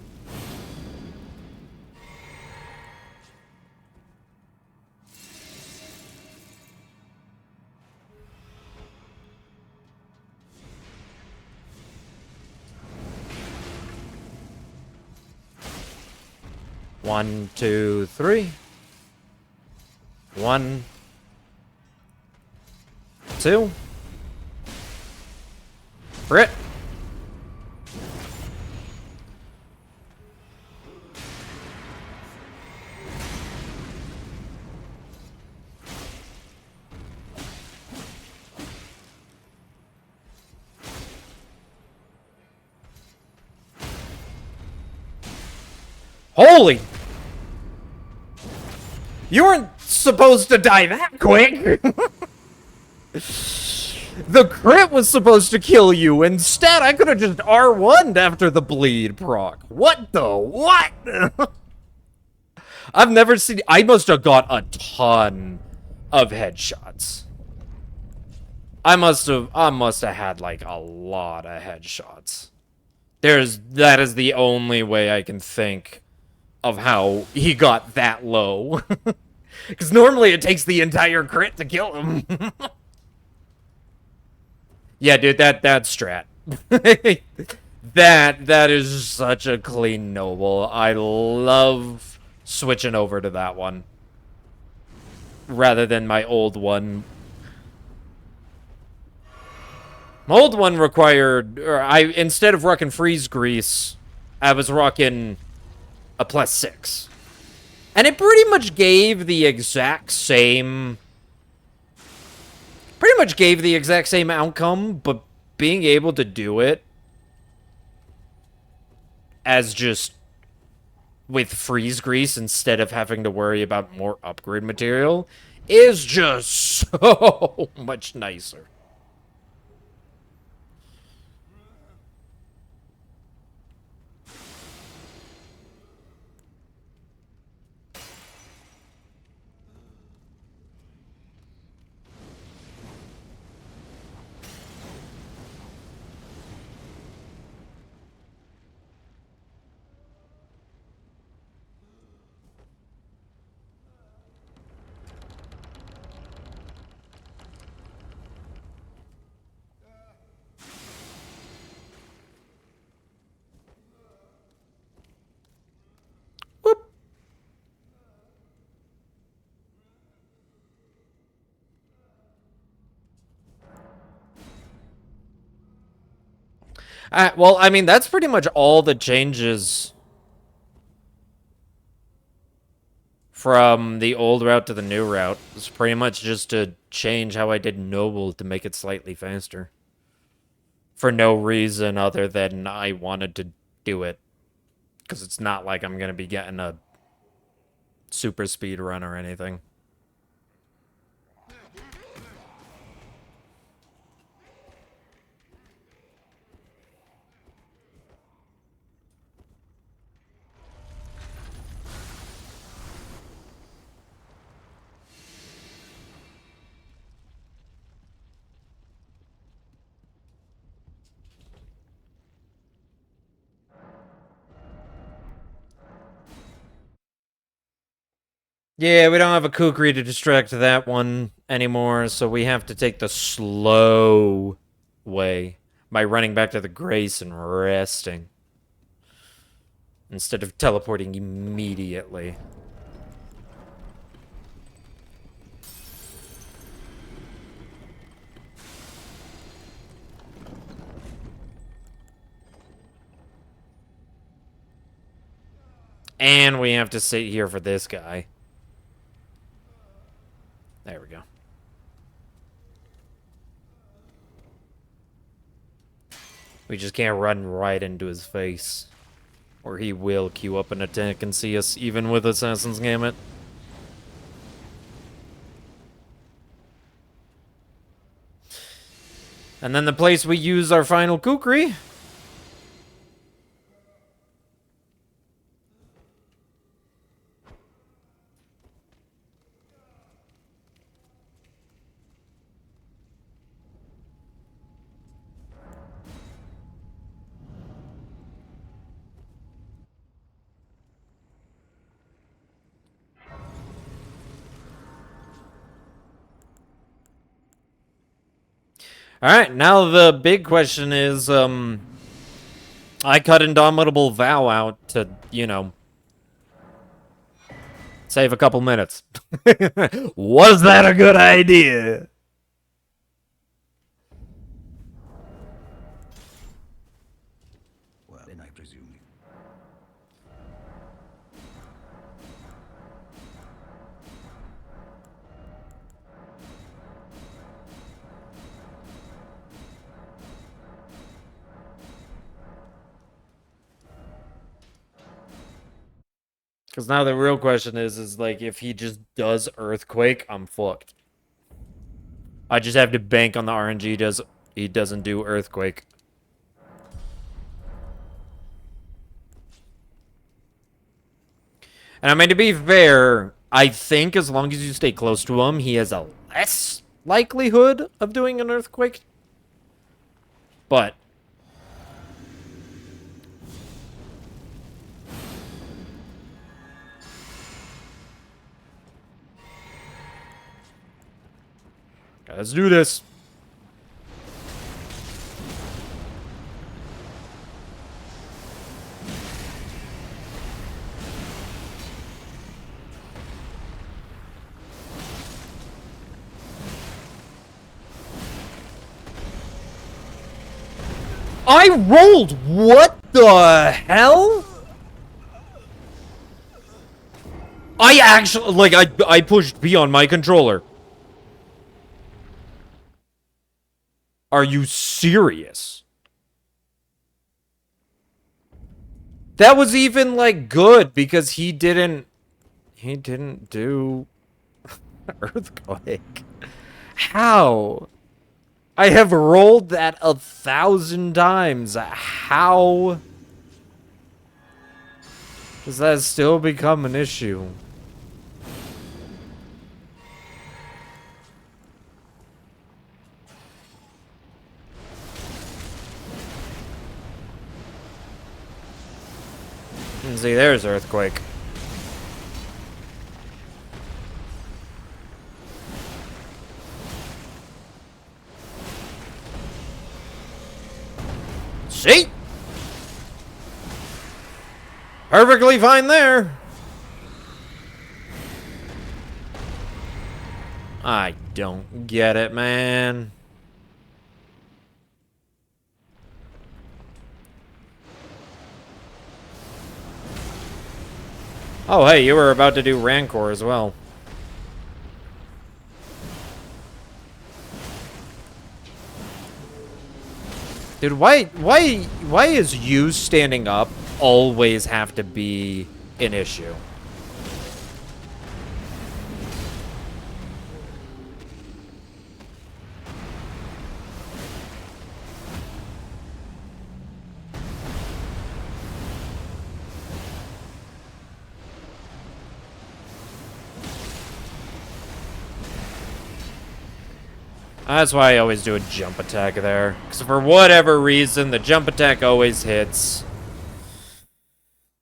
One, two, three. 1, 2. Brit. Holy! You weren't supposed to die that quick! The crit was supposed to kill you. Instead, I could have just R1'd after the bleed proc. What the what? I've never seen... I must have got a ton of headshots. I must have had like a lot of headshots. That is the only way I can think of how he got that low. Because normally it takes the entire crit to kill him. Yeah, dude, that's strat. That is such a clean noble. I love switching over to that one rather than my old one. My old one required, instead of rocking freeze grease, I was rocking a +6. And it pretty much gave the exact same... Pretty much gave the exact same outcome, but being able to do it as just with freeze grease instead of having to worry about more upgrade material is just so much nicer. Well, I mean, that's pretty much all the changes from the old route to the new route. It's pretty much just to change how I did Noble to make it slightly faster. For no reason other than I wanted to do it. Because it's not like I'm going to be getting a super speed run or anything. Yeah, we don't have a kukri to distract that one anymore, so we have to take the slow way by running back to the Grace and resting. Instead of teleporting immediately. And we have to sit here for this guy. There we go. We just can't run right into his face. Or he will queue up an attack and see us, even with Assassin's Gambit. And then the place we use our final kukri. Alright, now the big question is, I cut Indomitable Vow out to, you know, save a couple minutes. Was that a good idea? Well, then I presume Because now the real question is like, if he just does Earthquake, I'm fucked. I just have to bank on the RNG he doesn't do Earthquake. And I mean, to be fair, I think as long as you stay close to him, he has a less likelihood of doing an Earthquake. But let's do this. I rolled! What the hell? I actually, like, I pushed B on my controller. Are you serious? That was even, like, good, because he didn't do Earthquake. How? I have rolled that 1,000 times. How does that still become an issue? See, there's Earthquake. See? Perfectly fine there. I don't get it, man. Oh, hey, you were about to do Rancor as well. Dude, why is you standing up always have to be an issue? That's why I always do a jump attack there. Because for whatever reason, the jump attack always hits.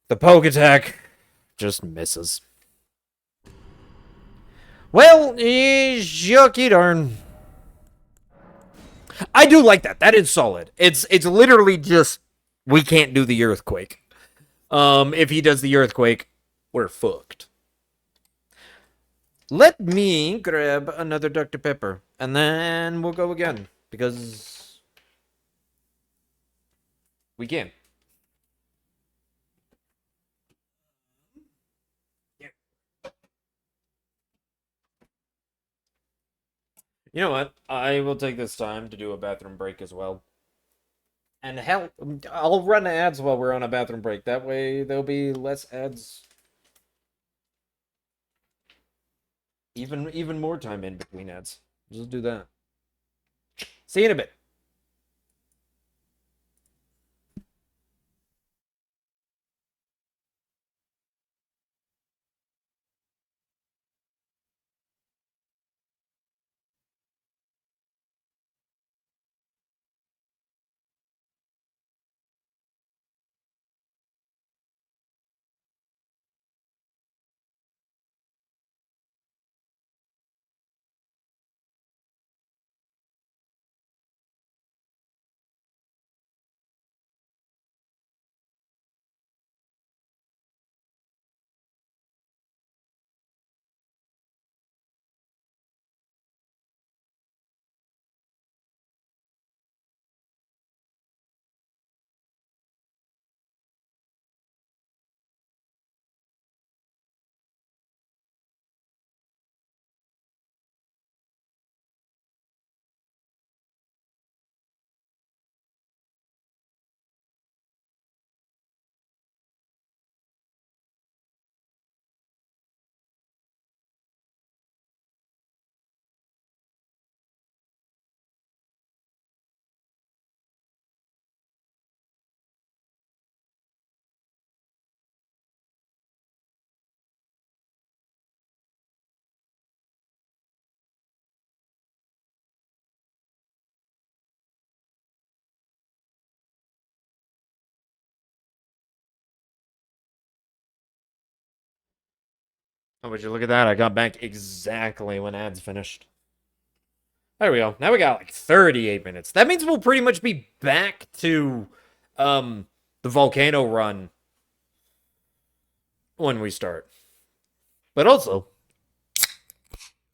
The poke attack just misses. Well, shucky darn. I do like that. That is solid. It's literally just we can't do the earthquake. If he does the earthquake, we're fucked. Let me grab another Dr. Pepper, and then we'll go again, because we can. You know what? I will take this time to do a bathroom break as well. And hell, I'll run ads while we're on a bathroom break. That way there'll be less ads. Even more time in between ads. Just do that. See you in a bit. Oh, would you look at that? I got back exactly when ads finished. There we go. Now we got like 38 minutes. That means we'll pretty much be back to the volcano run when we start. But also,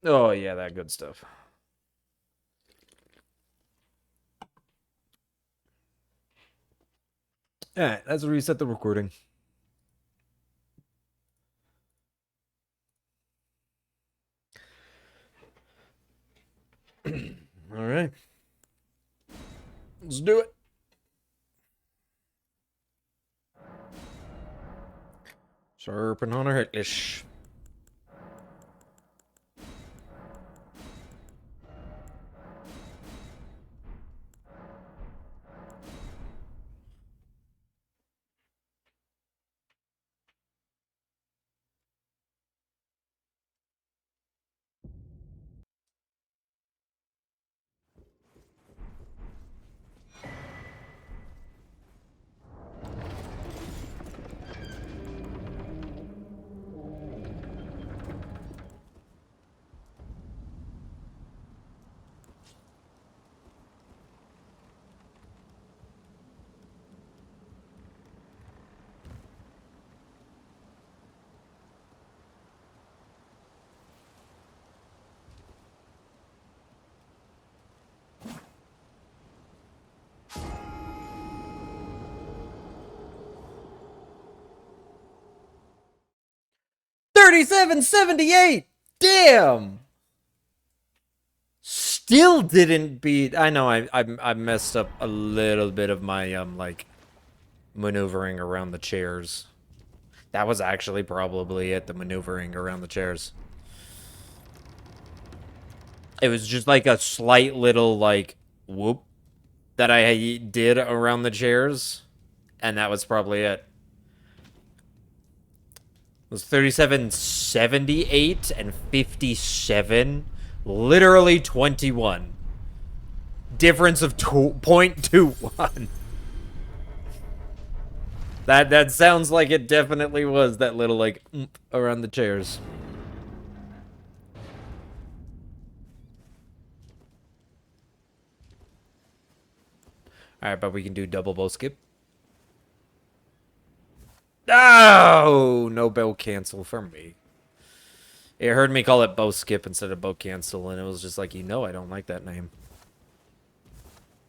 oh yeah, that good stuff. Alright, let's reset the recording. Alright. Let's do it. Serpent on our Hitless. $37.78. Damn. Still didn't beat. I know I messed up a little bit of my like maneuvering around the chairs. That was actually probably it, the maneuvering around the chairs. It was just like a slight little like whoop that I did around the chairs, and that was probably it. It was 37.78 and 57. Literally 21. Difference of 0.21. That sounds like it definitely was that little like around the chairs. Alright, but we can do double bow skip. Oh, no bow cancel for me. It heard me call it bow skip instead of bow cancel, and it was just like, you know I don't like that name.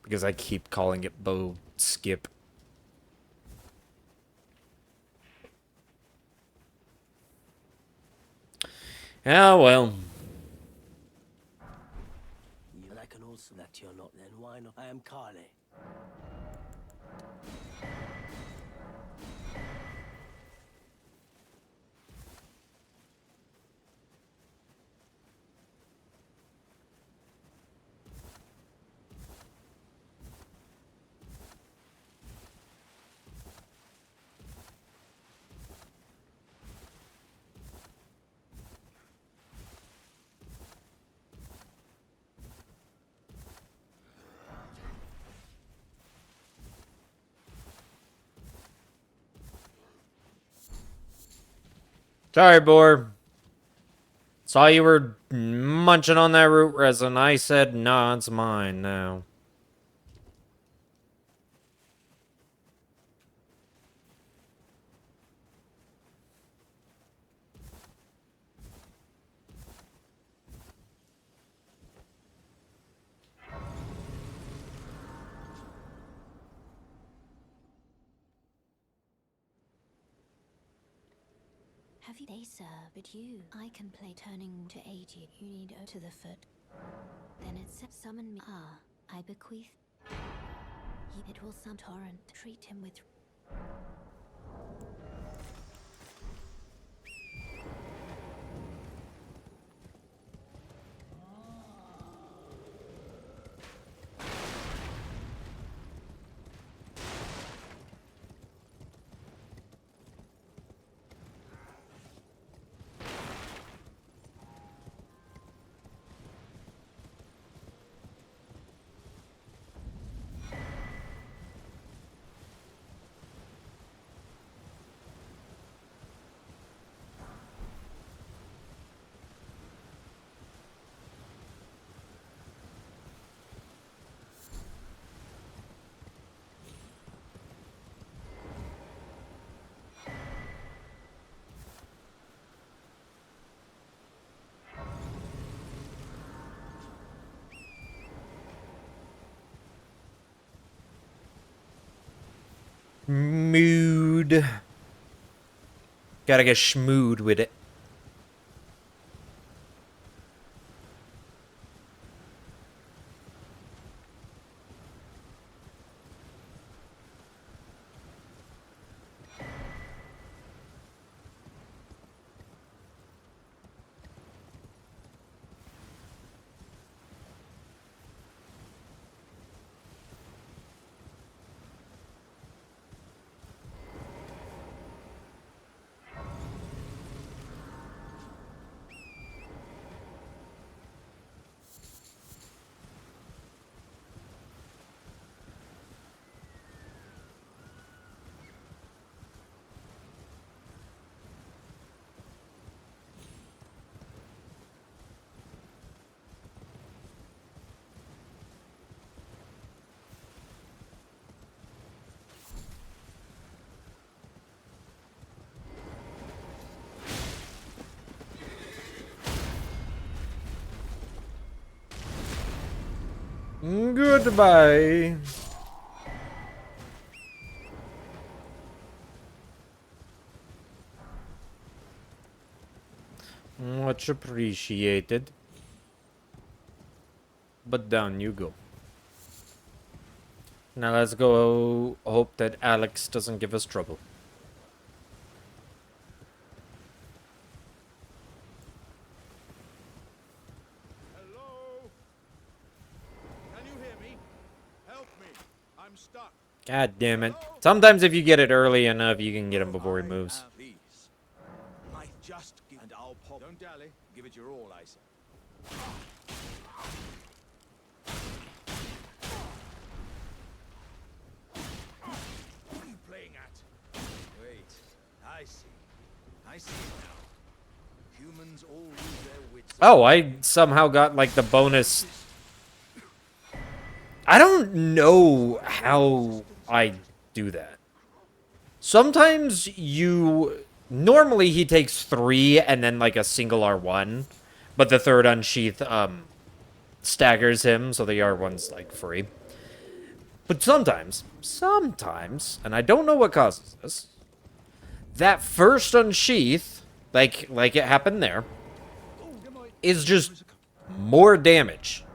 Because I keep calling it bow skip. Oh, well. I can also that you're not then. Why not? I am Carly. Sorry, Boar. Saw you were munching on that root resin. I said, nah, it's mine now. Have you? They sir, but you. I can play turning to aid you. You need to the foot. Then it said summon me. Ah, I bequeath. It will some torrent. Treat him with. Mood. Gotta get schmood with it. Goodbye. Much appreciated. But down you go. Now let's go hope that Alex doesn't give us trouble. Hello? Can you hear me? Help me. I'm stuck. God damn it. Sometimes if you get it early enough, you can get him before he moves. Please. I just give, and I'll pop. Don't dally. Give it your all, I say. What are you playing at? Wait. I see. I see it now. Humans all lose their wits. Oh, I somehow got like the bonus. I don't know how I do that. Sometimes you... Normally he takes 3 and then like a single R1. But the third unsheath staggers him, so the R1's like free. But sometimes, and I don't know what causes this, that first unsheath, like it happened there, is just more damage.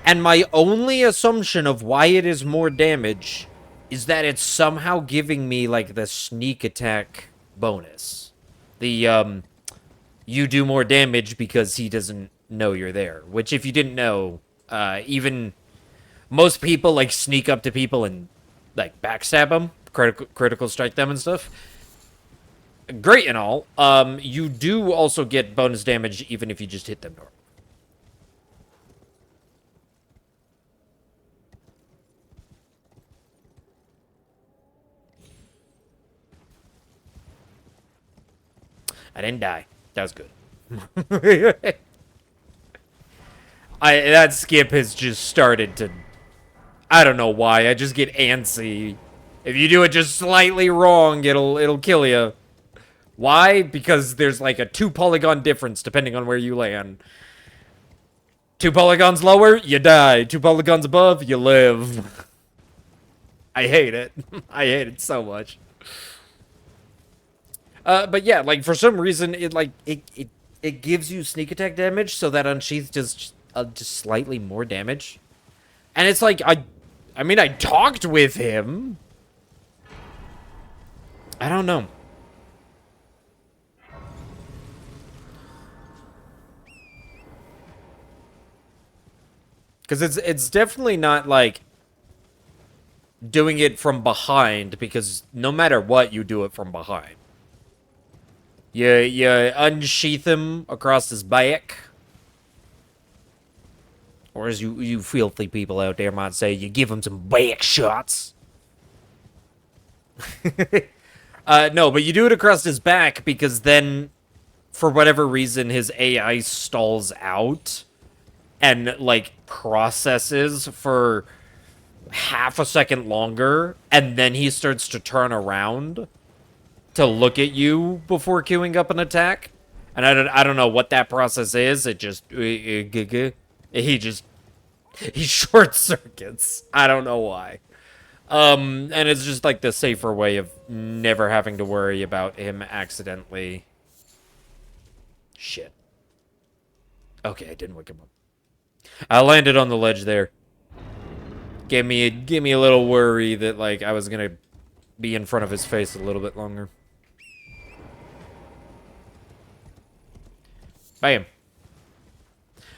And my only assumption of why it is more damage is that it's somehow giving me, like, the sneak attack bonus. The, you do more damage because he doesn't know you're there. Which, if you didn't know, even most people, like, sneak up to people and, like, backstab them, critical strike them and stuff. Great and all. You do also get bonus damage even if you just hit them normal. I didn't die. That was good. That skip has just started to... I don't know why. I just get antsy. If you do it just slightly wrong, it'll kill you. Why? Because there's like a 2 polygon difference depending on where you land. 2 polygons lower, you die. 2 polygons above, you live. I hate it. I hate it so much. But yeah, like, for some reason, it gives you sneak attack damage, so that Unsheath does just slightly more damage. And it's like, I mean, I talked with him. I don't know. Because it's definitely not, like, doing it from behind, because no matter what, you do it from behind. You unsheath him across his back. Or as you filthy people out there might say, you give him some back shots. No, but you do it across his back because then, for whatever reason, his AI stalls out and, like, processes for half a second longer, and then he starts to turn around to look at you before queuing up an attack. And I don't know what that process is. It just... He short circuits. I don't know why. And it's just like the safer way of never having to worry about him accidentally. Shit. Okay, I didn't wake him up. I landed on the ledge there. Gave me a little worry that like I was gonna be in front of his face a little bit longer. Bam.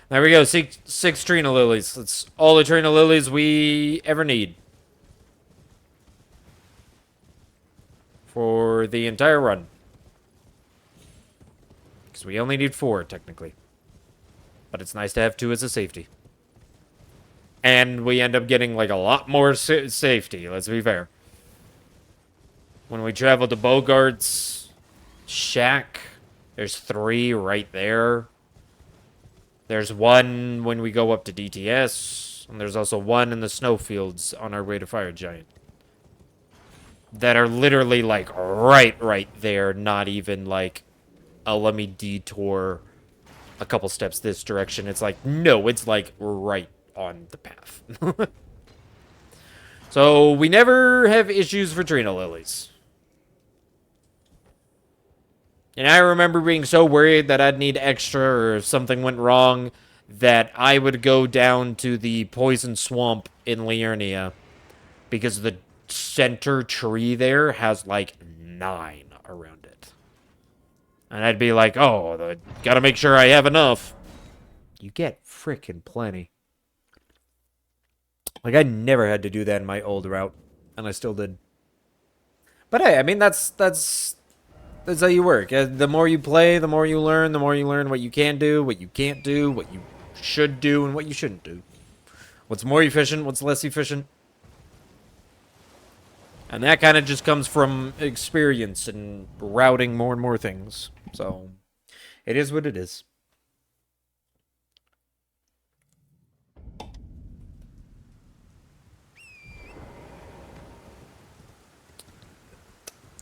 There we go. Six Trina Lilies. That's all the Trina Lilies we ever need. For the entire run. Because we only need 4, technically. But it's nice to have 2 as a safety. And we end up getting, like, a lot more safety, let's be fair. When we travel to Bogart's shack, there's 3 right there. There's 1 when we go up to DTS. And there's also 1 in the snowfields on our way to Fire Giant. That are literally, like, right there. Not even, like, oh, let me detour a couple steps this direction. It's like, no, it's, like, right on the path. So, we never have issues for Trina Lilies. And I remember being so worried that I'd need extra or if something went wrong that I would go down to the poison swamp in Liurnia because the center tree there has like 9 around it. And I'd be like, oh, I gotta make sure I have enough. You get frickin' plenty. Like, I never had to do that in my old route, and I still did. But hey, I mean, that's how you work. The more you play, the more you learn what you can do, what you can't do, what you should do, and what you shouldn't do. What's more efficient, what's less efficient. And that kind of just comes from experience and routing more and more things. So, it is what it is.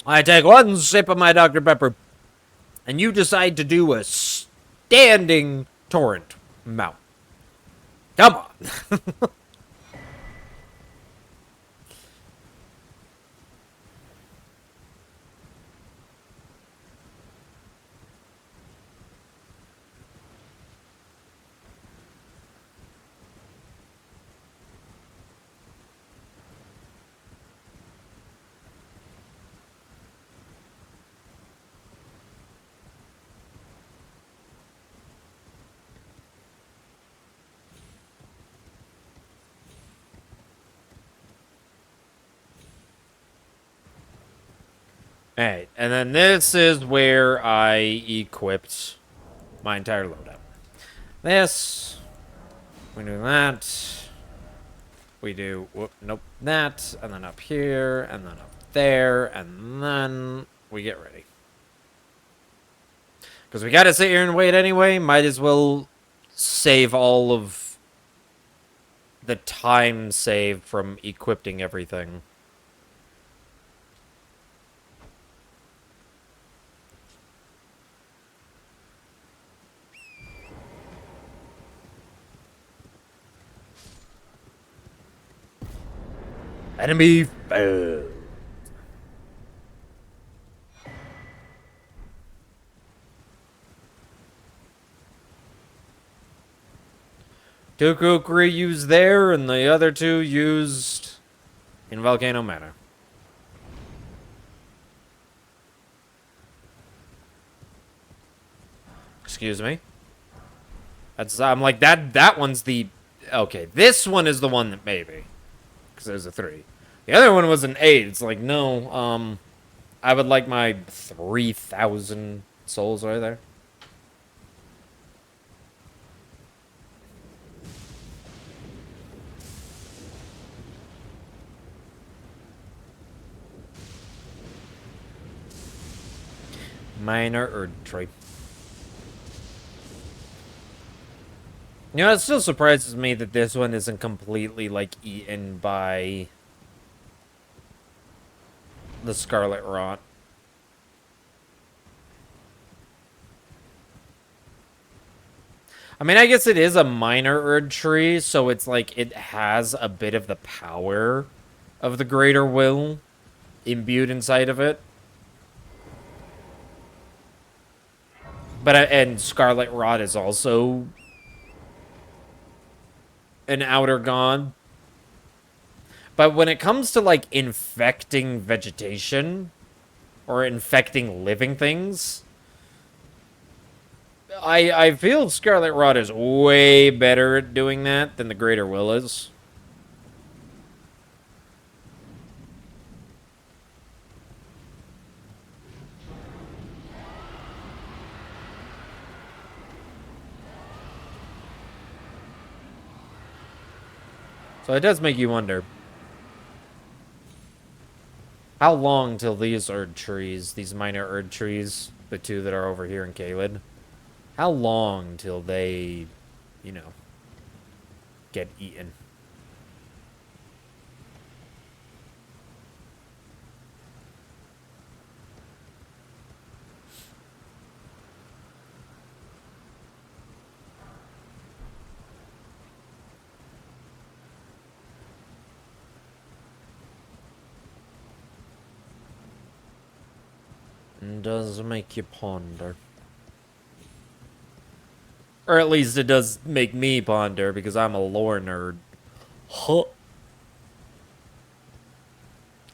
I take 1 sip of my Dr. Pepper, and you decide to do a standing torrent mount. Come on. Alright, and then this is where I equipped my entire loadout. This, we do that, we do, nope, that, and then up here, and then up there, and then we get ready. Because we gotta sit here and wait anyway, might as well save all of the time saved from equipping everything. Enemy failed. Two Kukri used there, and the other 2 used in Volcano Manor. Excuse me. I'm like, that one's the... Okay, this one is the one that maybe. Because there's a 3. The other one was an 8. It's like, no, I would like my 3,000 souls right there. Minor Erd tree. You know, it still surprises me that this one isn't completely, like, eaten by the Scarlet Rot. I mean, I guess it is a minor Erd tree, so it's like it has a bit of the power of the greater will imbued inside of it. But and Scarlet Rot is also an outer god. But when it comes to like infecting vegetation or infecting living things, I feel Scarlet Rot is way better at doing that than the Greater Will is. So it does make you wonder. How long till these Erd trees, these minor Erd trees, the two that are over here in Caelid, how long till they, you know, get eaten? It does make you ponder. Or at least it does make me ponder, because I'm a lore nerd. Huh.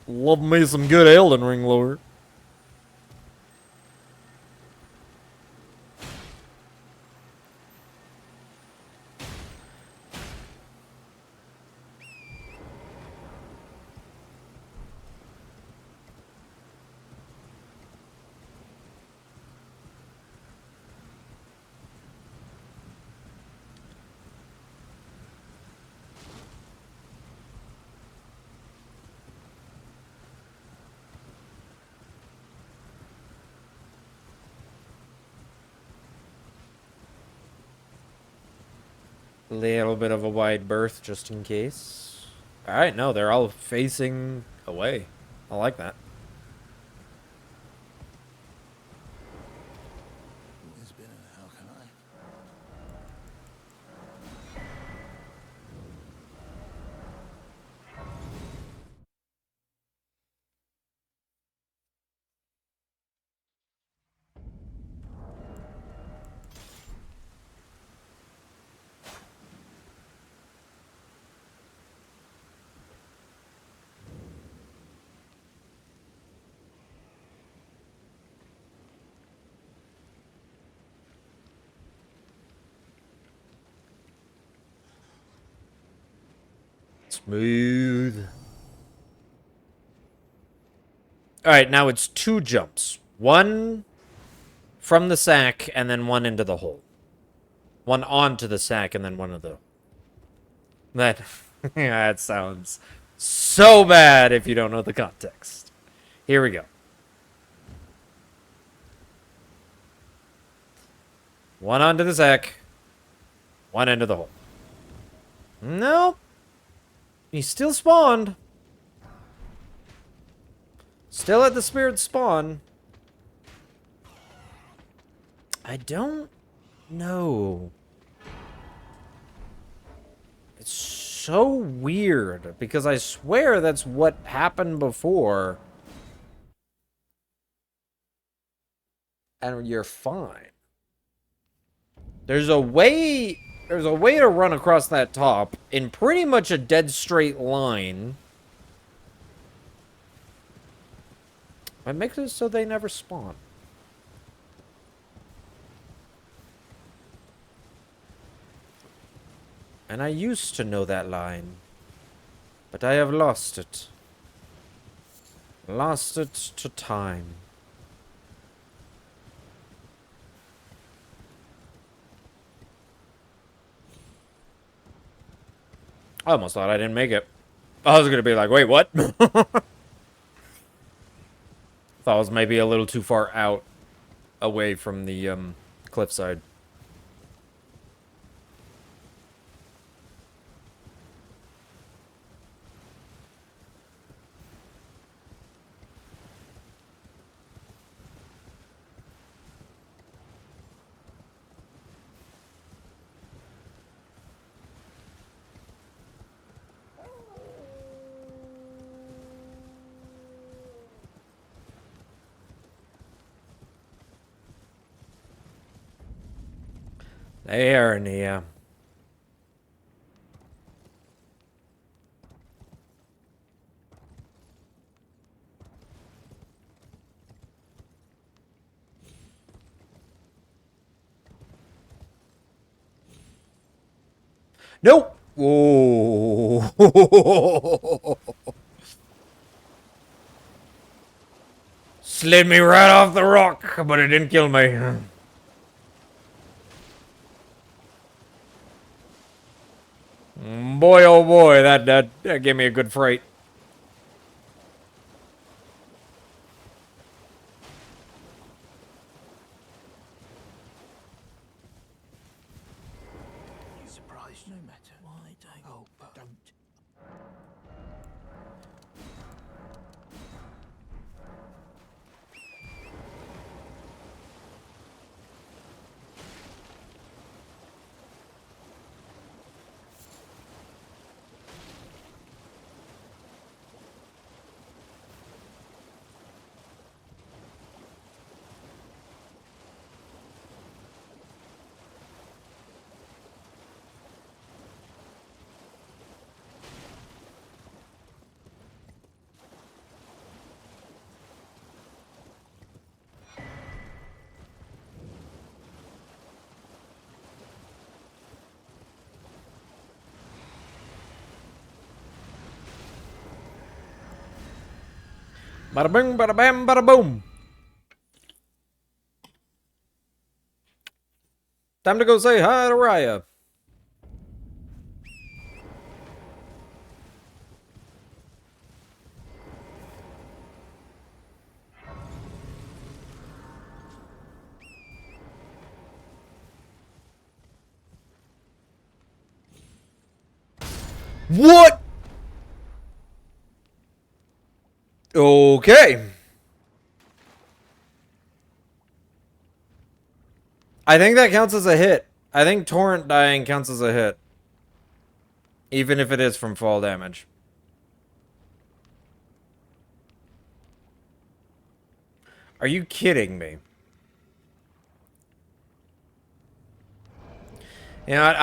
Love me some good Elden Ring lore. Little bit of a wide berth just in case. Alright, no, they're all facing away. I like that. There's been a how can I? Smooth. Alright, now it's 2 jumps. One from the sack, and then one into the hole. One onto the sack, and then one of the... That... yeah, that sounds so bad if you don't know the context. Here we go. One onto the sack. One into the hole. Nope. He still spawned. Still at the spirit spawn. I don't know. It's so weird, because I swear that's what happened before. And you're fine. There's a way to run across that top in pretty much a dead straight line. But make it so they never spawn. And I used to know that line. But I have lost it. Lost it to time. I almost thought I didn't make it. I was gonna be like, wait, what? Thought I was maybe a little too far out, away from the cliffside. There, Nia. Nope. Whoa. Slid me right off the rock, but it didn't kill me. Boy, oh boy, that gave me a good fright. You surprised? No matter. Why don't? Oh, don't. Bada boom, bada bam, bada boom. Time to go say hi to Raya. What? Okay. I think that counts as a hit. I think Torrent dying counts as a hit. Even if it is from fall damage. Are you kidding me? You know,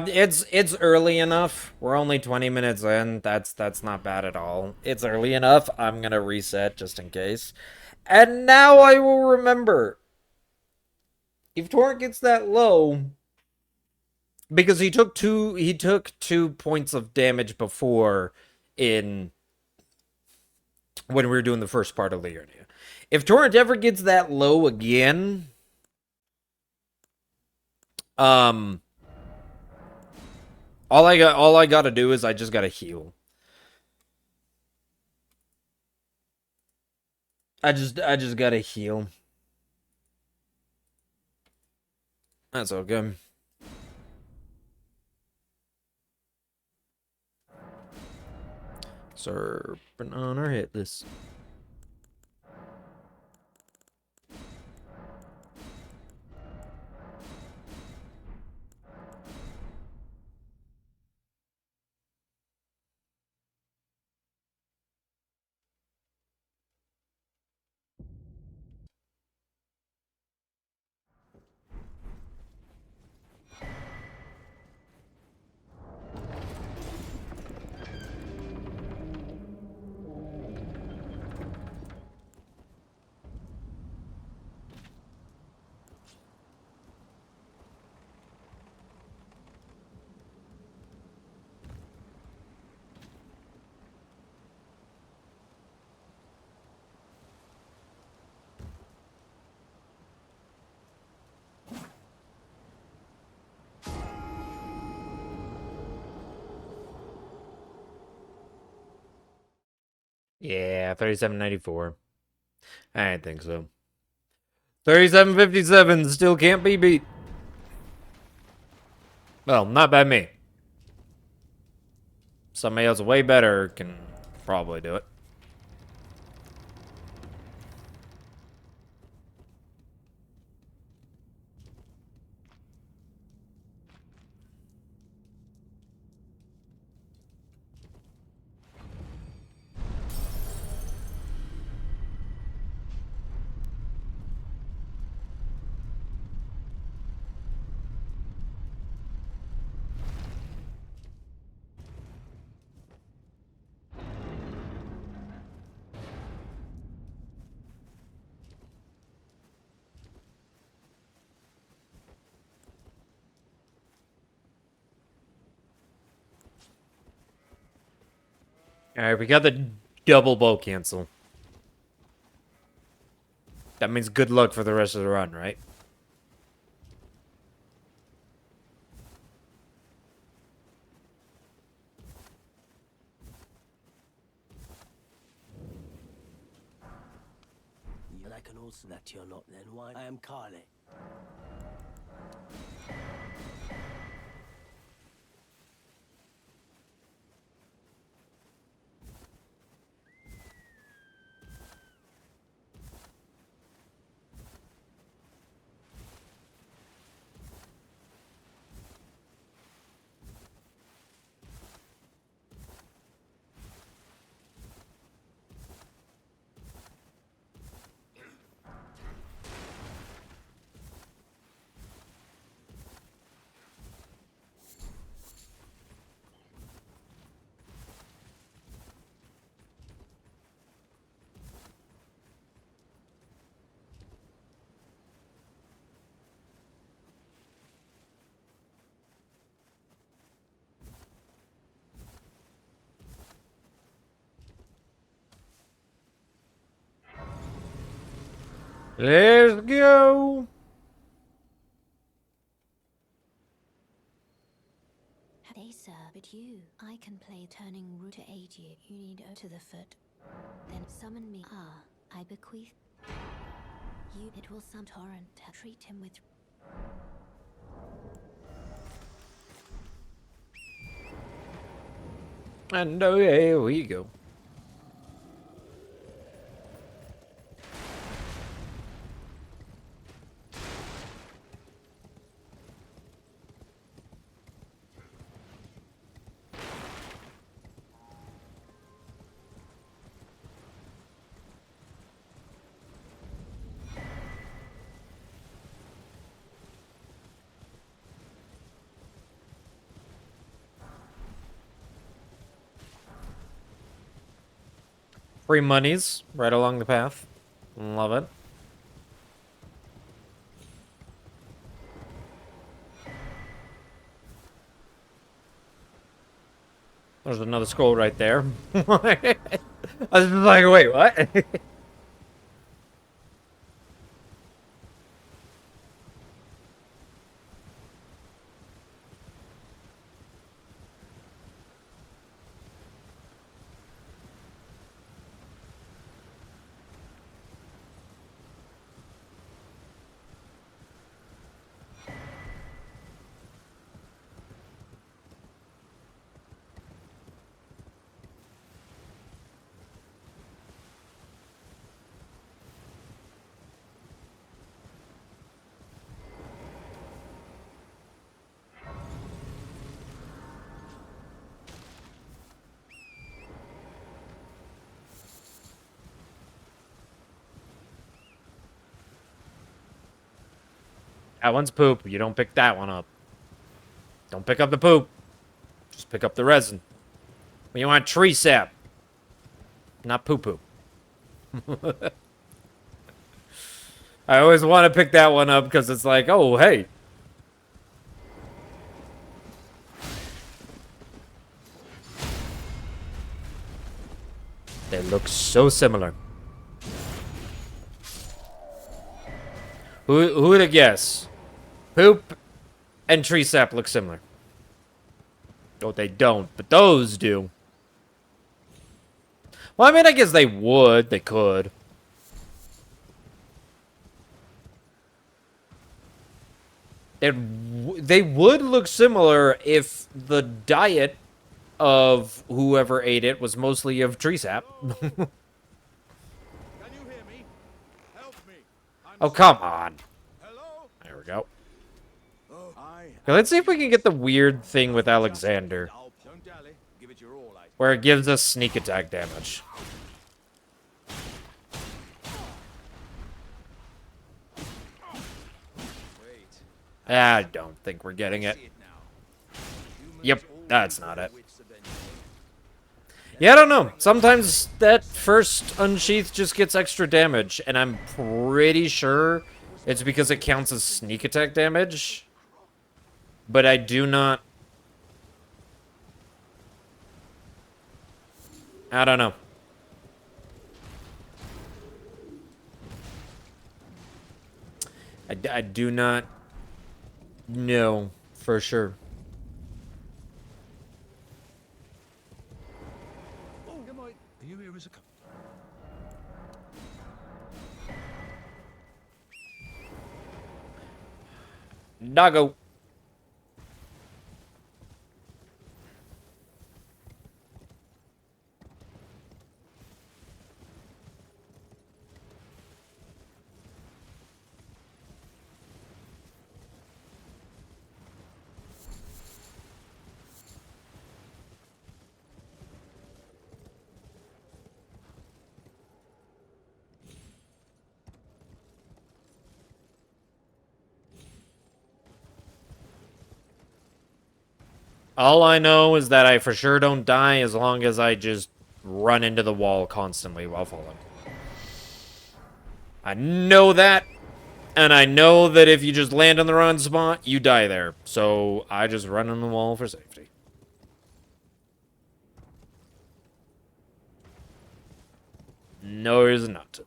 it's early enough. We're only 20 minutes in. That's not bad at all. It's early enough. I'm gonna reset just in case. And now I will remember. If Torrent gets that low, because he took 2 points of damage before in when we were doing the first part of Liurnia. If Torrent ever gets that low again, all I gotta do is I just gotta heal. I just gotta heal. That's okay. Serpent on our Hitless. Yeah, 3794. I didn't think so. 3757 still can't be beat. Well, not by me. Somebody else way better can probably do it. Alright, we got the double bow cancel. That means good luck for the rest of the run, right? And I can also that you're not then. Why? I am Carly. Let's go! They serve but you. I can play turning root to aid you. You need to the foot. Then summon me. I bequeath you. It will some torrent. Treat him with. And here we go. Free monies right along the path. Love it. There's another scroll right there. I was like, wait, what? That one's poop. You don't pick that one up. Don't pick up the poop. Just pick up the resin. When you want tree sap. Not poo-poo. I always want to pick that one up because it's like, oh, hey. They look so similar. Who would have guessed? Poop and tree sap look similar. Oh, they don't, but those do. Well, I mean, I guess they would. They could. They would look similar if the diet of whoever ate it was mostly of tree sap. Can you hear me? Help me. Oh, come on. Hello? There we go. Oh, Okay, let's see if we can get the weird thing with Alexander, don't dally. Give it your all, where it gives us sneak attack damage. Wait. I don't think we're getting it. See it now. Humans Yep, all that's lose not their it. wits eventually. Yeah, I don't know. Sometimes that first unsheath just gets extra damage, and I'm pretty sure it's because it counts as sneak attack damage. But I do not... I don't know. I do not know for sure. Oh, you might. Are you here as a... Doggo. All I know is that I for sure don't die as long as I just run into the wall constantly while falling. I know that, and I know that if you just land on the wrong spot, you die there. So I just run on the wall for safety. No reason not to.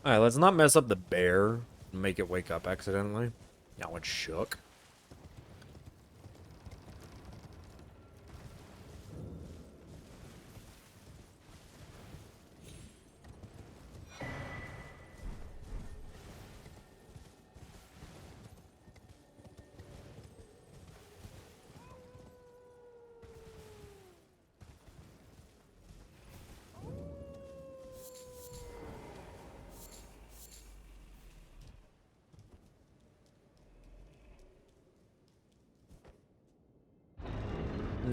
Alright, let's not mess up the bear and make it wake up accidentally. Now it's shook.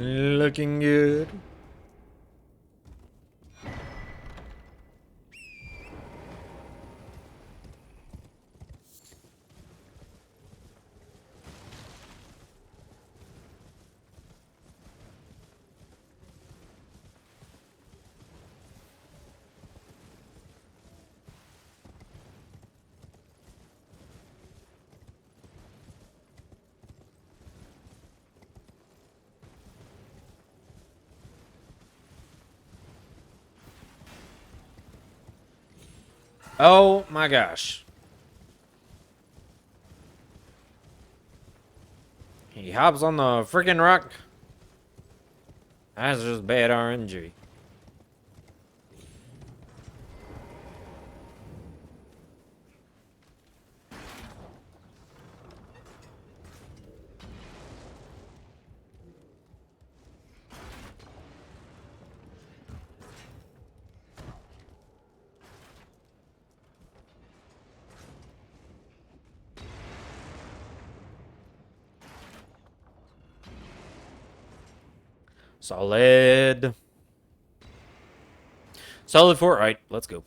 Looking good. Oh my gosh. He hops on the freaking rock. That's just bad RNG. Solid. Solid 4. All right, let's go.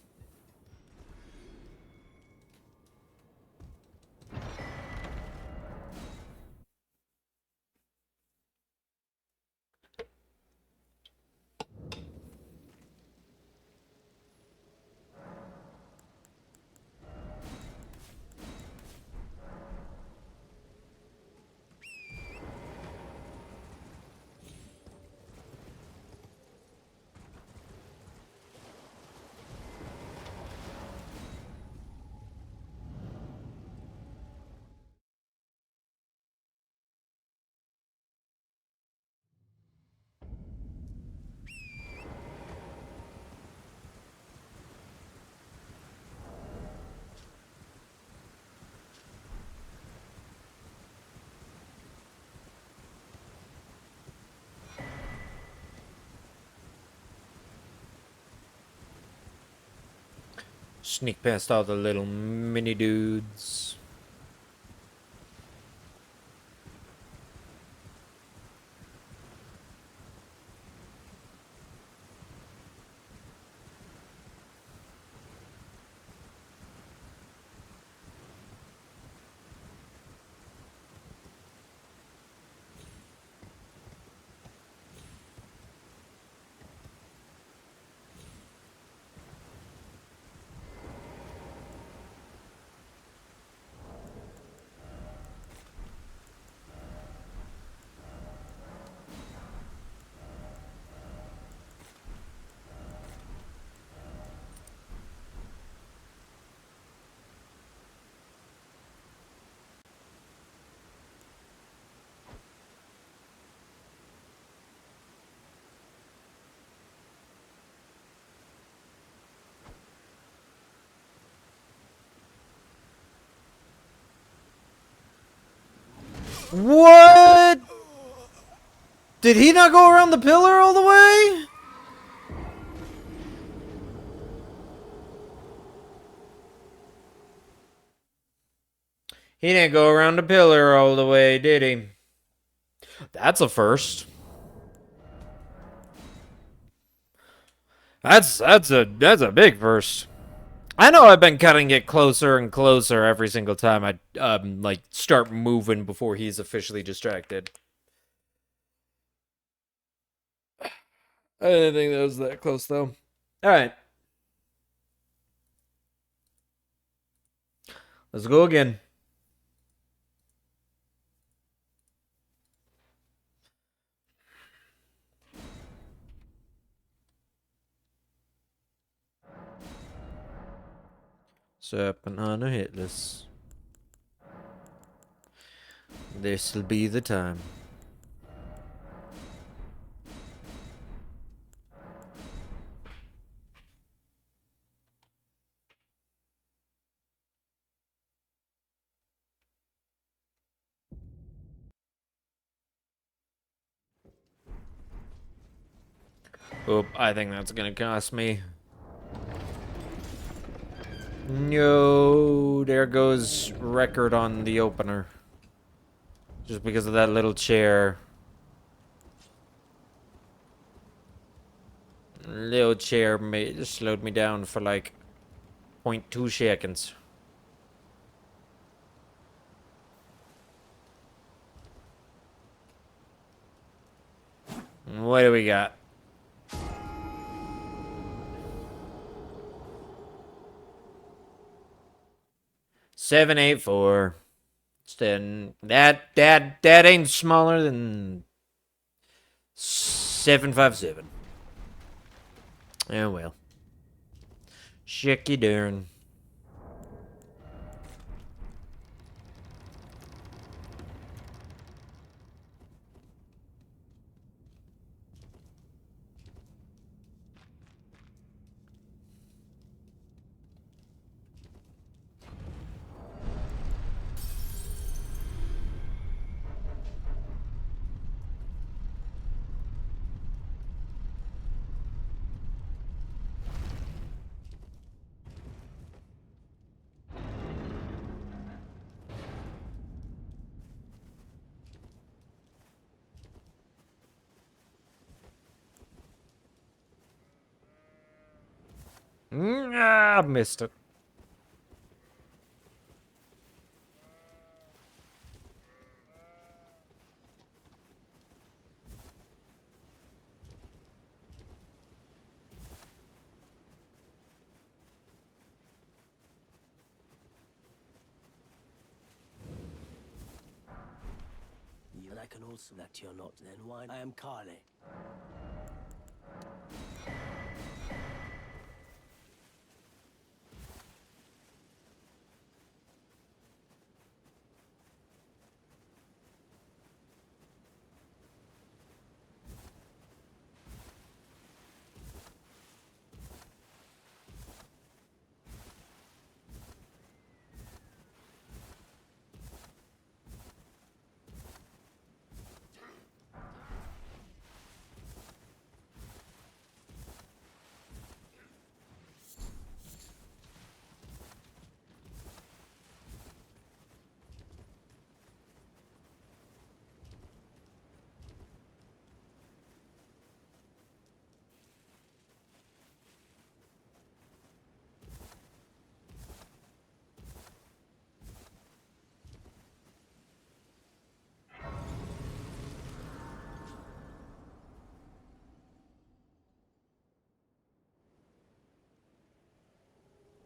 Sneak past all the little mini dudes. What? Did he not go around the pillar all the way? He didn't go around the pillar all the way, did he? That's a first. That's a big first. I know I've been cutting it closer and closer every single time I like start moving before he's officially distracted. I didn't think that was that close though. All right. Let's go again. Serpent on a Hitless. This'll be the time. Oop, I think that's gonna cost me. No, there goes record on the opener. Just because of that little chair. Little chair just slowed me down for like 0.2 seconds. What do we got? Seven, 8, 4. Then that ain't smaller than 757. Oh well. Shicky darn. Ah, missed it. And I can also that you're not. Then why? I am Carly.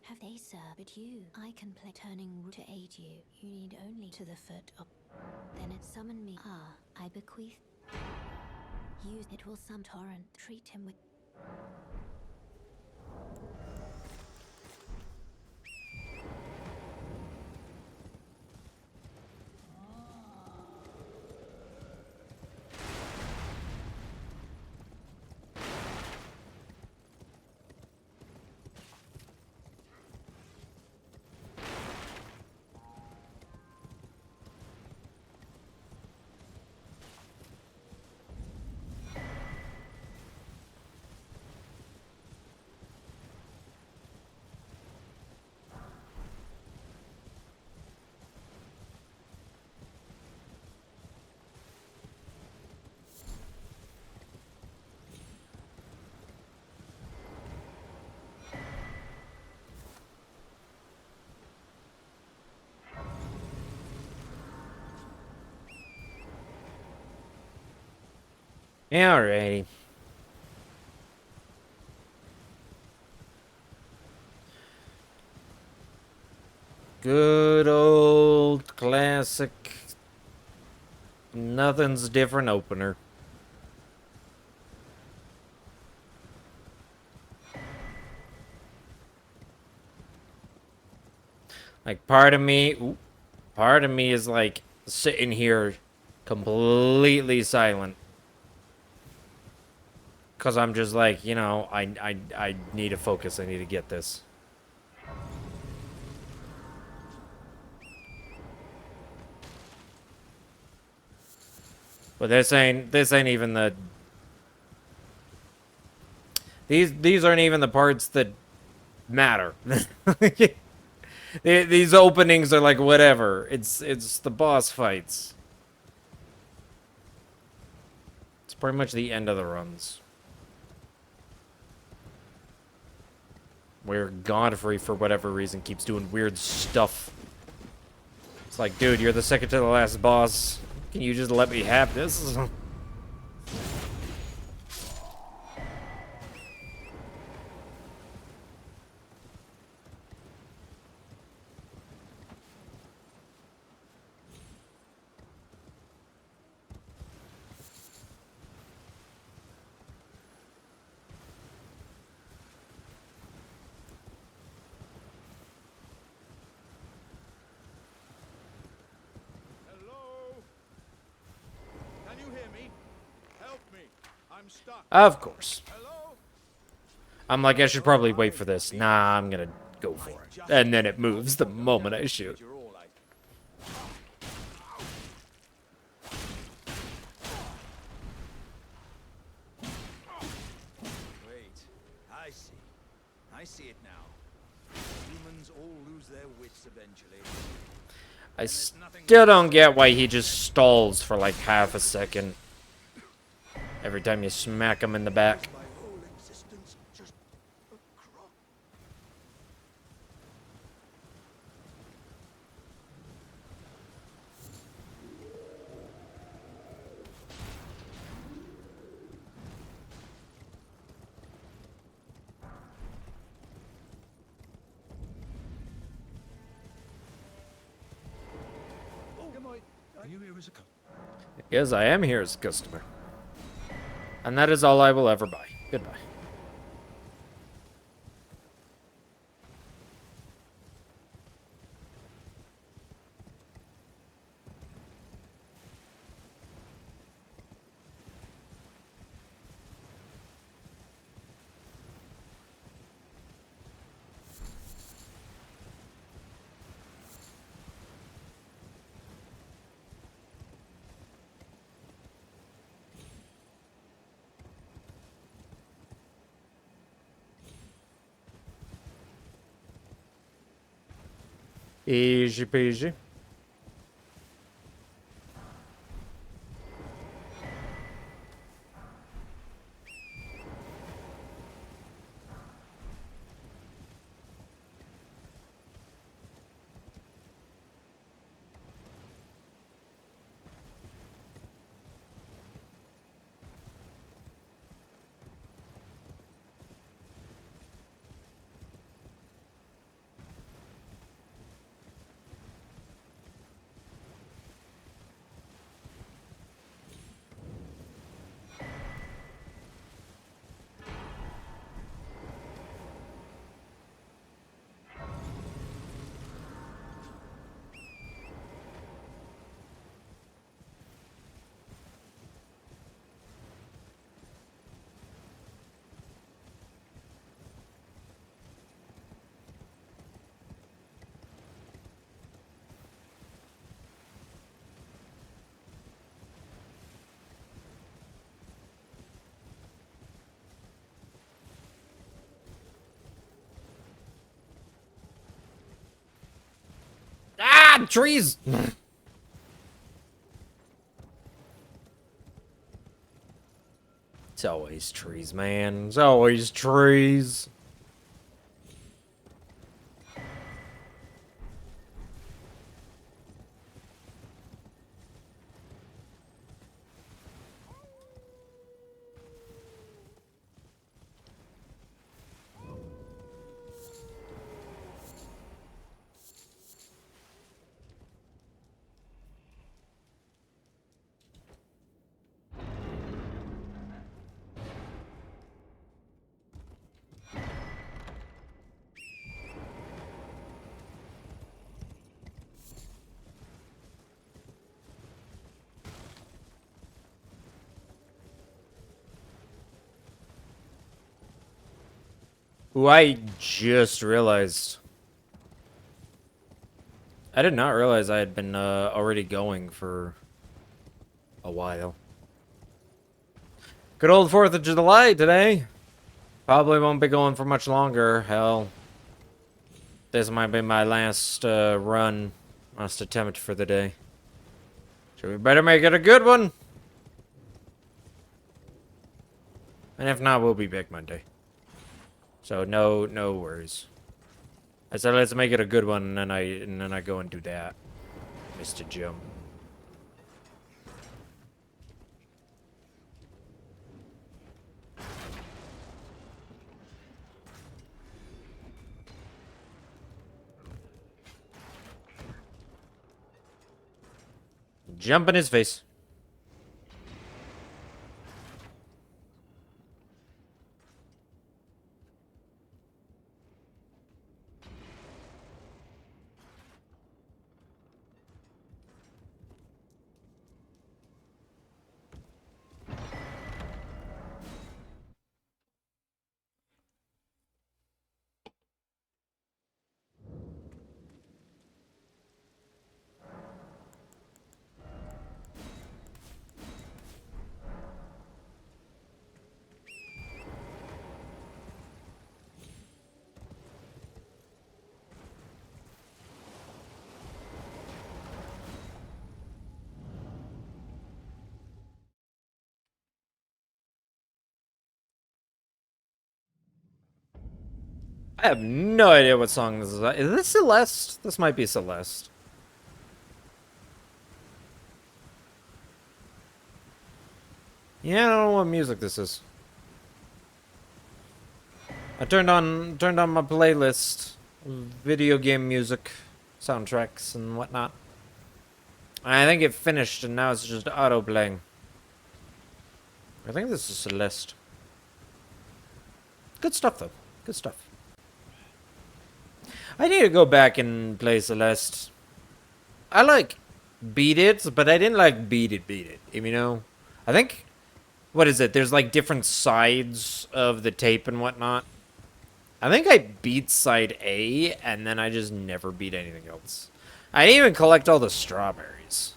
Have they, sir? But you, I can play turning to aid you. You need only to the foot of. Then it summon me. Ah, I bequeath. Use it will some torrent. Treat him with. Alrighty. Good old classic. Nothing's different opener. Like part of me is like sitting here completely silent. Cause I'm just like, you know, I need to focus. I need to get this. But this ain't even the. These aren't even the parts that matter. These openings are like whatever. It's the boss fights. It's pretty much the end of the runs. Where Godfrey, for whatever reason, keeps doing weird stuff. It's like, dude, you're the second to the last boss. Can you just let me have this? Hello? Can you hear me? Help me. I'm stuck. Of course. Hello? I'm like, I should probably wait for this. Nah, I'm gonna go for it. And then it moves the moment I shoot. You're all I... Wait. I see. I see it now. Humans all lose their wits eventually. I still don't get why he just stalls for like half a second. Every time you smack him in the back. My whole existence just a crop. Are you here as a customer? Yes, I am here as a customer. And that is all I will ever buy. Goodbye. Easy peasy. Ah, trees! It's always trees, man. It's always trees. Ooh, I just realized. I did not realize I had been already going for a while. Good old 4th of July today. Probably won't be going for much longer. Hell, this might be my last last attempt for the day. So we better make it a good one. And if not, we'll be back Monday. So no worries. I said let's make it a good one, and then I go and do that, Mr. Jim. Jump in his face. I have no idea what song this is. Is this Celeste? This might be Celeste. Yeah, I don't know what music this is. I turned on my playlist, video game music, soundtracks and whatnot. I think it finished and now it's just auto playing. I think this is Celeste. Good stuff though. Good stuff. I need to go back and play Celeste. I like Beat It, but I didn't like Beat It. You know? I think, what is it? There's like different sides of the tape and whatnot. I think I beat side A, and then I just never beat anything else. I didn't even collect all the strawberries.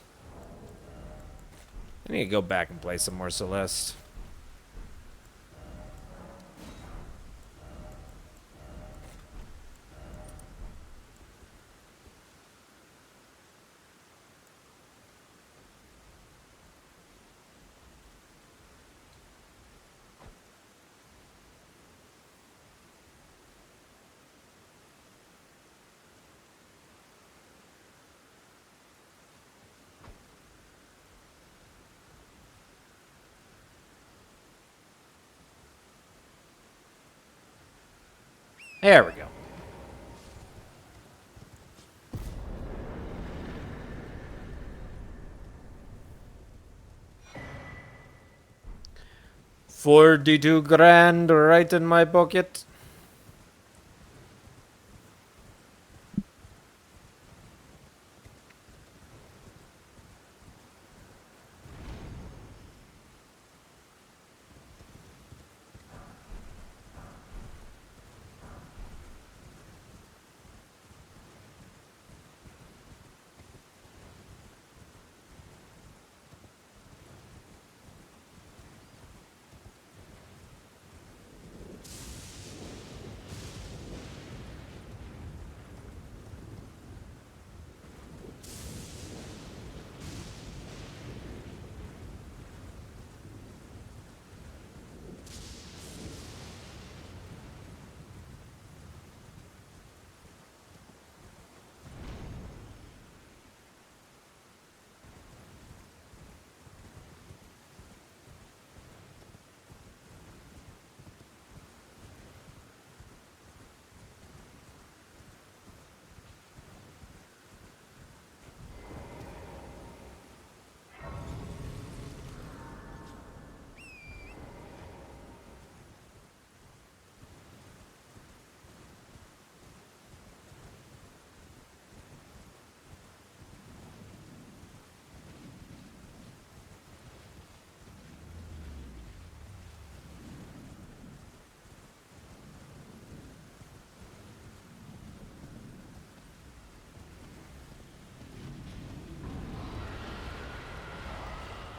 I need to go back and play some more Celeste. There we go. $42,000 right in my pocket.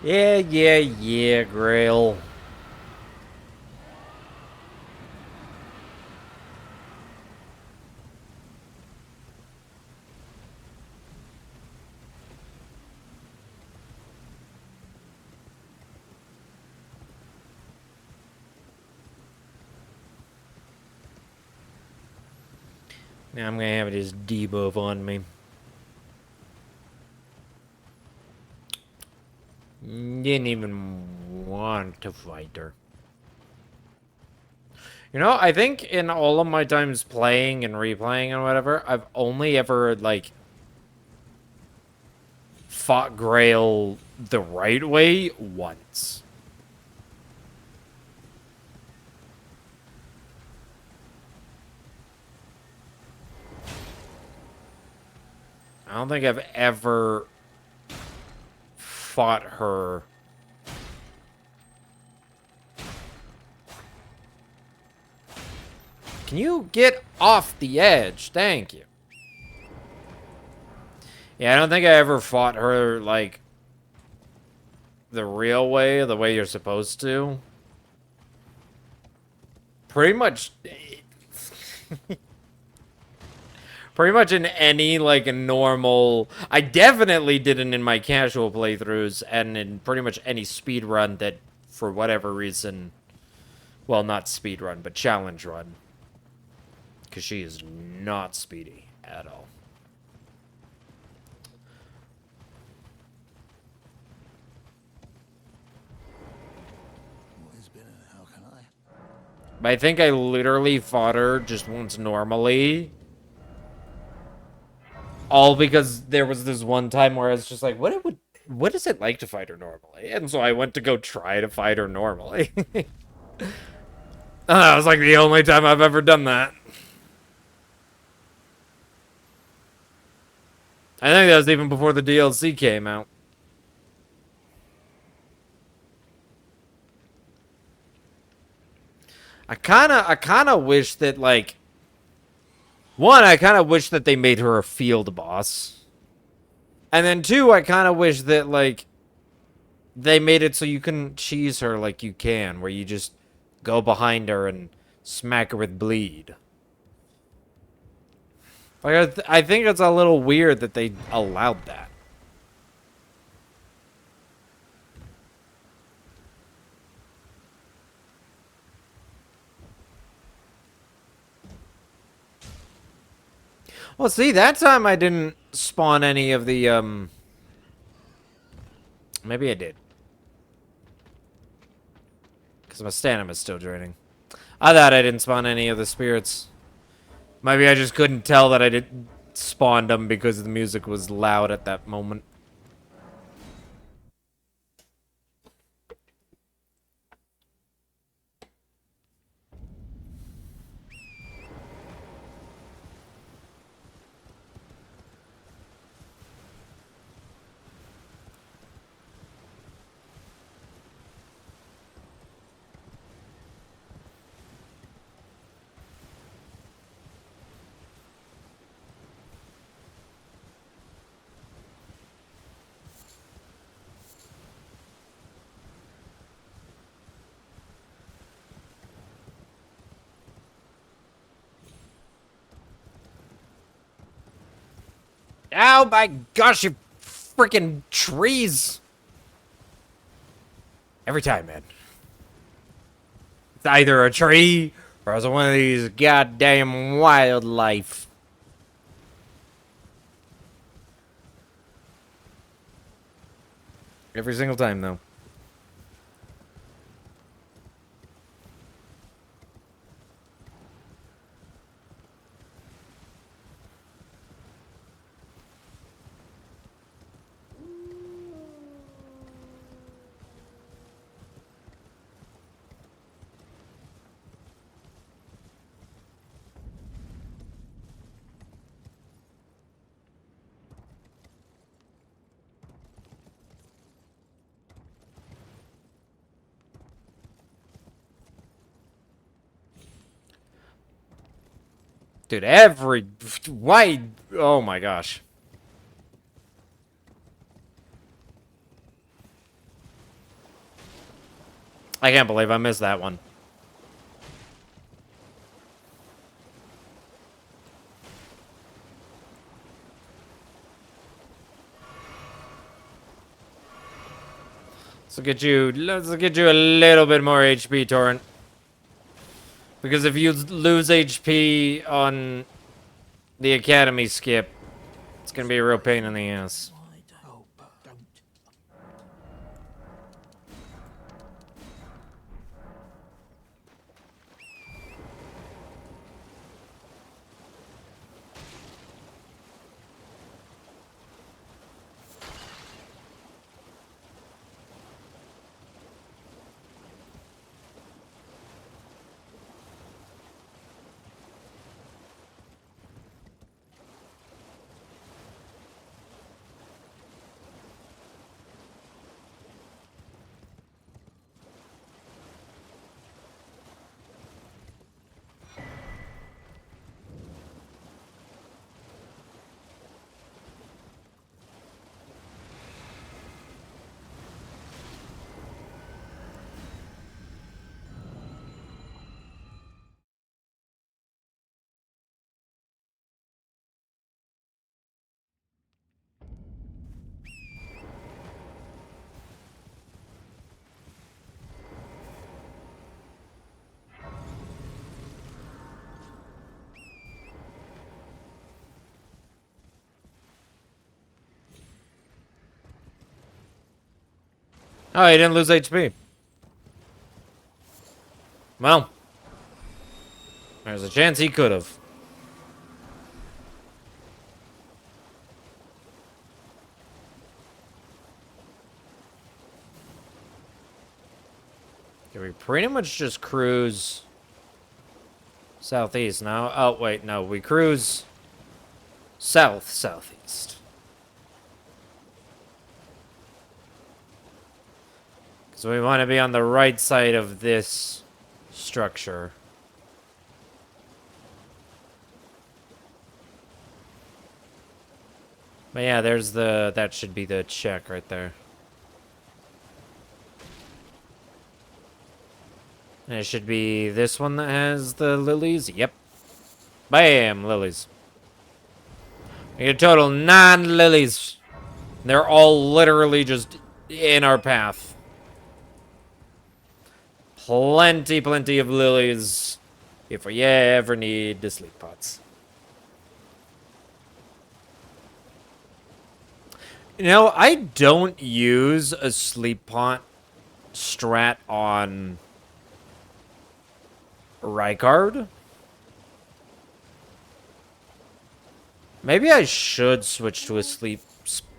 Yeah, Grail. Now I'm gonna have this debuff on me. Didn't even want to fight her. You know, I think in all of my times playing and replaying and whatever, I've only ever, like, fought Grail the right way once. I don't think I've ever fought her. Can you get off the edge? Thank you. Yeah, I don't think I ever fought her, like, the real way, the way you're supposed to. Pretty much... Pretty much in any, like, normal... I definitely didn't in my casual playthroughs, and in pretty much any speed run that, for whatever reason... Well, not speed run, but challenge run. Because she is not speedy at all. What has been and how can I? But I think I literally fought her just once normally. All because there was this one time where I was just like, what is it like to fight her normally? And so I went to go try to fight her normally. That was like the only time I've ever done that. I think that was even before the DLC came out. I kinda wish that, like, one, I kinda wish that they made her a field boss. And then two, I kinda wish that, like, they made it so you can cheese her like you can, where you just go behind her and smack her with bleed. Like, I think it's a little weird that they allowed that. Well, see, that time I didn't spawn any of the, Maybe I did. Because my stamina's still draining. I thought I didn't spawn any of the spirits. Maybe I just couldn't tell that I didn't spawn them because the music was loud at that moment. Oh my gosh, you freaking trees! Every time, man. It's either a tree or it's one of these goddamn wildlife. Every single time, though. Dude, why? Oh my gosh. I can't believe I missed that one. Let's get you a little bit more HP, Torrent. Because if you lose HP on the Academy skip, it's gonna be a real pain in the ass. Why don't... Oh, don't... Oh, he didn't lose HP. Well, there's a chance he could have. Okay, we pretty much just cruise southeast now. Oh, wait, no, we cruise southeast. Because we want to be on the right side of this structure. But yeah, there's that should be the check right there. And it should be this one that has the lilies. Yep. Bam, lilies. We get a total 9 lilies. They're all literally just in our path. Plenty of lilies if we ever need the sleep pots. You know, I don't use a sleep pot strat on Rykard. Maybe I should switch to a sleep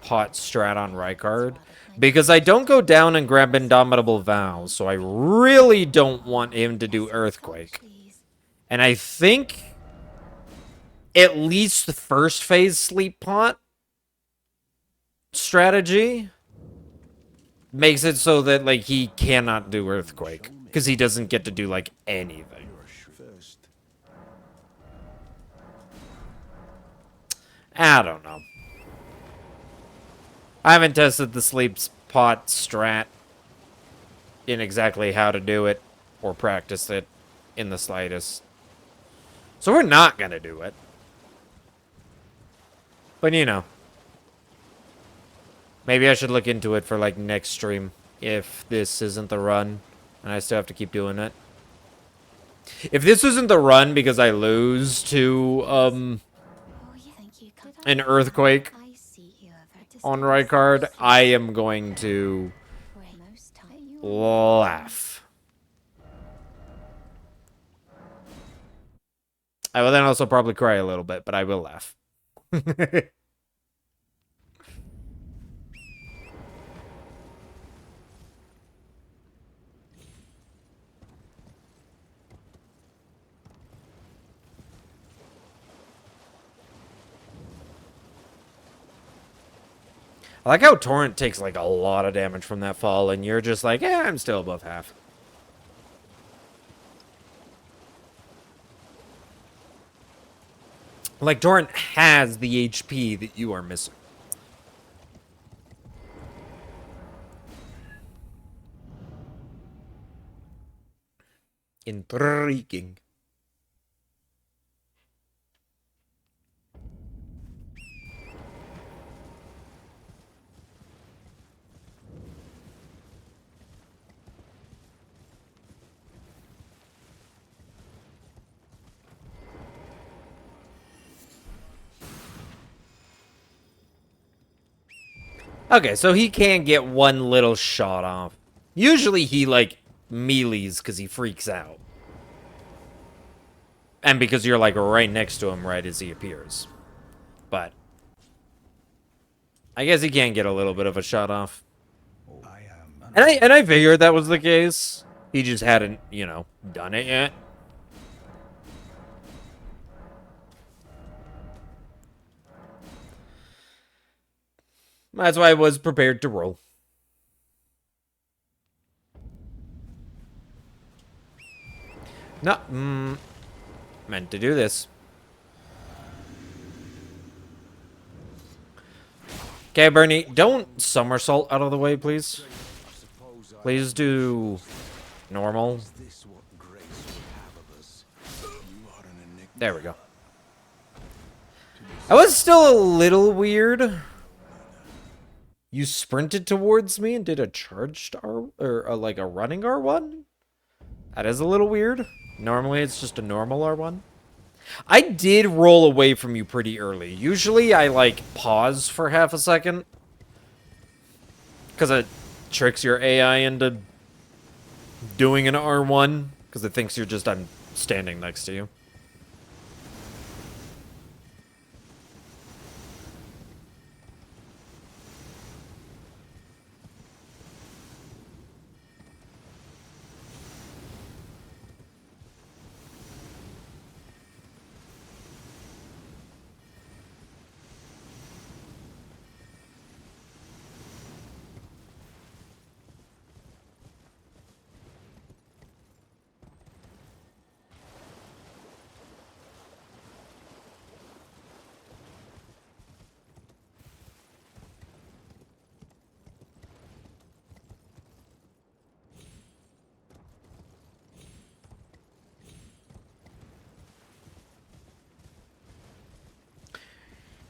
pot strat on Rykard. Because I don't go down and grab Indomitable Vow, so I really don't want him to do Earthquake. And I think at least the first phase Sleep Pot strategy makes it so that, like, he cannot do Earthquake. Because he doesn't get to do, like, anything. I don't know. I haven't tested the sleep pot strat in exactly how to do it or practice it in the slightest. So we're not going to do it. But, you know. Maybe I should look into it for, like, next stream. If this isn't the run. And I still have to keep doing it. If this isn't the run because I lose to, an Earthquake on Rykard, I am going to laugh. I will then also probably cry a little bit, but I will laugh. I like how Torrent takes, like, a lot of damage from that fall, and you're just like, I'm still above half. Like, Torrent has the HP that you are missing. Intriguing. Okay, so he can get one little shot off. Usually he, like, melees because he freaks out. And because you're, like, right next to him right as he appears. But I guess he can get a little bit of a shot off. And I figured that was the case. He just hadn't, you know, done it yet. That's why I was prepared to roll. No, meant to do this. Okay, Bernie, don't somersault out of the way, please. Please do normal. There we go. That was still a little weird. You sprinted towards me and did a charged R, or like a running R1? That is a little weird. Normally it's just a normal R1. I did roll away from you pretty early. Usually I like pause for half a second. Because it tricks your AI into doing an R1. Because it thinks you're just, I'm standing next to you.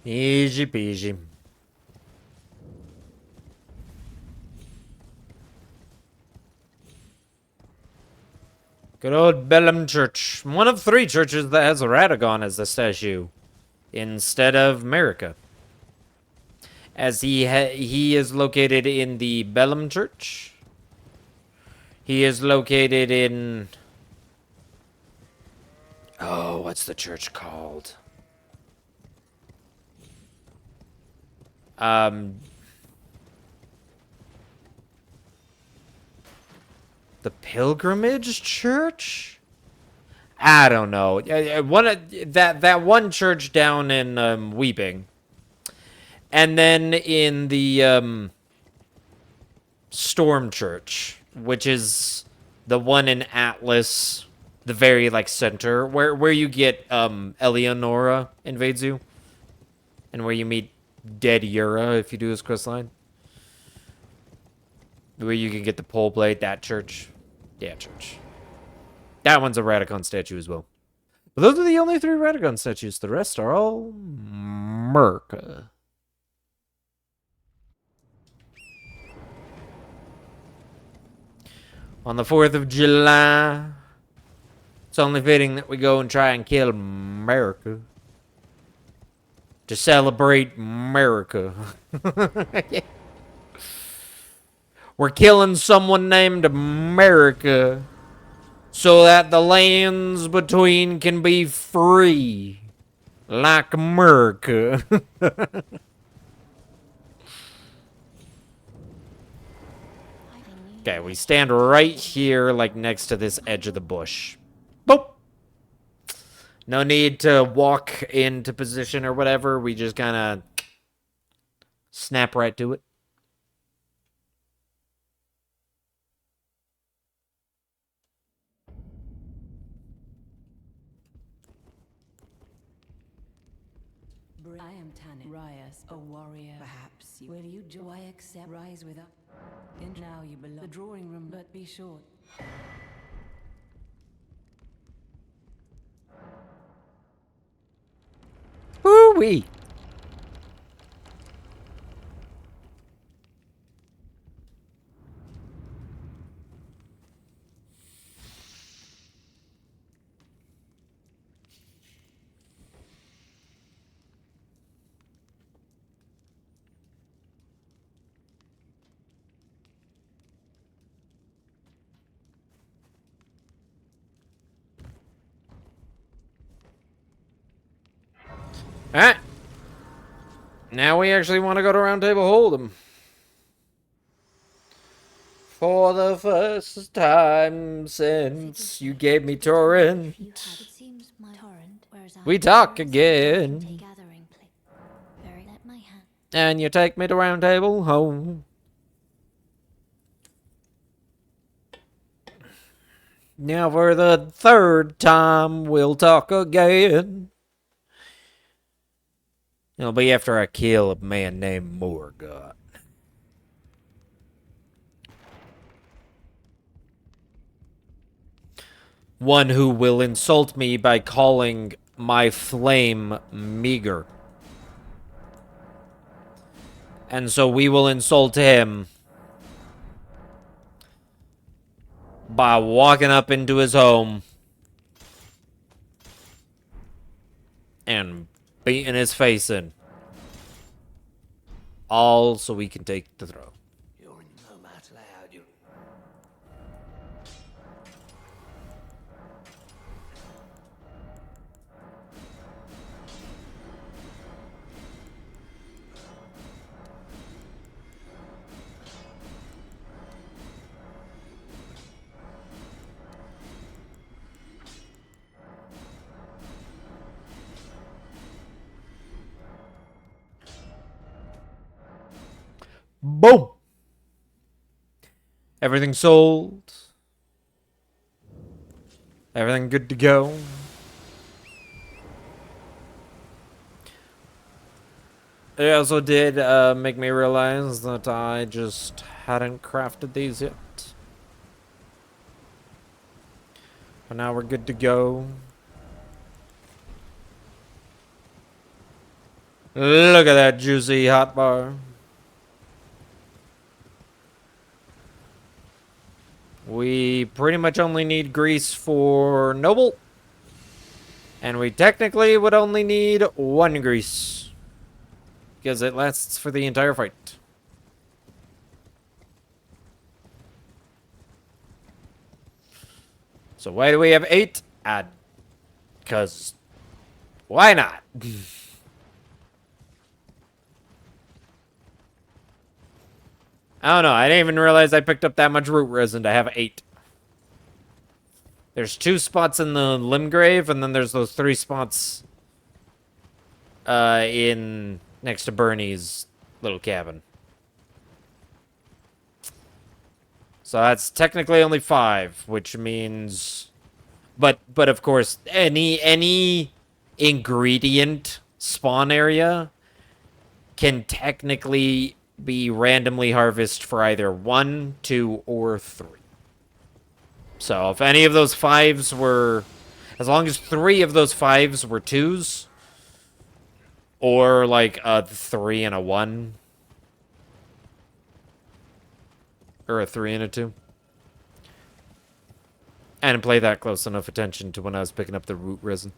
Easy peasy. Good old Bellum Church. One of 3 churches that has Radagon as the statue. Instead of America. As he is located in the Bellum Church. He is located in... Oh, what's the church called? The Pilgrimage Church? I don't know. That one church down in Weeping. And then in the Storm Church, which is the one in Atlas, the very like center where you get Eleonora invades you, and where you meet Dead Yura if you do his quest line. Where you can get the pole blade, that church. Yeah, church. That one's a Radicon statue as well. But those are the only 3 Radicon statues. The rest are all Merca. On the 4th of July, it's only fitting that we go and try and kill America. To celebrate America. We're killing someone named America so that the lands between can be free. Like America. Okay, we stand right here, like next to this edge of the bush. Boop. No need to walk into position or whatever. We just kind of snap right to it. I am Tanit. Rias, a warrior, perhaps. Will you joy accept rise with us? And now you belong the drawing room, but be short. Wee. Alright. Now we actually want to go to Round Table Hold'em. For the first time since you gave me Torrent, It seems my torrent, whereas we talk again. Gathering very let my hand. And you take me to Round Table Home. Now for the third time we'll talk again. It'll be after I kill a man named Morgoth. One who will insult me by calling my flame meager. And so we will insult him by walking up into his home and beating his face in. All so we can take the throne. You're no matter how you. Boom! Everything sold. Everything good to go. It also did make me realize that I just hadn't crafted these yet. But now we're good to go. Look at that juicy hot bar. We pretty much only need grease for Noble. And we technically would only need one grease. Because it lasts for the entire fight. So why do we have 8? Because why not? I don't know. I didn't even realize I picked up that much root resin to have 8. There's 2 spots in the Limgrave, and then there's those 3 spots in next to Bernie's little cabin. So that's technically only 5, which means, but of course, any ingredient spawn area can technically be randomly harvested for either 1, 2, or 3. So if any of those 5s were, as long as 3 of those 5s were 2s, or like a 3 and a 1, or a 3 and a 2. I didn't play that close enough attention to when I was picking up the root resin.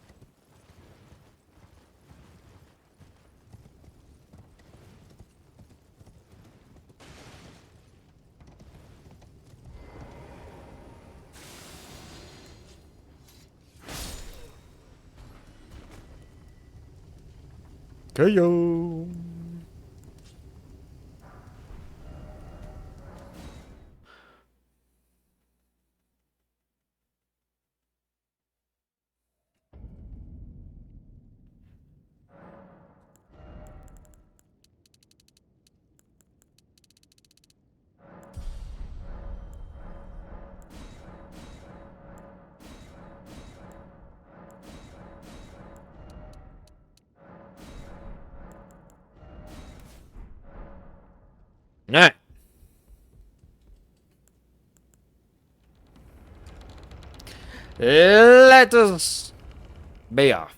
KO. Alright. Let us be off.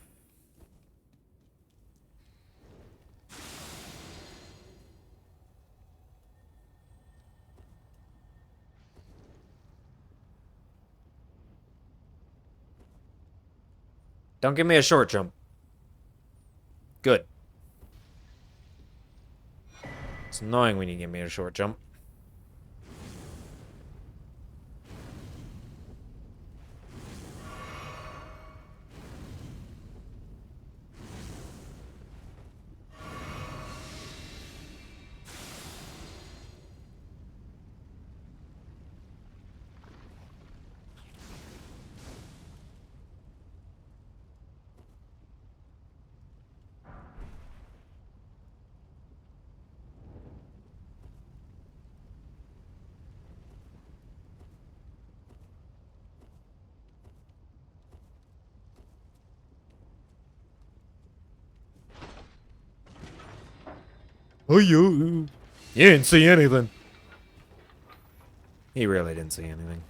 Don't give me a short jump. Good. It's annoying when you give me a short jump. Oh, you didn't see anything. He really didn't see anything.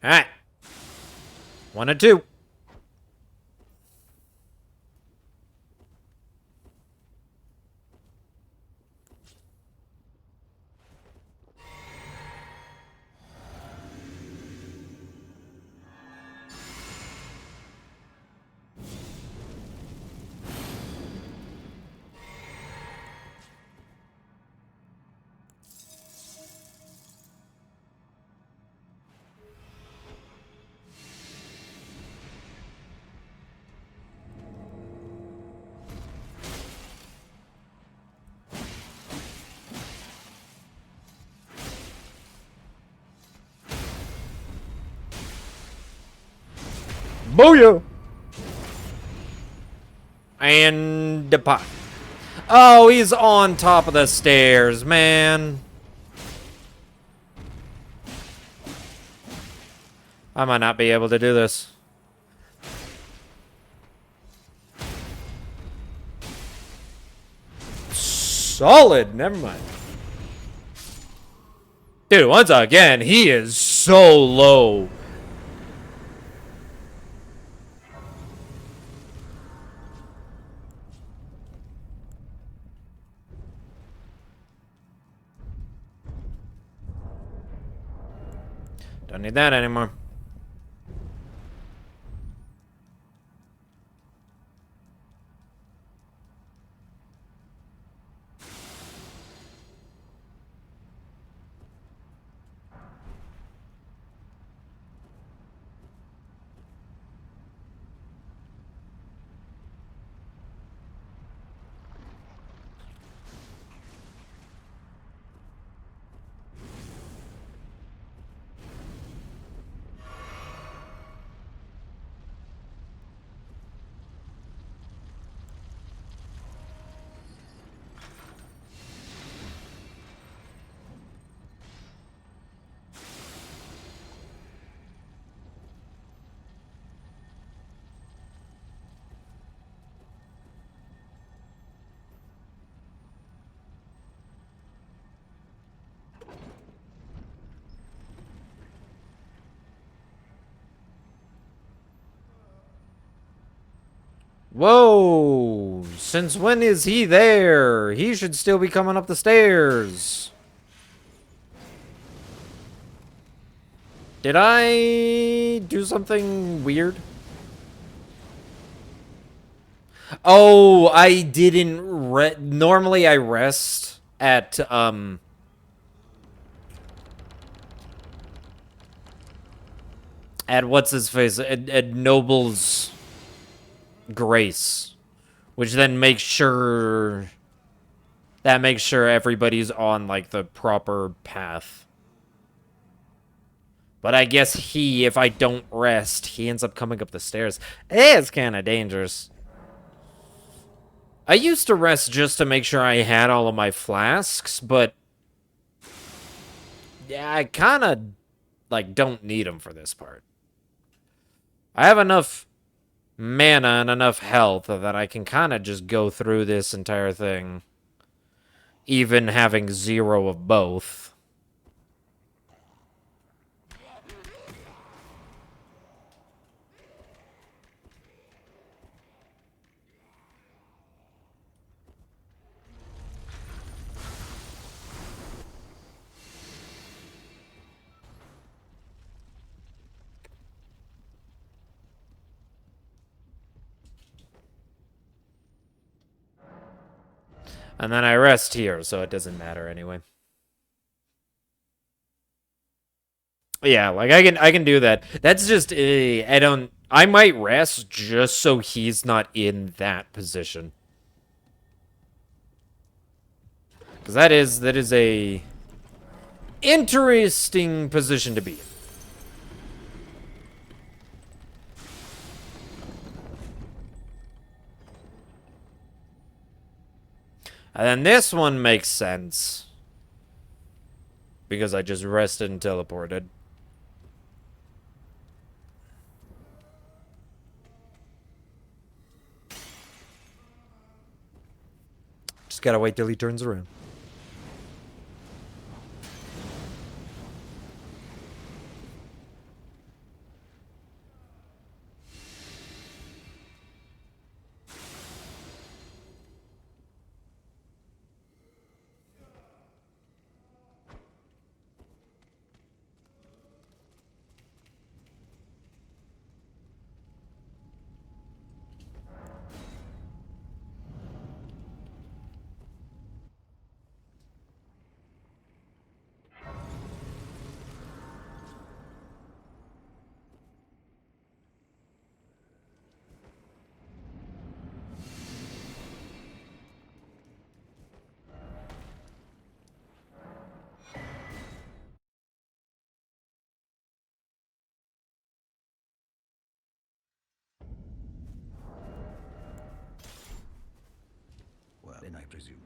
All right. 1 and 2. Booyah! And depart. Oh, he's on top of the stairs, man. I might not be able to do this. Solid. Never mind. Dude, once again, he is so low. Don't need that anymore. Whoa! Since when is he there? He should still be coming up the stairs. Did I do something weird? Oh, I didn't normally I rest at what's his face? At Noble's Grace, which then makes sure everybody's on like the proper path. But I guess if I don't rest, he ends up coming up the stairs. It's kind of dangerous. I used to rest just to make sure I had all of my flasks, but yeah, I kind of like don't need them for this part. I have enough mana and enough health that I can kind of just go through this entire thing, even having 0 of both. And then I rest here, so it doesn't matter anyway. Yeah, like I can do that. That's just I might rest just so he's not in that position. Cuz that is a interesting position to be in. And then this one makes sense. Because I just rested and teleported. Just gotta wait till he turns around. Well, then I presume.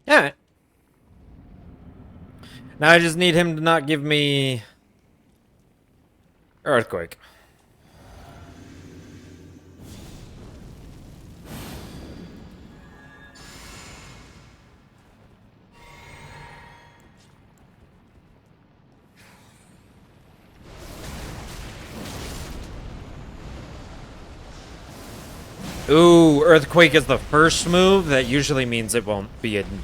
Yeah. Now I just need him to not give me earthquake. Ooh, earthquake is the first move. That usually means it won't be in.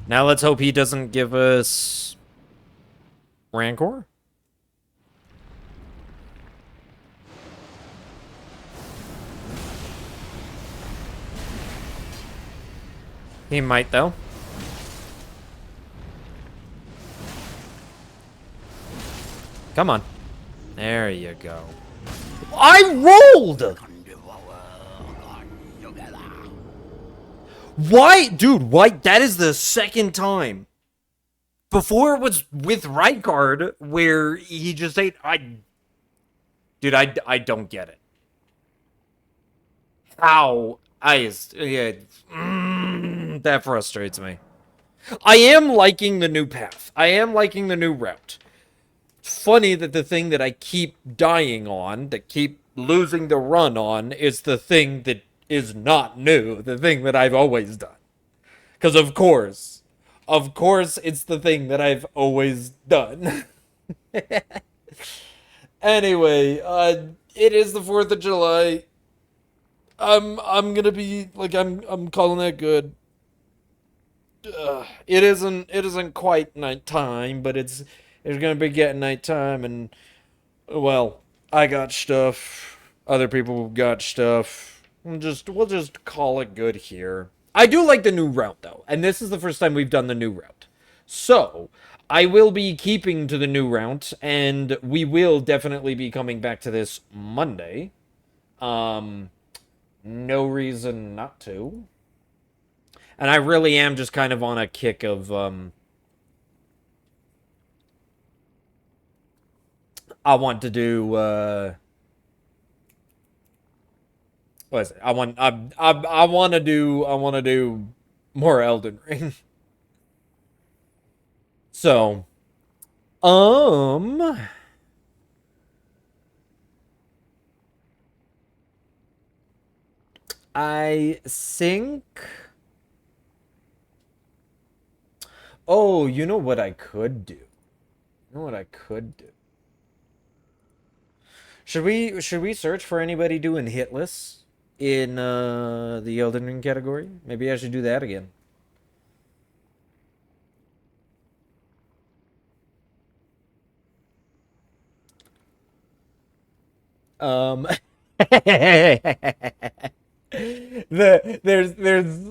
Now let's hope he doesn't give us Rancor. He might, though. Come on. There you go. I rolled! Why? Dude, why? That is the second time. Before it was with Rykard, where he just ate. Dude, I don't get it. How? Yeah, that frustrates me. I am liking the new path. I am liking the new route. Funny that the thing that I keep dying on, that keep losing the run on, is the thing that is not new. The thing that I've always done. Because of course, it's the thing that I've always done. Anyway, it is the 4th of July. I'm gonna be like I'm calling that good. It isn't quite nighttime, but it's gonna be getting nighttime, and well, I got stuff. Other people got stuff. We'll just call it good here. I do like the new route though, and this is the first time we've done the new route. So, I will be keeping to the new route, and we will definitely be coming back to this Monday. No reason not to. And I really am just kind of on a kick of, I want to do, Listen, I want to do more Elden Ring. So, um, I think. Oh, you know what I could do? You know what I could do? Should we search for anybody doing Hitless in the Elden Ring category? Maybe I should do that again. Um, there's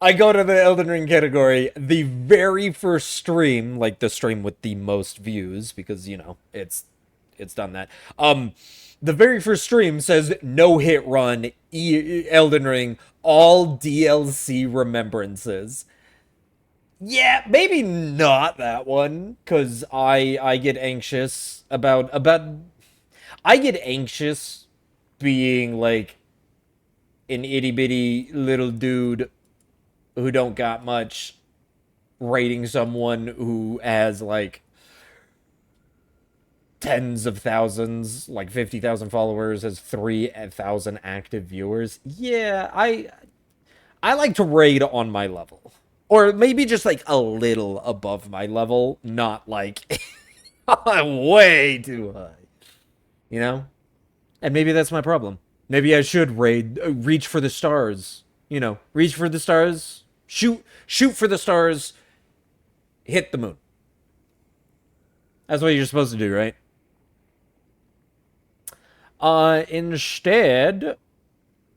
I go to the Elden Ring category. The very first stream, like the stream with the most views, because you know it's done that. The very first stream says no hit run, Elden Ring, all DLC remembrances. Yeah, maybe not that one, cause I get anxious about I get anxious being like an itty bitty little dude who don't got much rating someone who has like tens of thousands, like 50,000 followers, has 3,000 active viewers. Yeah, I like to raid on my level. Or maybe just like a little above my level, not like way too high. You know? And maybe that's my problem. Maybe I should raid reach for the stars. You know, reach for the stars, shoot for the stars, hit the moon. That's what you're supposed to do, right? Instead,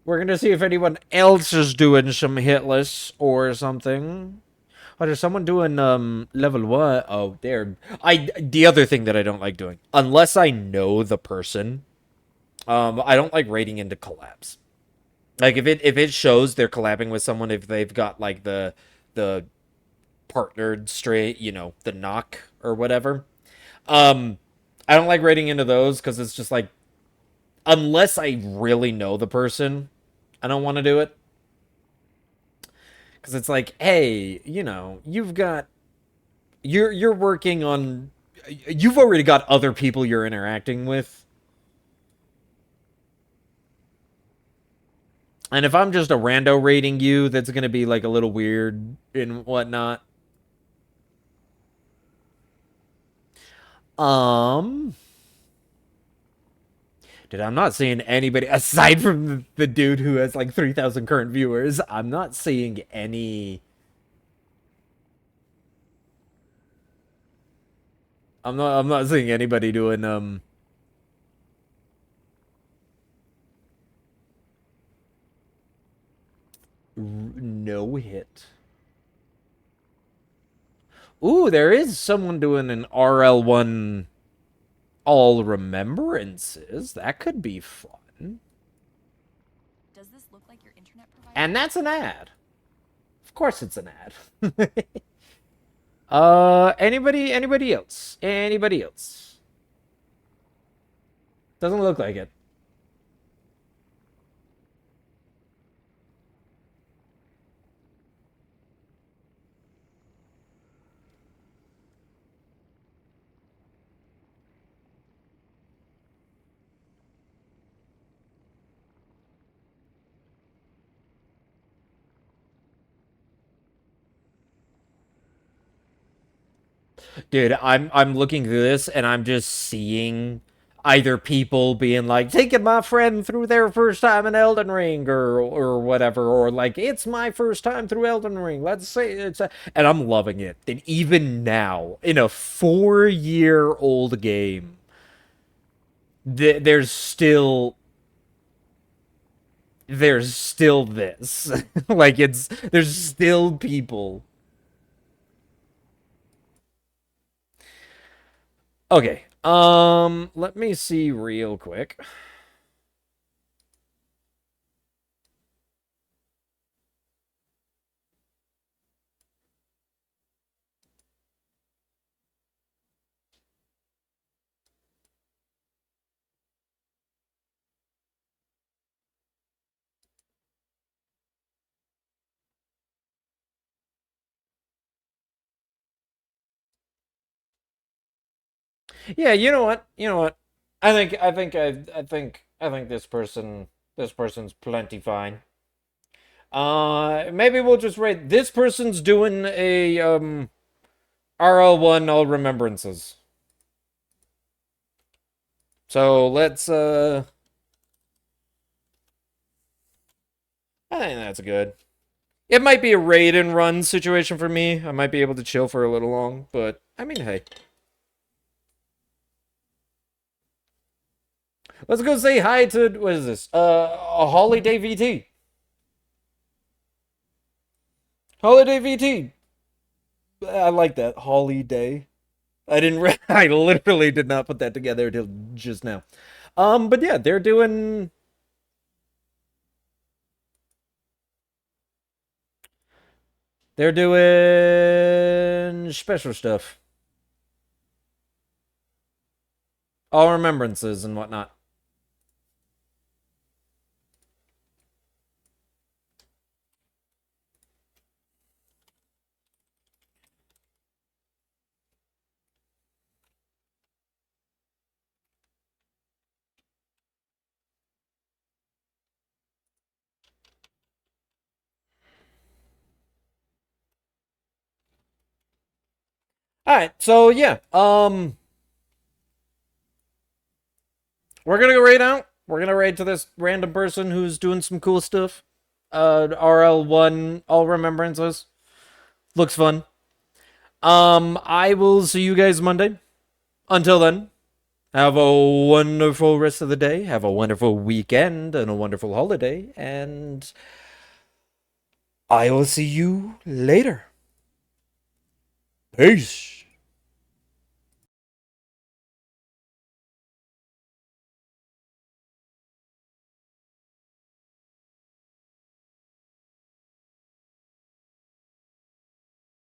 we're gonna see if anyone else is doing some hitless or something. Oh, there's someone doing level 1. Oh, there. The other thing that I don't like doing, unless I know the person, I don't like raiding into collabs. Like if it shows they're collabing with someone, if they've got like the partnered straight, you know, the knock or whatever. Um, I don't like raiding into those because it's just like unless I really know the person, I don't want to do it. Because it's like, hey, you know, you're working on, you've already got other people you're interacting with, and if I'm just a rando rating you, that's gonna be like a little weird and whatnot. Um, Dude, I'm not seeing anybody aside from the dude who has like 3,000 current viewers. I'm not seeing any. I'm not seeing anybody doing no hit. Ooh, there is someone doing an RL1 all remembrances. That could be fun. Does this look like your internet provider? And that's an ad. Of course it's an ad. Anybody else? Anybody else? Doesn't look like it. Dude, I'm looking through this and I'm just seeing either people being like taking my friend through their first time in Elden Ring or whatever, or like it's my first time through Elden Ring. Let's say and I'm loving it. And even now, in a 4-year-old game, there's still this. Like there's still people. Okay. Let me see real quick. Yeah, you know what? You know what? I think this person's plenty fine. Maybe we'll just rate this person's doing a RL1 all remembrances. So let's I think that's good. It might be a raid and run situation for me. I might be able to chill for a little long, but I mean, hey. Let's go say hi to what is this? A Holiday VT. Holiday VT. I like that. Holiday. I didn't I literally did not put that together until just now. But yeah, they're doing special stuff. All remembrances and whatnot. Alright, so yeah. We're gonna go raid out. We're gonna raid to this random person who's doing some cool stuff. RL1 all remembrances. Looks fun. I will see you guys Monday. Until then, have a wonderful rest of the day. Have a wonderful weekend and a wonderful holiday. And I will see you later. Peace.